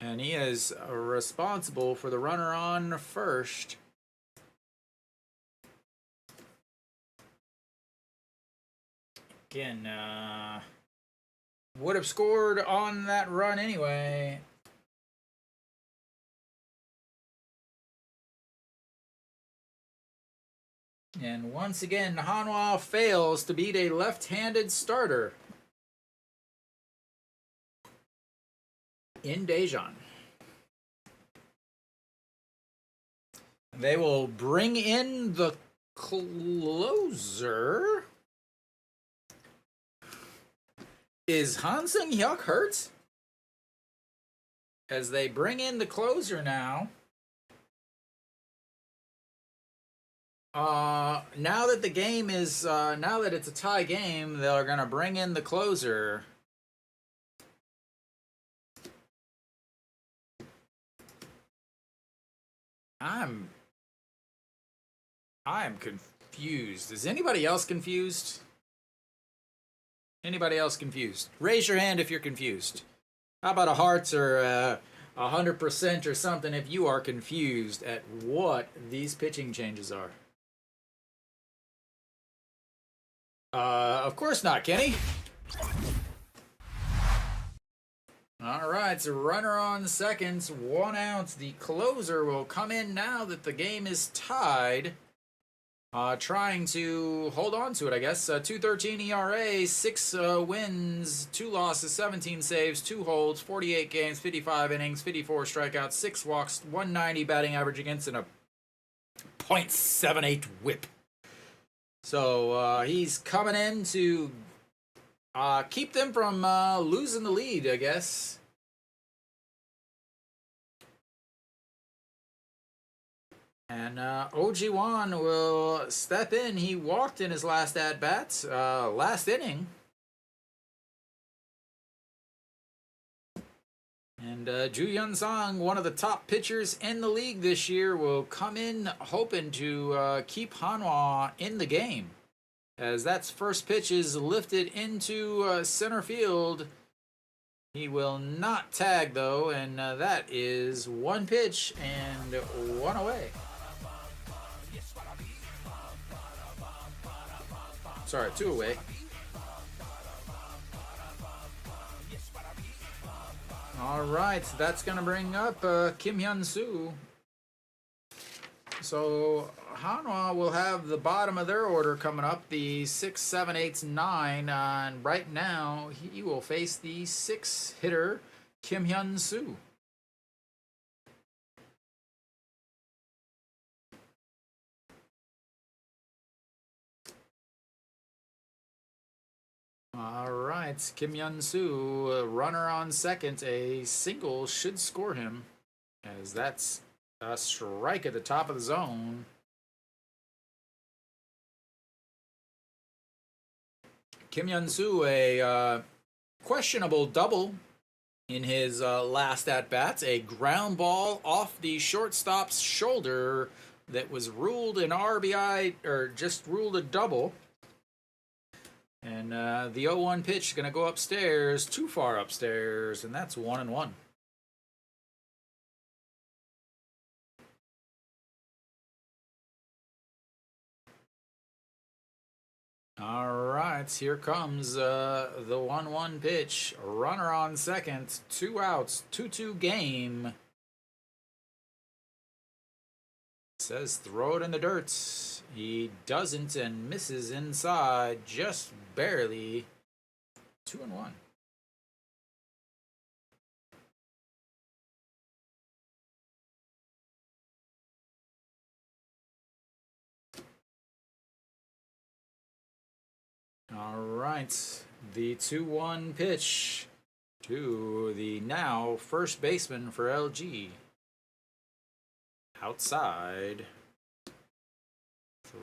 S1: And he is responsible for the runner on first. Again, would have scored on that run anyway. And once again, Hanwha fails to beat a left-handed starter in Daejeon. They will bring in the closer. Is Han Sung-hyuk hurt? As they bring in the closer now. Now that the game is, now that it's a tie game, they're gonna bring in the closer. I'm confused. Is anybody else confused? Anybody else confused? Raise your hand if you're confused. How about a heart or 100% or something if you are confused at what these pitching changes are? Of course not, Kenny. All right, so runner on second, 1 out. The closer will come in now that the game is tied. Trying to hold on to it, I guess. 2.13 ERA, 6 wins, 2 losses, 17 saves, 2 holds, 48 games, 55 innings, 54 strikeouts, 6 walks, 190 batting average against, and a .78 whip. So he's coming in to keep them from losing the lead, I guess. And OG1 will step in. He walked in his last at-bat, last inning. And Ju Hyun-sung, one of the top pitchers in the league this year, will come in hoping to keep Hanwha in the game. As that first pitch is lifted into center field. He will not tag, though, and that is 1 pitch and 1 away. Sorry, 2 away. All right, that's going to bring up Kim Hyun-soo. So Hanwha will have the bottom of their order coming up, the 6, 7, 8, 9. And right now, he will face the 6-hitter, Kim Hyun-soo. All right, Kim Hyun-soo, runner on second. A single should score him, as that's a strike at the top of the zone. Kim Hyun-soo, a questionable double in his last at-bat. A ground ball off the shortstop's shoulder that was ruled an RBI, or just ruled a double. And the 0-1 pitch is going to go upstairs, too far upstairs, and that's 1-1. All right, here comes the 1-1 pitch. Runner on second, 2 outs, 2-2 game. Says throw it in the dirt. He doesn't and misses inside, just barely. 2-1. All right, the 2-1 pitch to the now first baseman for LG. Outside.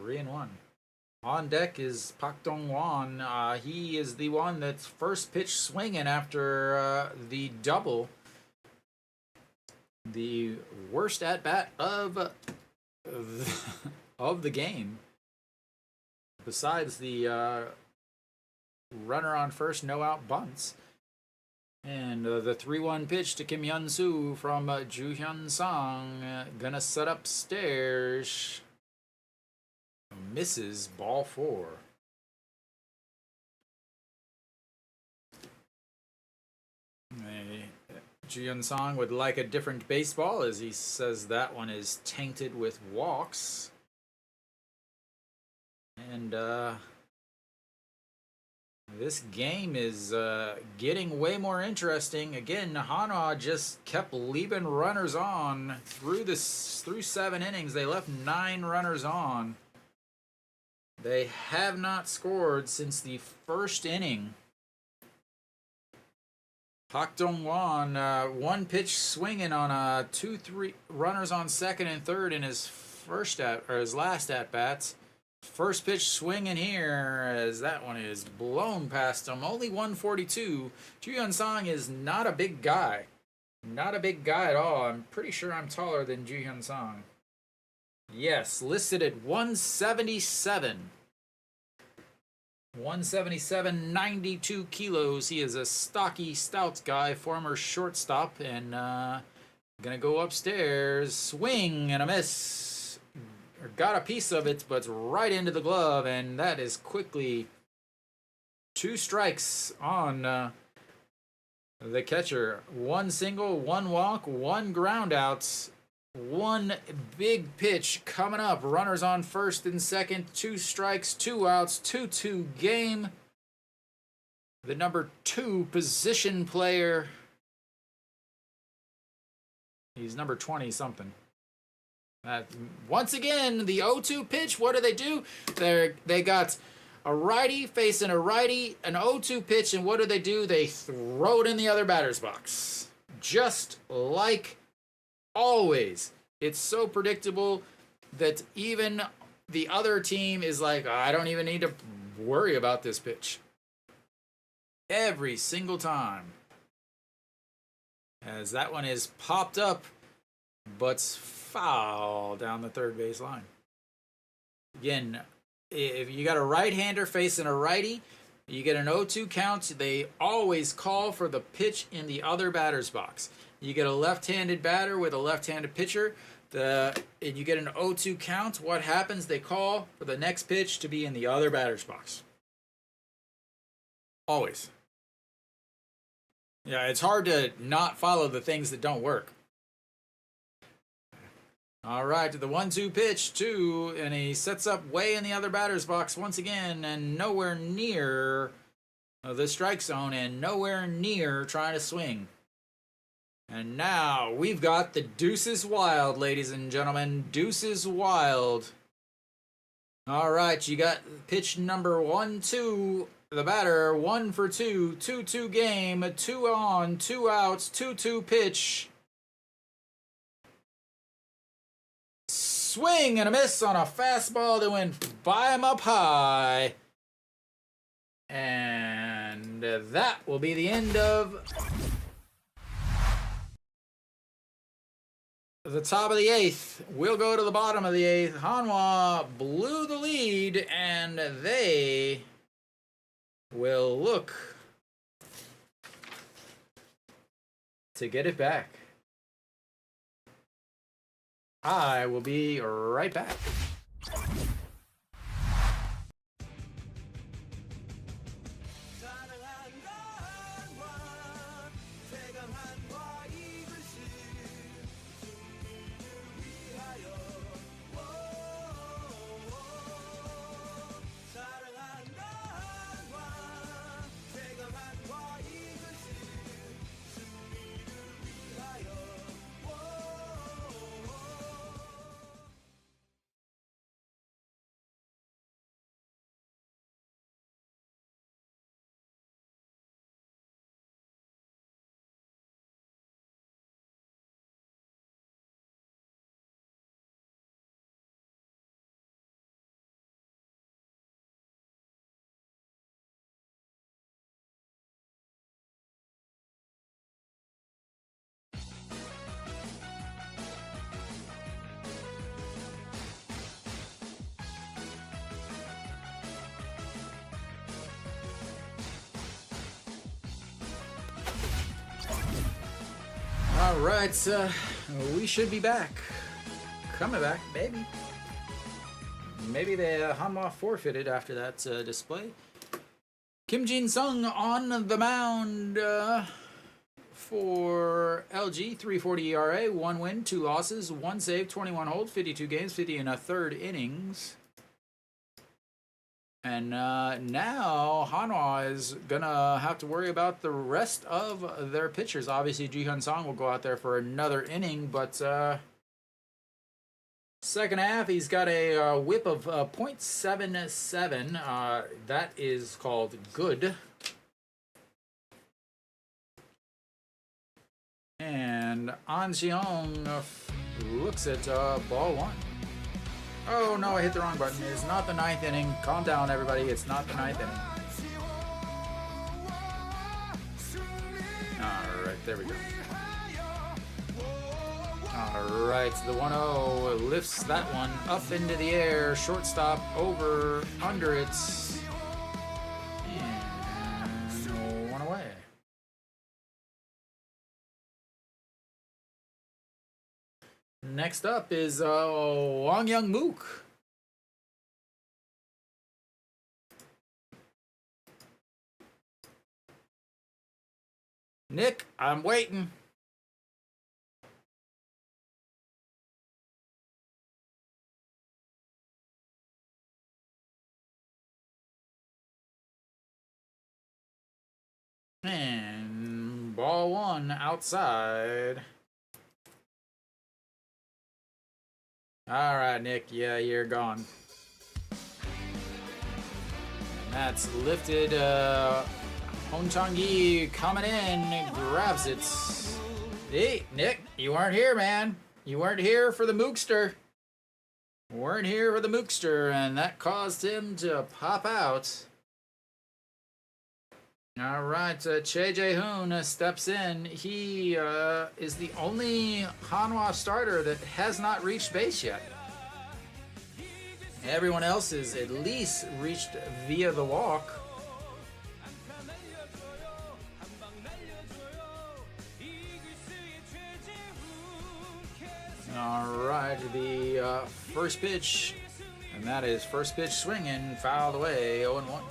S1: 3-1. On deck is Pak Dong-won. He is the one that's first pitch swinging after the double. The worst at bat of the game. Besides the runner on first, no out bunts. And the 3-1 pitch to Kim Hyun-soo from Ju Hyun-sung. Gonna set upstairs. Misses, ball 4. Ju Hyun-sung would like a different baseball, as he says that one is tainted with walks. And This game is getting way more interesting. Again, Hanwha just kept leaving runners on through 7 innings. They left 9 runners on. They have not scored since the first inning. Pak Dong-won, 1 pitch swinging on 2-3 runners on second and third in his last at bats. First pitch swinging here as that one is blown past him. Only 142. Ju-hyun-sang is not a big guy. Not a big guy at all. I'm pretty sure I'm taller than Ju-hyun-sang. Yes, listed at 177. 177, 92 kilos. He is a stocky, stout guy, former shortstop, and gonna go upstairs. Swing and a miss. Got a piece of it, but it's right into the glove, and that is quickly 2 strikes on the catcher. 1 single, 1 walk, 1 ground out, 1 big pitch coming up. Runners on first and second, 2 strikes, 2 outs, 2-2 game. The number 2 position player. He's number 20 something. Once again, the 0-2 pitch, what do? They got a righty facing a righty, an 0-2 pitch, and what do? They throw it in the other batter's box. Just like always. It's so predictable that even the other team is like, I don't even need to worry about this pitch. Every single time. As that one is popped up, but foul down the third base line. Again, if you got a right-hander facing a righty, you get an 0-2 count. They always call for the pitch in the other batter's box. You get a left-handed batter with a left-handed pitcher, and you get an 0-2 count. What happens? They call for the next pitch to be in the other batter's box. Always. Yeah, it's hard to not follow the things that don't work. All right, the 1-2 pitch, 2, and he sets up way in the other batter's box once again, and nowhere near the strike zone, and nowhere near trying to swing. And now we've got the deuces wild, ladies and gentlemen. Deuces wild. All right, you got pitch number 1-2. The batter, 1 for 2. 2-2 game. 2 on, 2 outs. 2-2 pitch. Swing and a miss on a fastball that went by him up high. And that will be the end of the top of the 8th. We'll go to the bottom of the 8th. Hanwha blew the lead, and they will look to get it back. I will be right back. All right, we should be back. Coming back, maybe. Maybe the Hanwha forfeited after that display. Kim Jin-sung on the mound for LG, 3.40 ERA, 1 win, 2 losses, 1 save, 21 hold, 52 games, 50 and a third innings. And now Hanwha is going to have to worry about the rest of their pitchers. Obviously, Ji-Hyun Song will go out there for another inning, but second half, he's got a whip of .77. That is called good. And An Ji-Hyun looks at ball one. Oh no, I hit the wrong button. It's not the ninth inning. Calm down, everybody. It's not the ninth inning. Alright, there we go. Alright, the 1-0 lifts that one up into the air. Shortstop over, under it. And one away. Next up is Wang Young Mook. Nick, I'm waiting. And ball one outside. All right, Nick. Yeah, you're gone. And that's lifted. Hong Chang-yi coming in, grabs it. Hey, Nick, you weren't here, man. You weren't here for the Mookster. Weren't here for the Mookster, and that caused him to pop out. All right, Che Jae-hoon steps in. He is the only Hanwha starter that has not reached base yet. Everyone else is at least reached via the walk. All right, the first pitch, and that is first pitch swinging, fouled away, 0-1.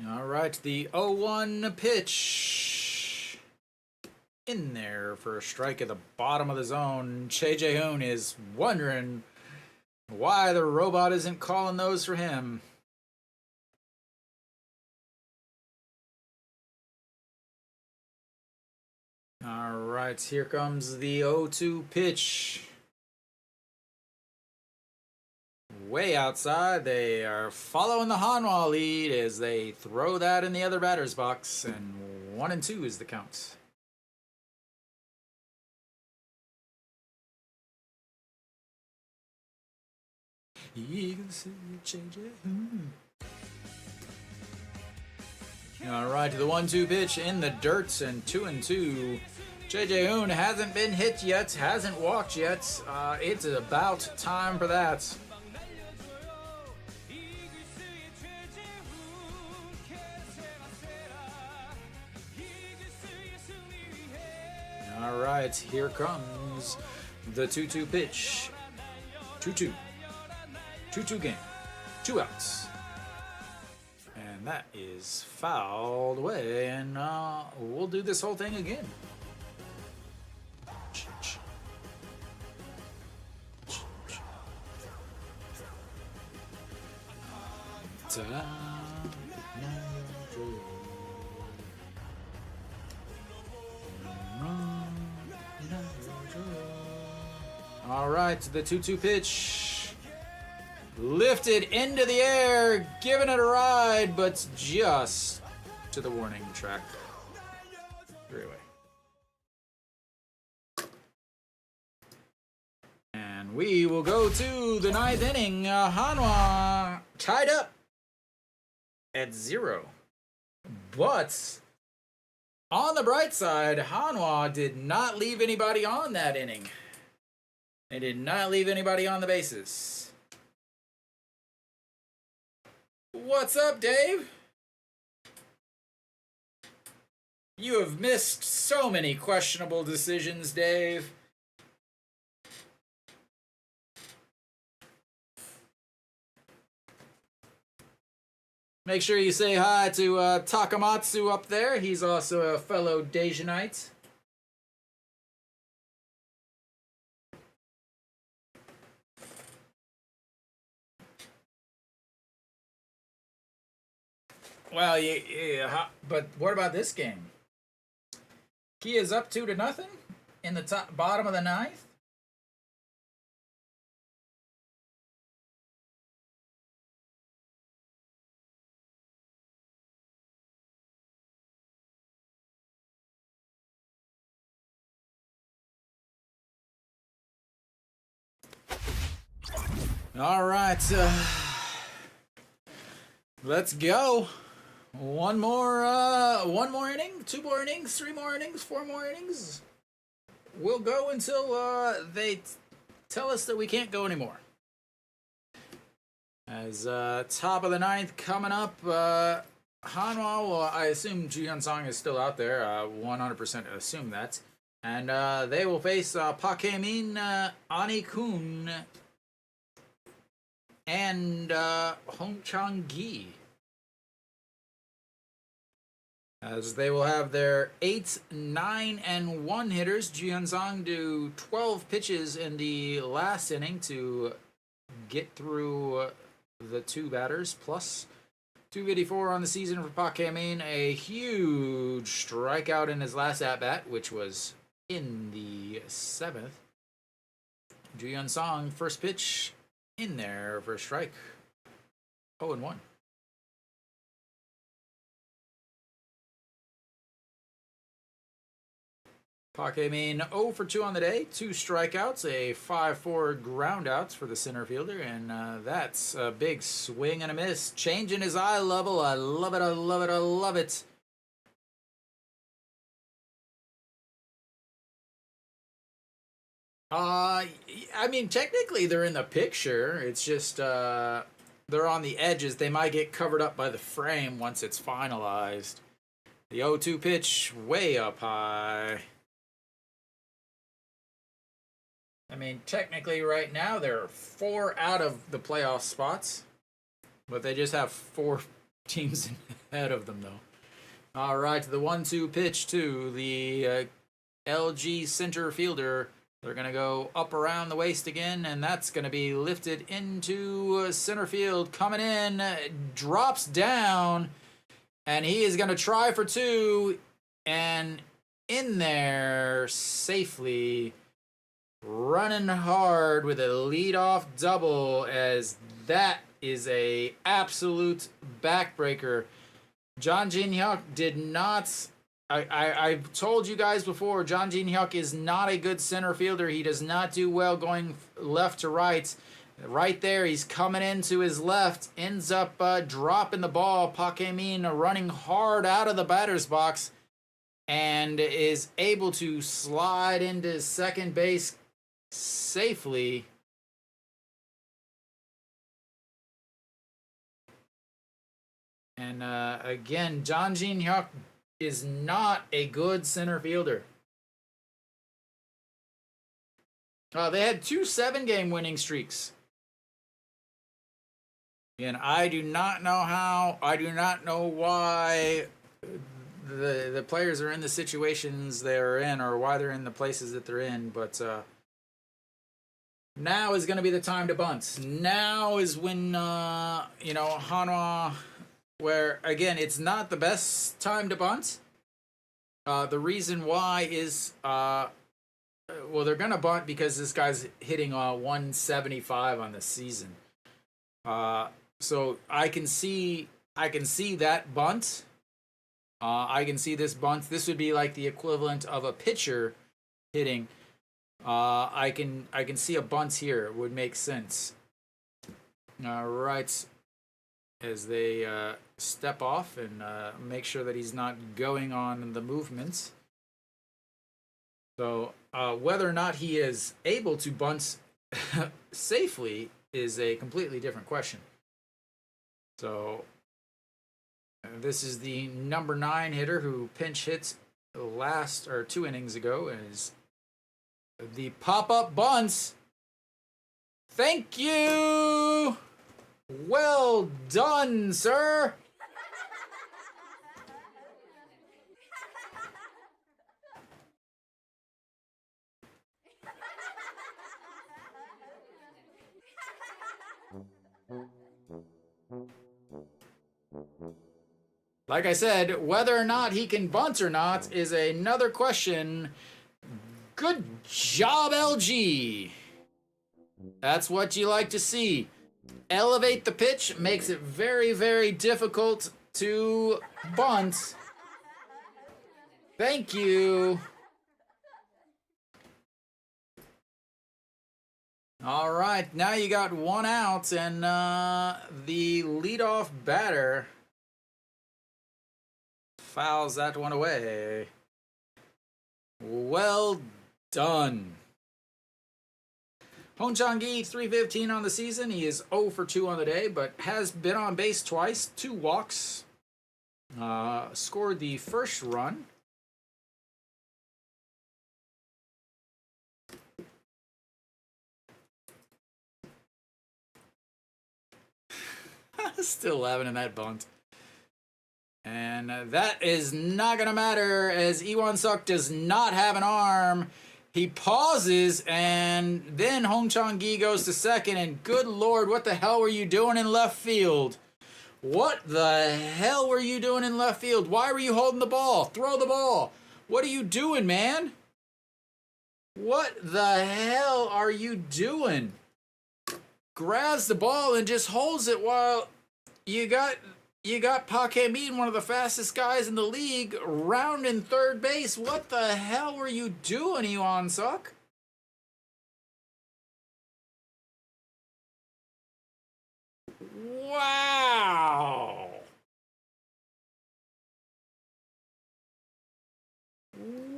S1: All right, the 0-1 pitch. In there for a strike at the bottom of the zone. Che Jae-hoon is wondering why the robot isn't calling those for him. All right, here comes the 0-2 pitch. Way outside, they are following the Hanwha lead as they throw that in the other batter's box, and 1-2 is the count. All right, the 1-2 pitch in the dirt, and 2-2. Che Jae-hoon hasn't been hit yet, hasn't walked yet. It's about time for that. All right, here comes the 2-2 pitch. 2-2. 2-2 game. 2 outs. And that is fouled away, and we'll do this whole thing again. Ta-da. All right, the 2-2 pitch. Lifted into the air, giving it a ride, but just to the warning track. 3 away. And we will go to the 9th inning. Hanwha tied up at 0. But on the bright side, Hanwha did not leave anybody on that inning. They did not leave anybody on the bases. What's up, Dave? You have missed so many questionable decisions, Dave. Make sure you say hi to Takamatsu up there. He's also a fellow Desianite. Well, yeah, but what about this game? Key is up 2-0 in the bottom of the ninth. All right, let's go. One more inning, 2 more innings, 3 more innings, 4 more innings. We'll go until they tell us that we can't go anymore. As top of the ninth coming up, Hanwha. Well, I assume Ju Hyun-sung is still out there. 100% assume that, and they will face Pakemin, Ani-kun, and Hong Chang-gi. As they will have their 8, 9, and 1 hitters. Ju Hyun-sung do 12 pitches in the last inning to get through the 2 batters, plus 254 on the season for Park Hae-min. A huge strikeout in his last at-bat, which was in the 7th. Ju Hyun-sung, first pitch in there for a strike. 0-1. Park Hae-min 0 for 2 on the day, 2 strikeouts, a 5-4 groundouts for the center fielder, and that's a big swing and a miss. Changing his eye level. I love it, I love it, I love it. I mean, technically they're in the picture. It's just they're on the edges. They might get covered up by the frame once it's finalized. The 0-2 pitch way up high. I mean, technically right now they're 4 out of the playoff spots, but they just have 4 teams ahead of them, though. All right, the 1-2 pitch to the LG center fielder. They're going to go up around the waist again, and that's going to be lifted into center field. Coming in, drops down, and he is going to try for 2, and in there safely. Running hard with a leadoff double, as that is a absolute backbreaker. John Jin-hyuk did not. I've told you guys before, John Jin-hyuk is not a good center fielder. He does not do well going left to right. Right there, he's coming into his left, ends up dropping the ball. Park Hae-min running hard out of the batter's box, and is able to slide into second base safely. And again, John Jin-hyuk is not a good center fielder. They had 2 7-game winning streaks. And I do not know how, I do not know why the players are in the situations they're in, or why they're in the places that they're in, but now is going to be the time to bunt. Now is when, Hanwha, where, again, it's not the best time to bunt. The reason why is, well, they're going to bunt because this guy's hitting 175 on the season. So I can see that bunt. I can see this bunt. This would be like the equivalent of a pitcher hitting. I can see a bunt here. It would make sense. All right, as they step off and make sure that he's not going on the movements. So whether or not he is able to bunt safely is a completely different question. So this is the number 9 hitter who pinch hits last or 2 innings ago, and is the pop-up bunts. Thank you. Well done, sir. Like I said, whether or not he can bunt or not is another question. Good job, LG. That's what you like to see. Elevate the pitch makes it very, very difficult to bunt. Thank you. All right, now you got one out, and the leadoff batter fouls that one away. Well done. Hong Chang-gi, 315 on the season. He is 0 for 2 on the day, but has been on base twice, 2 walks. Scored the first run. Still laughing in that bunt. And that is not going to matter, as Iwan-suk does not have an arm. He pauses, and then Hong Chang-gi goes to second, and good Lord, what the hell were you doing in left field? What the hell were you doing in left field? Why were you holding the ball? Throw the ball. What are you doing, man? What the hell are you doing? Grabs the ball and just holds it while you got Park Hae-min, one of the fastest guys in the league, rounding third base. What the hell were you doing, Iwan-suk? Wow.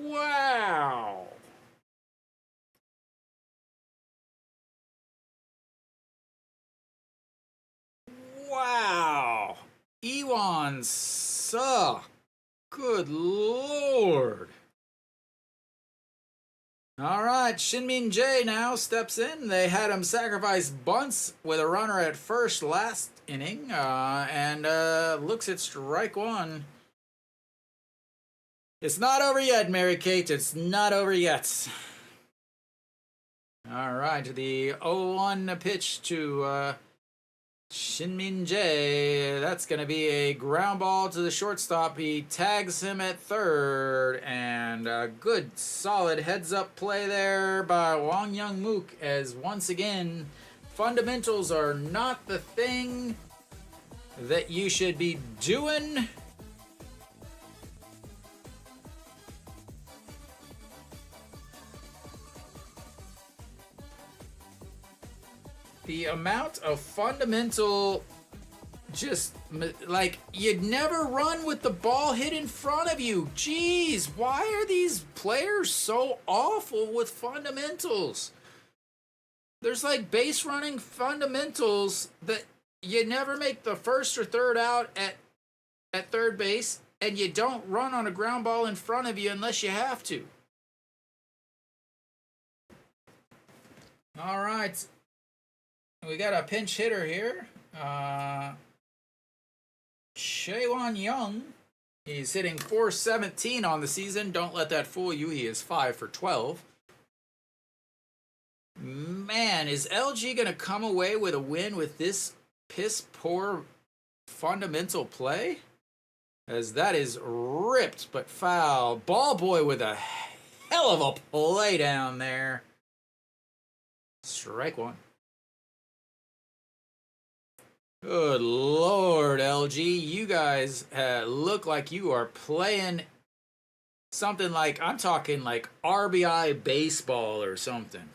S1: Wow. Wow. Iwan-suk. Good Lord. All right, Shin-min Jae now steps in. They had him sacrifice bunts with a runner at first last inning, and looks at strike one. It's not over yet, Mary Kate. It's not over yet. All right, the 0-1 pitch to Shin-min Jae. That's going to be a ground ball to the shortstop. He tags him at third, and a good solid heads-up play there by Wang Young-mook, as once again, fundamentals are not the thing that you should be doing. The amount of fundamental, just like, you'd never run with the ball hit in front of you. Jeez, why are these players so awful with fundamentals? There's like base running fundamentals that you never make the first or third out at third base, and you don't run on a ground ball in front of you unless you have to. All right. We got a pinch hitter here. Chaewon Young. He's hitting .417 on the season. Don't let that fool you. He is 5 for 12. Man, is LG going to come away with a win with this piss-poor fundamental play? As that is ripped but foul. Ball boy with a hell of a play down there. Strike one. Good Lord, LG. You guys look like you are playing something like, I'm talking like RBI baseball or something.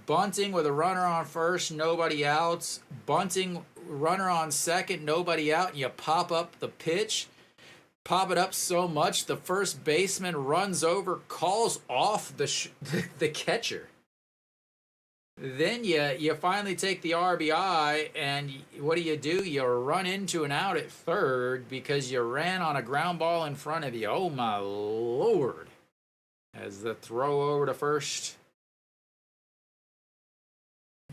S1: Bunting with a runner on first, nobody out. Bunting, runner on second, nobody out. And you pop up the pitch. Pop it up so much, the first baseman runs over, calls off the catcher. Then you finally take the RBI, and what do? You run into an out at third because you ran on a ground ball in front of you. Oh, my Lord. As the throw over to first.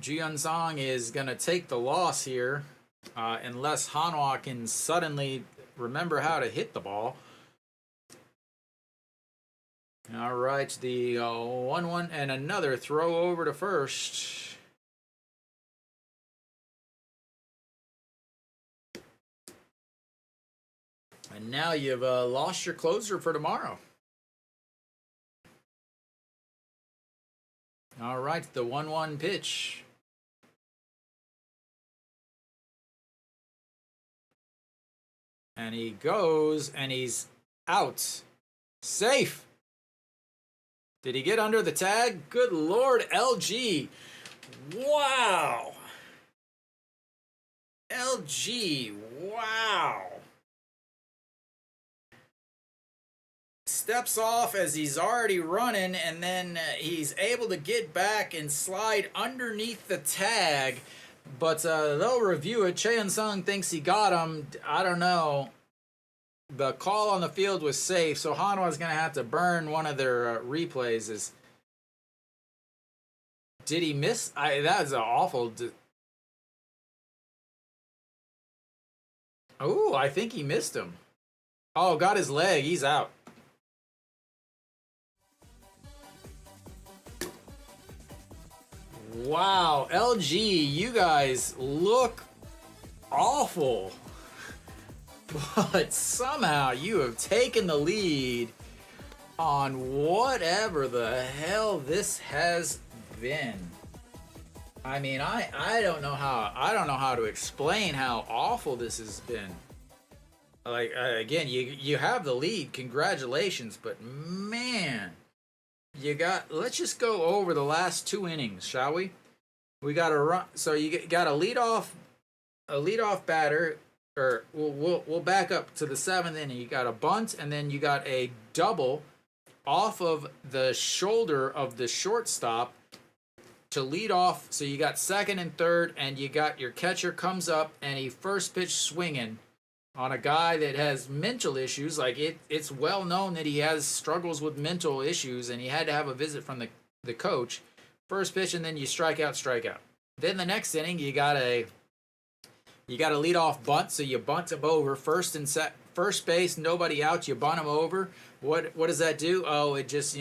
S1: Ji-Yeon-song is going to take the loss here, unless Hanwha can suddenly remember how to hit the ball. All right, the 1-1 and another throw over to first. And now you've lost your closer for tomorrow. All right, the 1-1 pitch. And he goes, and he's out. Safe. Did he get under the tag? Good Lord, LG. Wow. LG, wow. Steps off as he's already running, and then he's able to get back and slide underneath the tag. But they'll review it. Cheon Sung thinks he got him. I don't know. The call on the field was safe, so Hanwha's going to have to burn one of their replays. Did he miss? That was an awful... Oh, I think he missed him. Oh, got his leg. He's out. Wow, LG, you guys look awful. But somehow you have taken the lead on whatever the hell this has been. I mean, I don't know how to explain how awful this has been. Like, again, you have the lead. Congratulations, but man, let's just go over the last 2 innings, shall we? We got to run. So you got a leadoff batter, or we'll back up to the 7th inning. You got a bunt, and then you got a double off of the shoulder of the shortstop to lead off. So you got second and third, and you got your catcher comes up, and he first pitch swinging on a guy that has mental issues. Like, it's well known that he has struggles with mental issues, and he had to have a visit from the coach. First pitch, and then you strike out. Then the next inning, you got a lead off bunt, so you bunt him over first base, nobody out, you bunt him over. What does that do? Oh, it just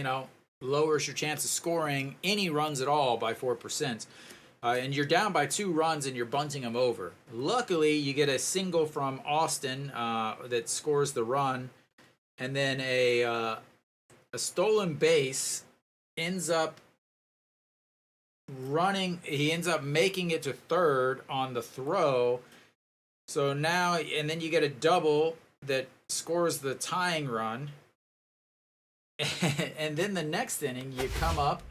S1: lowers your chance of scoring any runs at all by 4%. And you're down by 2 runs, and you're bunting them over. Luckily, you get a single from Austin that scores the run, and then a stolen base ends up running. He ends up making it to third on the throw. So now, and then you get a double that scores the tying run. And then the next inning, you come up.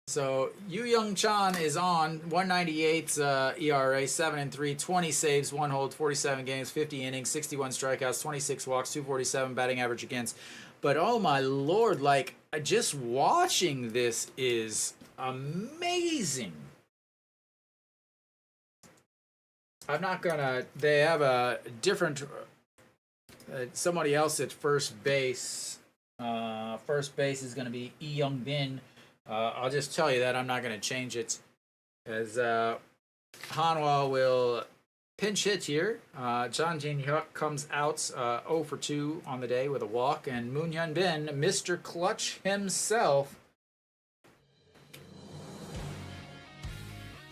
S1: So Yu Young Chan is on 198 ERA, 7-3, 20 saves, 1 hold, 47 games, 50 innings, 61 strikeouts, 26 walks, 247 batting average against. But oh my Lord, like, just watching this is amazing. I'm not gonna. They have a different. Somebody else at first base. First base is gonna be Lee Young Bin. I'll just tell you that I'm not going to change it, as Hanwha will pinch hit here. John Jin Hyuk comes out 0 for 2 on the day with a walk, and Moon Hyun Bin, Mr. Clutch himself,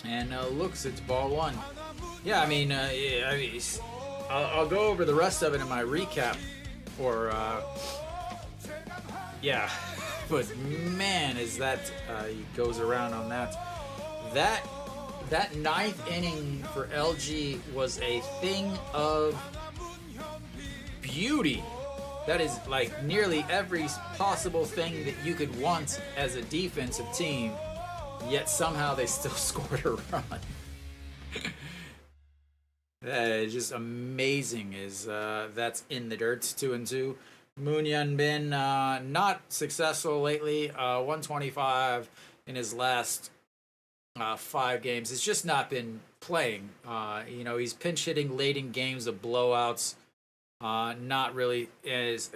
S1: and looks, it's ball 1. Yeah, I mean, I'll go over the rest of it in my recap, or yeah. But man, is that he goes around on that. That 9th inning for LG was a thing of beauty. That is like nearly every possible thing that you could want as a defensive team, yet somehow they still scored a run. That is just amazing. Is that's in the dirt, 2-2. Moon Hyun Bin, not successful lately. 125 in his last 5 games. It's just not been playing. He's pinch hitting late in games of blowouts. Not really. He's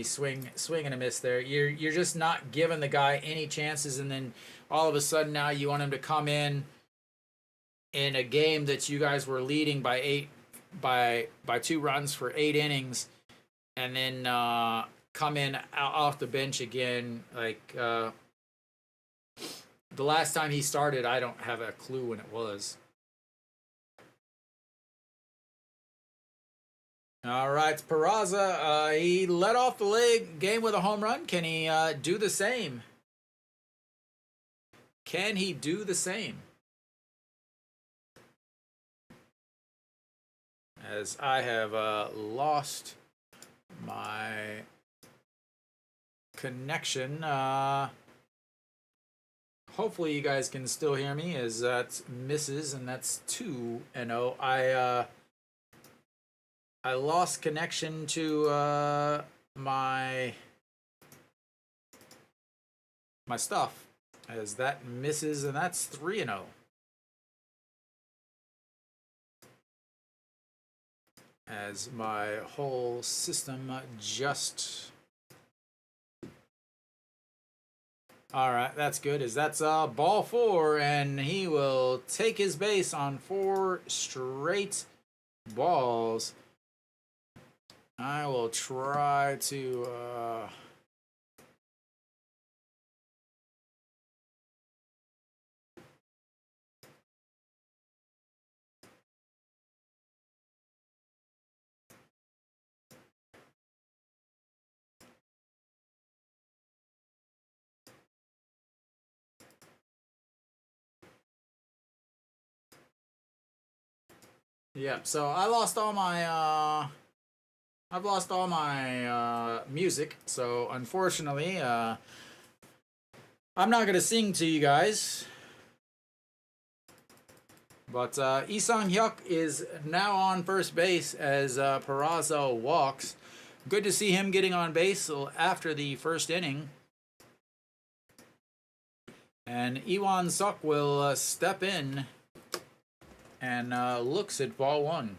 S1: swing and a miss there. You're just not giving the guy any chances, and then all of a sudden now you want him to come in a game that you guys were leading by 2 runs for 8 innings. And then come in off the bench again. Like, the last time he started, I don't have a clue when it was. All right, Peraza. He led off the game with a home run. Can he do the same? Can he do the same? As I have lost my connection. Hopefully you guys can still hear me, as that misses, and that's 2-0. I lost connection to my stuff, as that misses, and that's 3-0. As my whole system just... All right, that's good. As that's ball 4, and he will take his base on 4 straight balls. I will try to yeah, so I've lost all my music, so unfortunately I'm not gonna sing to you guys. But Lee Sang-hyuk is now on first base as Peraza walks. Good to see him getting on base after the first inning. And Iwan Suk will step in and looks at ball 1.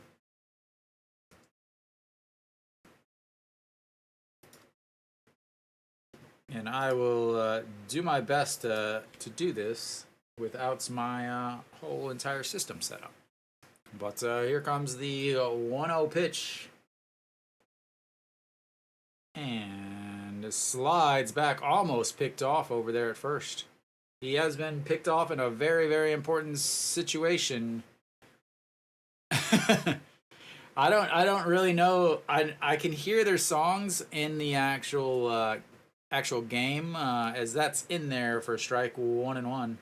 S1: And I will do my best to do this without my whole entire system set up. But here comes the 1-0 pitch. And slides back, almost picked off over there at first. He has been picked off in a very, very important situation. I don't really know. I can hear their songs in the actual game, as that's in there for strike 1 and 1.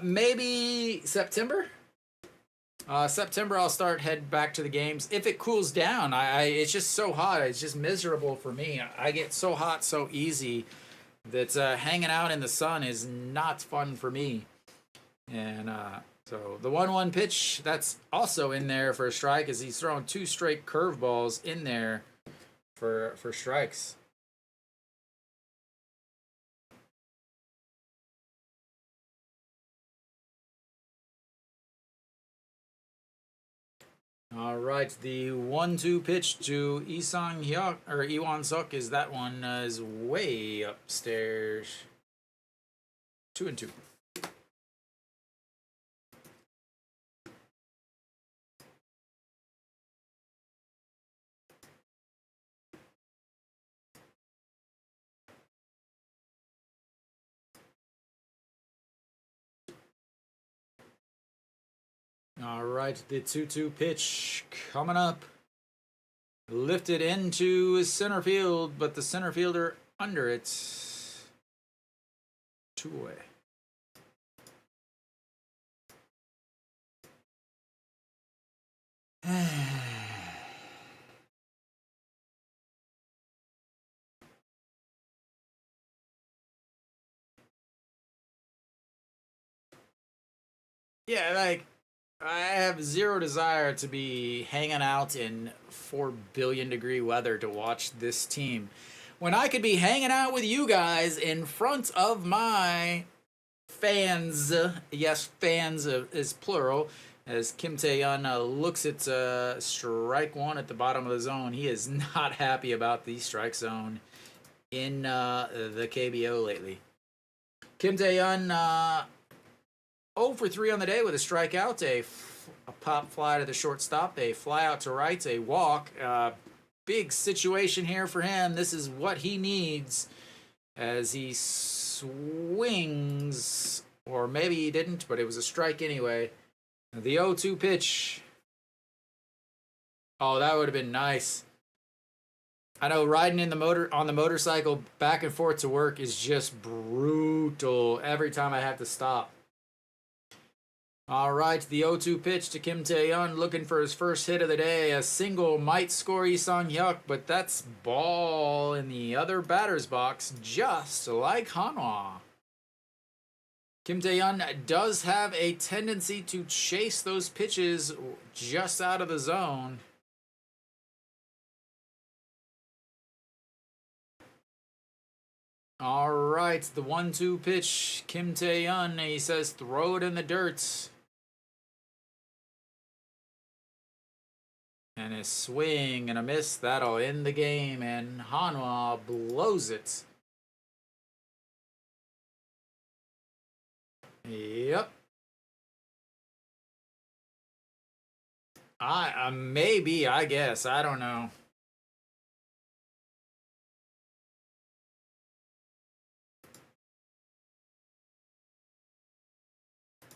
S1: Maybe September. September I'll head back to the games if it cools down. It's just so hot. It's just miserable for me. I get so hot so easy that hanging out in the sun is not fun for me. And so the 1-1 pitch, that's also in there for a strike, as he's throwing 2 straight curveballs in there for strikes. All right, the 1-2 pitch to Lee Sang-hyuk, or Iwan Suk, is that one is way upstairs. 2-2. All right, the 2-2 pitch coming up. Lifted into center field, but the center fielder under it. 2 away. Yeah, like, I have zero desire to be hanging out in 4 billion degree weather to watch this team, when I could be hanging out with you guys in front of my fans. Yes, fans is plural. As Kim Tae-yeon looks at strike 1 at the bottom of the zone. He is not happy about the strike zone in the KBO lately. Kim Tae-yeon 0 for 3 on the day with a strikeout, a pop fly to the shortstop, a fly out to right, a walk. Big situation here for him. This is what he needs, as he swings, or maybe he didn't, but it was a strike anyway. The 0-2 pitch. Oh, that would have been nice. I know riding in the motorcycle back and forth to work is just brutal every time I have to stop. All right, the 0-2 pitch to Kim Tae-yeon, looking for his first hit of the day. A single might score Lee Sang-hyuk, but that's ball in the other batter's box, just like Hanwha. Kim Tae-yeon does have a tendency to chase those pitches just out of the zone. All right, the 1-2 pitch, Kim Tae-yeon, he says throw it in the dirt. And a swing and a miss, that'll end the game, and Hanwha blows it. Yep. Maybe, I guess, I don't know.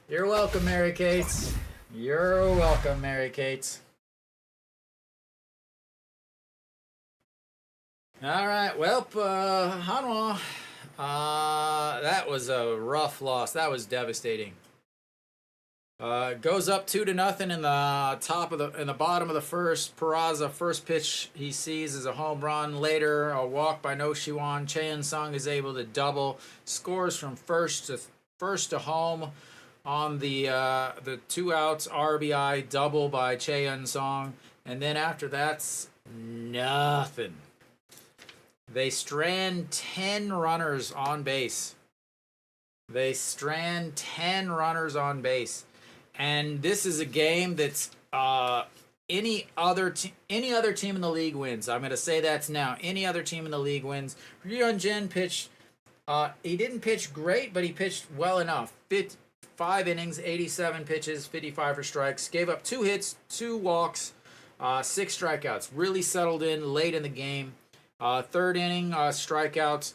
S1: You're welcome, Mary Kate. You're welcome, Mary Kate. All right, well, Hanwha, that was a rough loss. That was devastating. Goes up 2-0 in the bottom of the first. Peraza, first pitch he sees is a home run. Later, a walk by No Shiwan. Chaeun Sung is able to double, scores from first to home on the 2 outs RBI double by Chaeun Sung, and then after that's nothing. They strand 10 runners on base. And this is a game that's any other team in the league wins. I'm going to say that's now. Any other team in the league wins. Ryunjin pitched. He didn't pitch great, but he pitched well enough. 5 innings, 87 pitches, 55 for strikes. Gave up 2 hits, 2 walks, 6 strikeouts. Really settled in late in the game. Third inning, strikeouts.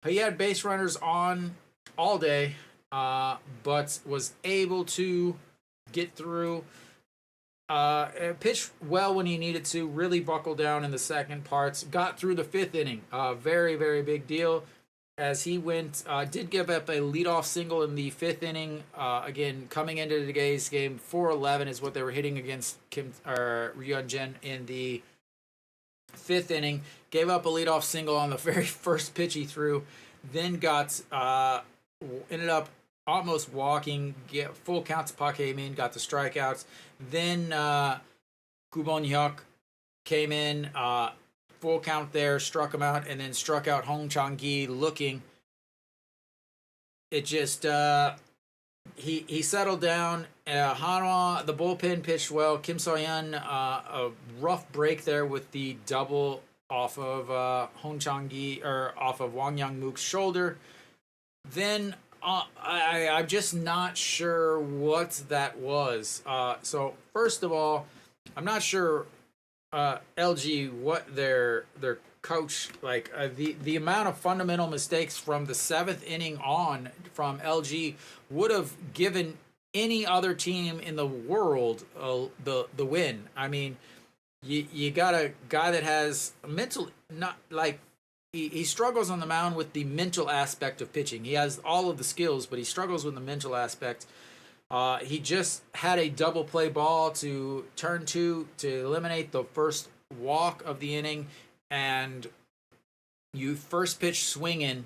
S1: He had base runners on all day, but was able to get through. Pitched well when he needed to. Really buckled down in the second parts. Got through the 5th inning. Very, very big deal. As he went, did give up a leadoff single in the 5th inning. Again, coming into today's game, 411 is what they were hitting against Ryunjin in the 5th inning. Gave up a leadoff single on the very first pitch he threw. Then ended up almost walking. Get full count to Park Hae-min, got the strikeouts. Then Kubon-hyuk came in. Full count there, struck him out, and then struck out Hong Chang-gi looking. It just, he settled down. Hanwha, the bullpen pitched well. Kim So-yeon, a rough break there with the double off of Hong Chang-gi, or off of Wang Yang-mook's shoulder. Then I'm just not sure what that was. So first of all, I'm not sure LG what their coach, like the amount of fundamental mistakes from the 7th inning on from LG would have given any other team in the world the win. I mean, you got a guy that has mental, not like he struggles on the mound with the mental aspect of pitching. He has all of the skills, but he struggles with the mental aspect. He just had a double play ball to turn 2 to eliminate the first walk of the inning, and you first pitch swinging,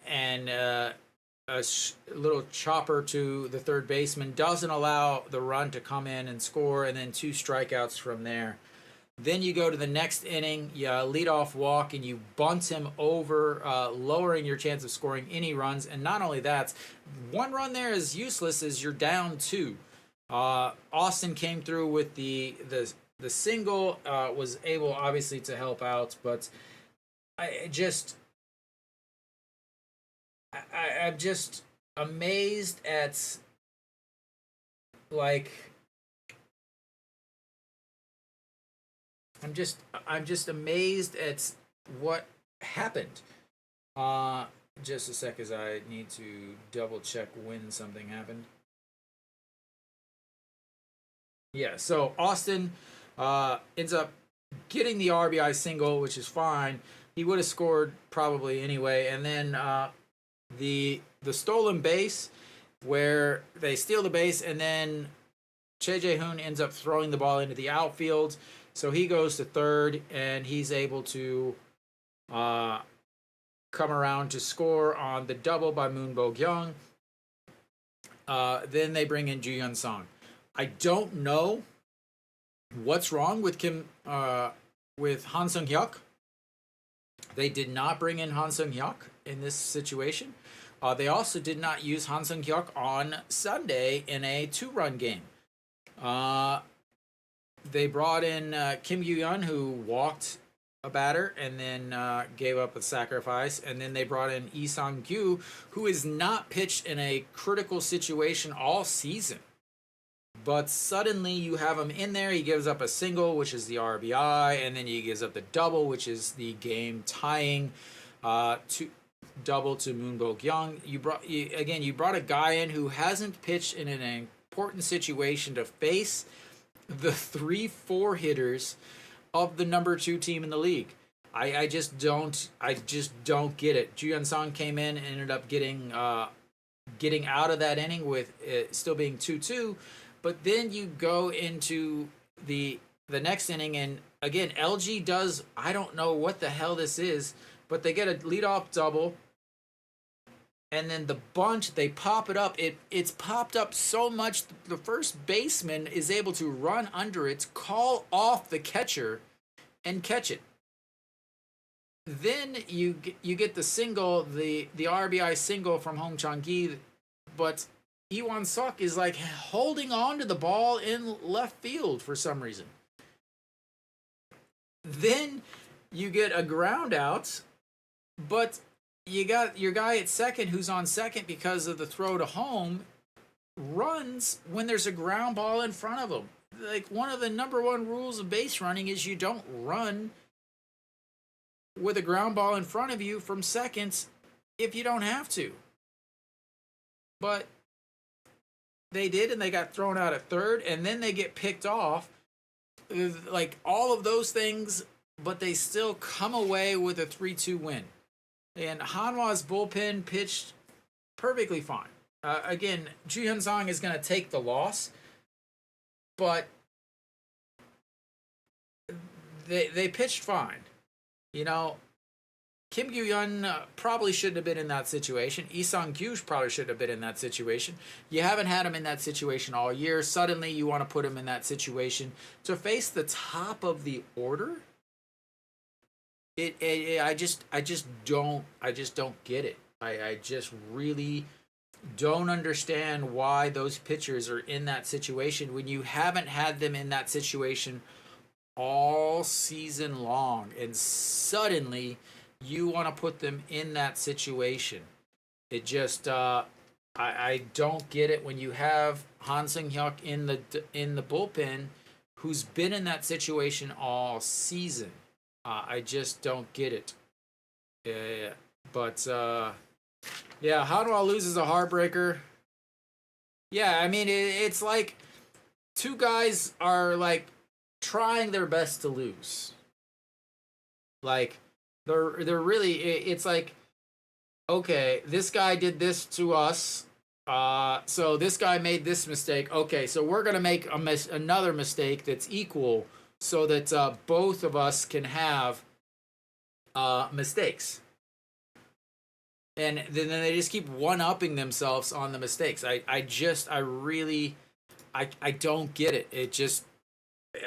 S1: and a little chopper to the third baseman doesn't allow the run to come in and score, and then 2 strikeouts from there. Then you go to the next inning, you lead off walk, and you bunt him over, lowering your chance of scoring any runs. And not only that, 1 run there is useless as you're down 2. Austin came through with the single, was able obviously to help out, but I'm just amazed at, like, I'm just amazed at what happened. Just a sec, as I need to double check when something happened. Yeah, so Austin ends up getting the RBI single, which is fine. He would have scored probably anyway. And then the stolen base, where they steal the base, and then Che Jae-hoon ends up throwing the ball into the outfield. So he goes to third, and he's able to come around to score on the double by Moon Bo-kyung. Then they bring in Ju-hyun Song. I don't know what's wrong with with Han Sung-hyuk. They did not bring in Han Sung-hyuk in this situation. They also did not use Han Sung-hyuk on Sunday in a 2-run game. They brought in Kim Gyu-yeon, who walked a batter and then gave up a sacrifice. And then they brought in Lee Sang-gyu, who has not pitched in a critical situation all season. But suddenly you have him in there. He gives up a single, which is the RBI, and then he gives up the double, which is the game tying double to Moon Bo-kyung. You brought a guy in who hasn't pitched in an important situation to face the 3-4 hitters of the number 2 team in the league. I just don't get it. Ju-hyun Song came in and ended up getting out of that inning with it still being 2-2. But then you go into the next inning, and again, LG does, I don't know what the hell this is, but they get a leadoff double, and then the bunt, they pop it up. It's popped up so much, the first baseman is able to run under it, call off the catcher, and catch it. Then you get the single, the RBI single from Hong Chang-gi, but Iwan Suk is like holding on to the ball in left field for some reason. Then you get a ground out, but you got your guy at second who's on second because of the throw to home runs when there's a ground ball in front of him. Like, one of the number 1 rules of base running is you don't run with a ground ball in front of you from seconds if you don't have to. But they did, and they got thrown out at third, and then they get picked off. Like, all of those things, but they still come away with a 3-2 win. And Hanwha's bullpen pitched perfectly fine. Again, Ju-hyun Song is going to take the loss, but they pitched fine. You know, Kim Gyu-yeon probably shouldn't have been in that situation. Lee Sang-gyu probably shouldn't have been in that situation. You haven't had him in that situation all year. Suddenly you want to put him in that situation to face the top of the order? I just don't get it. I just really don't understand why those pitchers are in that situation when you haven't had them in that situation all season long, and suddenly you want to put them in that situation. It just I don't get it when you have Han Sung-hyuk in the bullpen, who's been in that situation all season. I just don't get it. But Hanwha loses a heartbreaker. Yeah, I mean, it's like two guys are like trying their best to lose. Like, they're really, it's like, okay, this guy did this to us, so this guy made this mistake. Okay, so we're gonna make another mistake that's equal, so that both of us can have mistakes. And then they just keep one-upping themselves on the mistakes. I really don't get it. It just,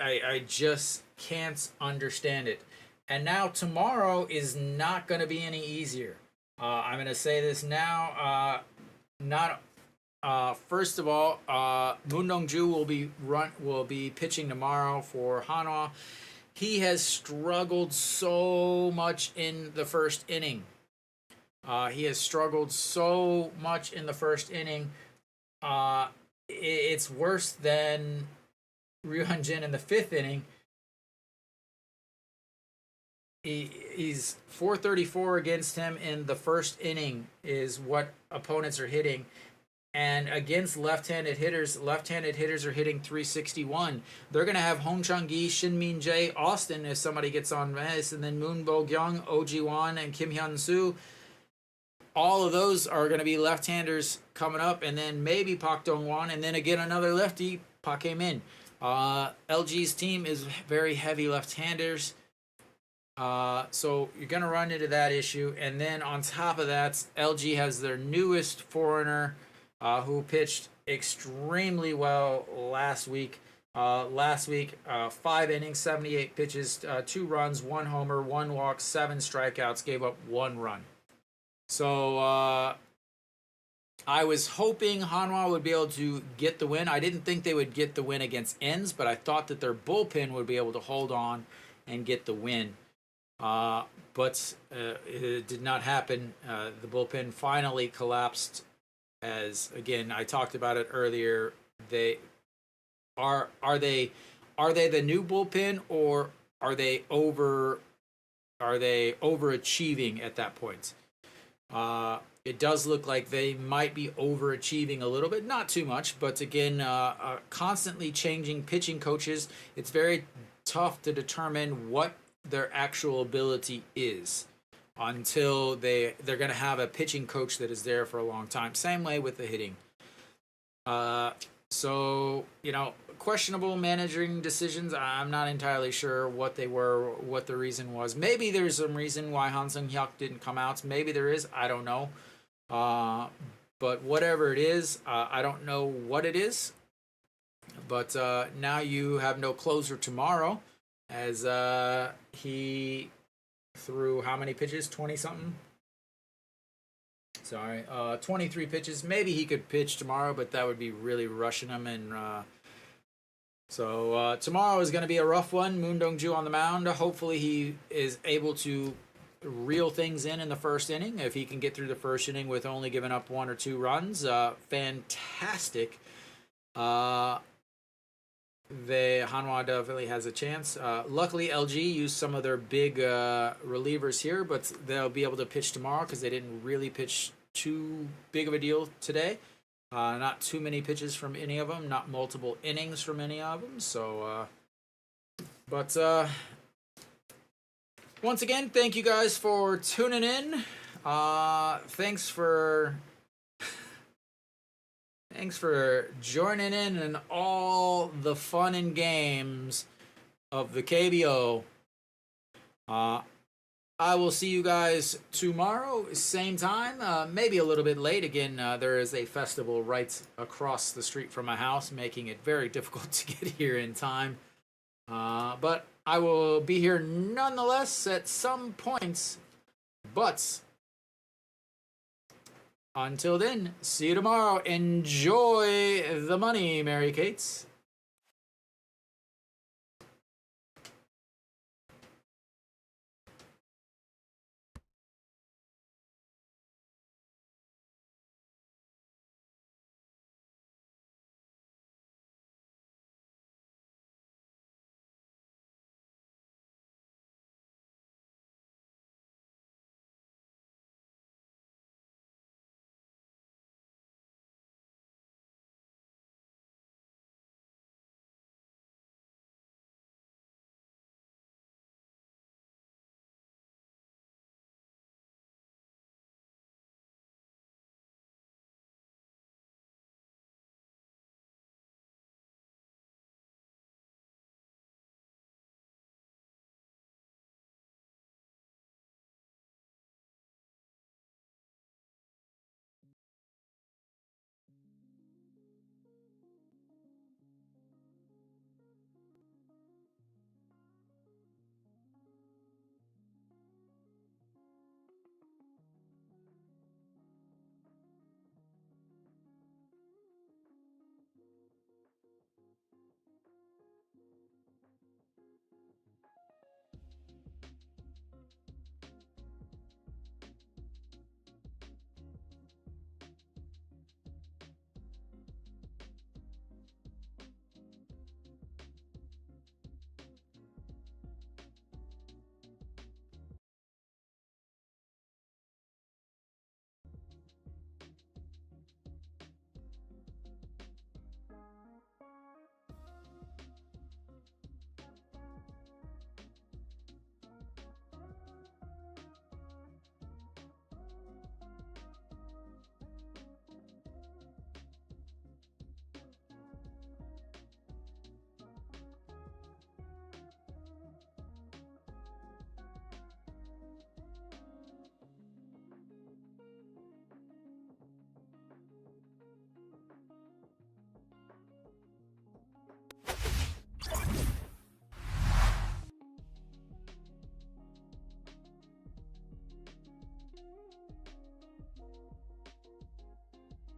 S1: I just can't understand it. And now tomorrow is not going to be any easier. I'm going to say this now. First of all, Moon Dong-ju will be pitching tomorrow for Hanwha. He has struggled so much in the first inning. It's worse than Ryu Han-jin in the fifth inning. He's 434 against him in the first inning is what opponents are hitting. And against left-handed hitters are hitting 361. They're going to have Hong Chang-gi, Shin-Min Jae, Austin if somebody gets on base, and then Moon Bo-kyung, Oh-ji-won, and Kim Hyun-soo. All of those are going to be left-handers coming up, and then maybe Park Dong-won, and then again another lefty, Park Hae-min. LG's team is very heavy left-handers. So you're going to run into that issue. And then on top of that, LG has their newest foreigner who pitched extremely well last week. 5 innings, 78 pitches, 2 runs, 1 homer, 1 walk, 7 strikeouts, gave up 1 run. So I was hoping Hanwha would be able to get the win. I didn't think they would get the win against Enns, but I thought that their bullpen would be able to hold on and get the win. But it did not happen. The bullpen finally collapsed. As again, I talked about it earlier. They are they the new bullpen, or are they overachieving at that point? It does look like they might be overachieving a little bit, not too much, but again, constantly changing pitching coaches. It's very tough to determine what their actual ability is until they're going to have a pitching coach that is there for a long time. Same way with the hitting. So, questionable managing decisions. I'm not entirely sure what they were, what the reason was. Maybe there's some reason why Han Sung-hyuk didn't come out. Maybe there is. I don't know. But whatever it is, I don't know what it is. But now you have no closer tomorrow, as he threw how many pitches? 20-something? Sorry, 23 pitches. Maybe he could pitch tomorrow, but that would be really rushing him. And so tomorrow is going to be a rough one. Moon Dong-ju on the mound. Hopefully he is able to reel things in the first inning. If he can get through the first inning with only giving up 1 or 2 runs, fantastic. The Hanwha definitely has a chance. Luckily, LG used some of their big relievers here, but they'll be able to pitch tomorrow because they didn't really pitch too big of a deal today. Not too many pitches from any of them, not multiple innings from any of them. So, but once again, thank you guys for tuning in. Thanks for joining in all the fun and games of the KBO. I will see you guys tomorrow, same time, maybe a little bit late. Again, there is a festival right across the street from my house, making it very difficult to get here in time. But I will be here nonetheless at some points. But until then, see you tomorrow. Enjoy the money, Mary Kates.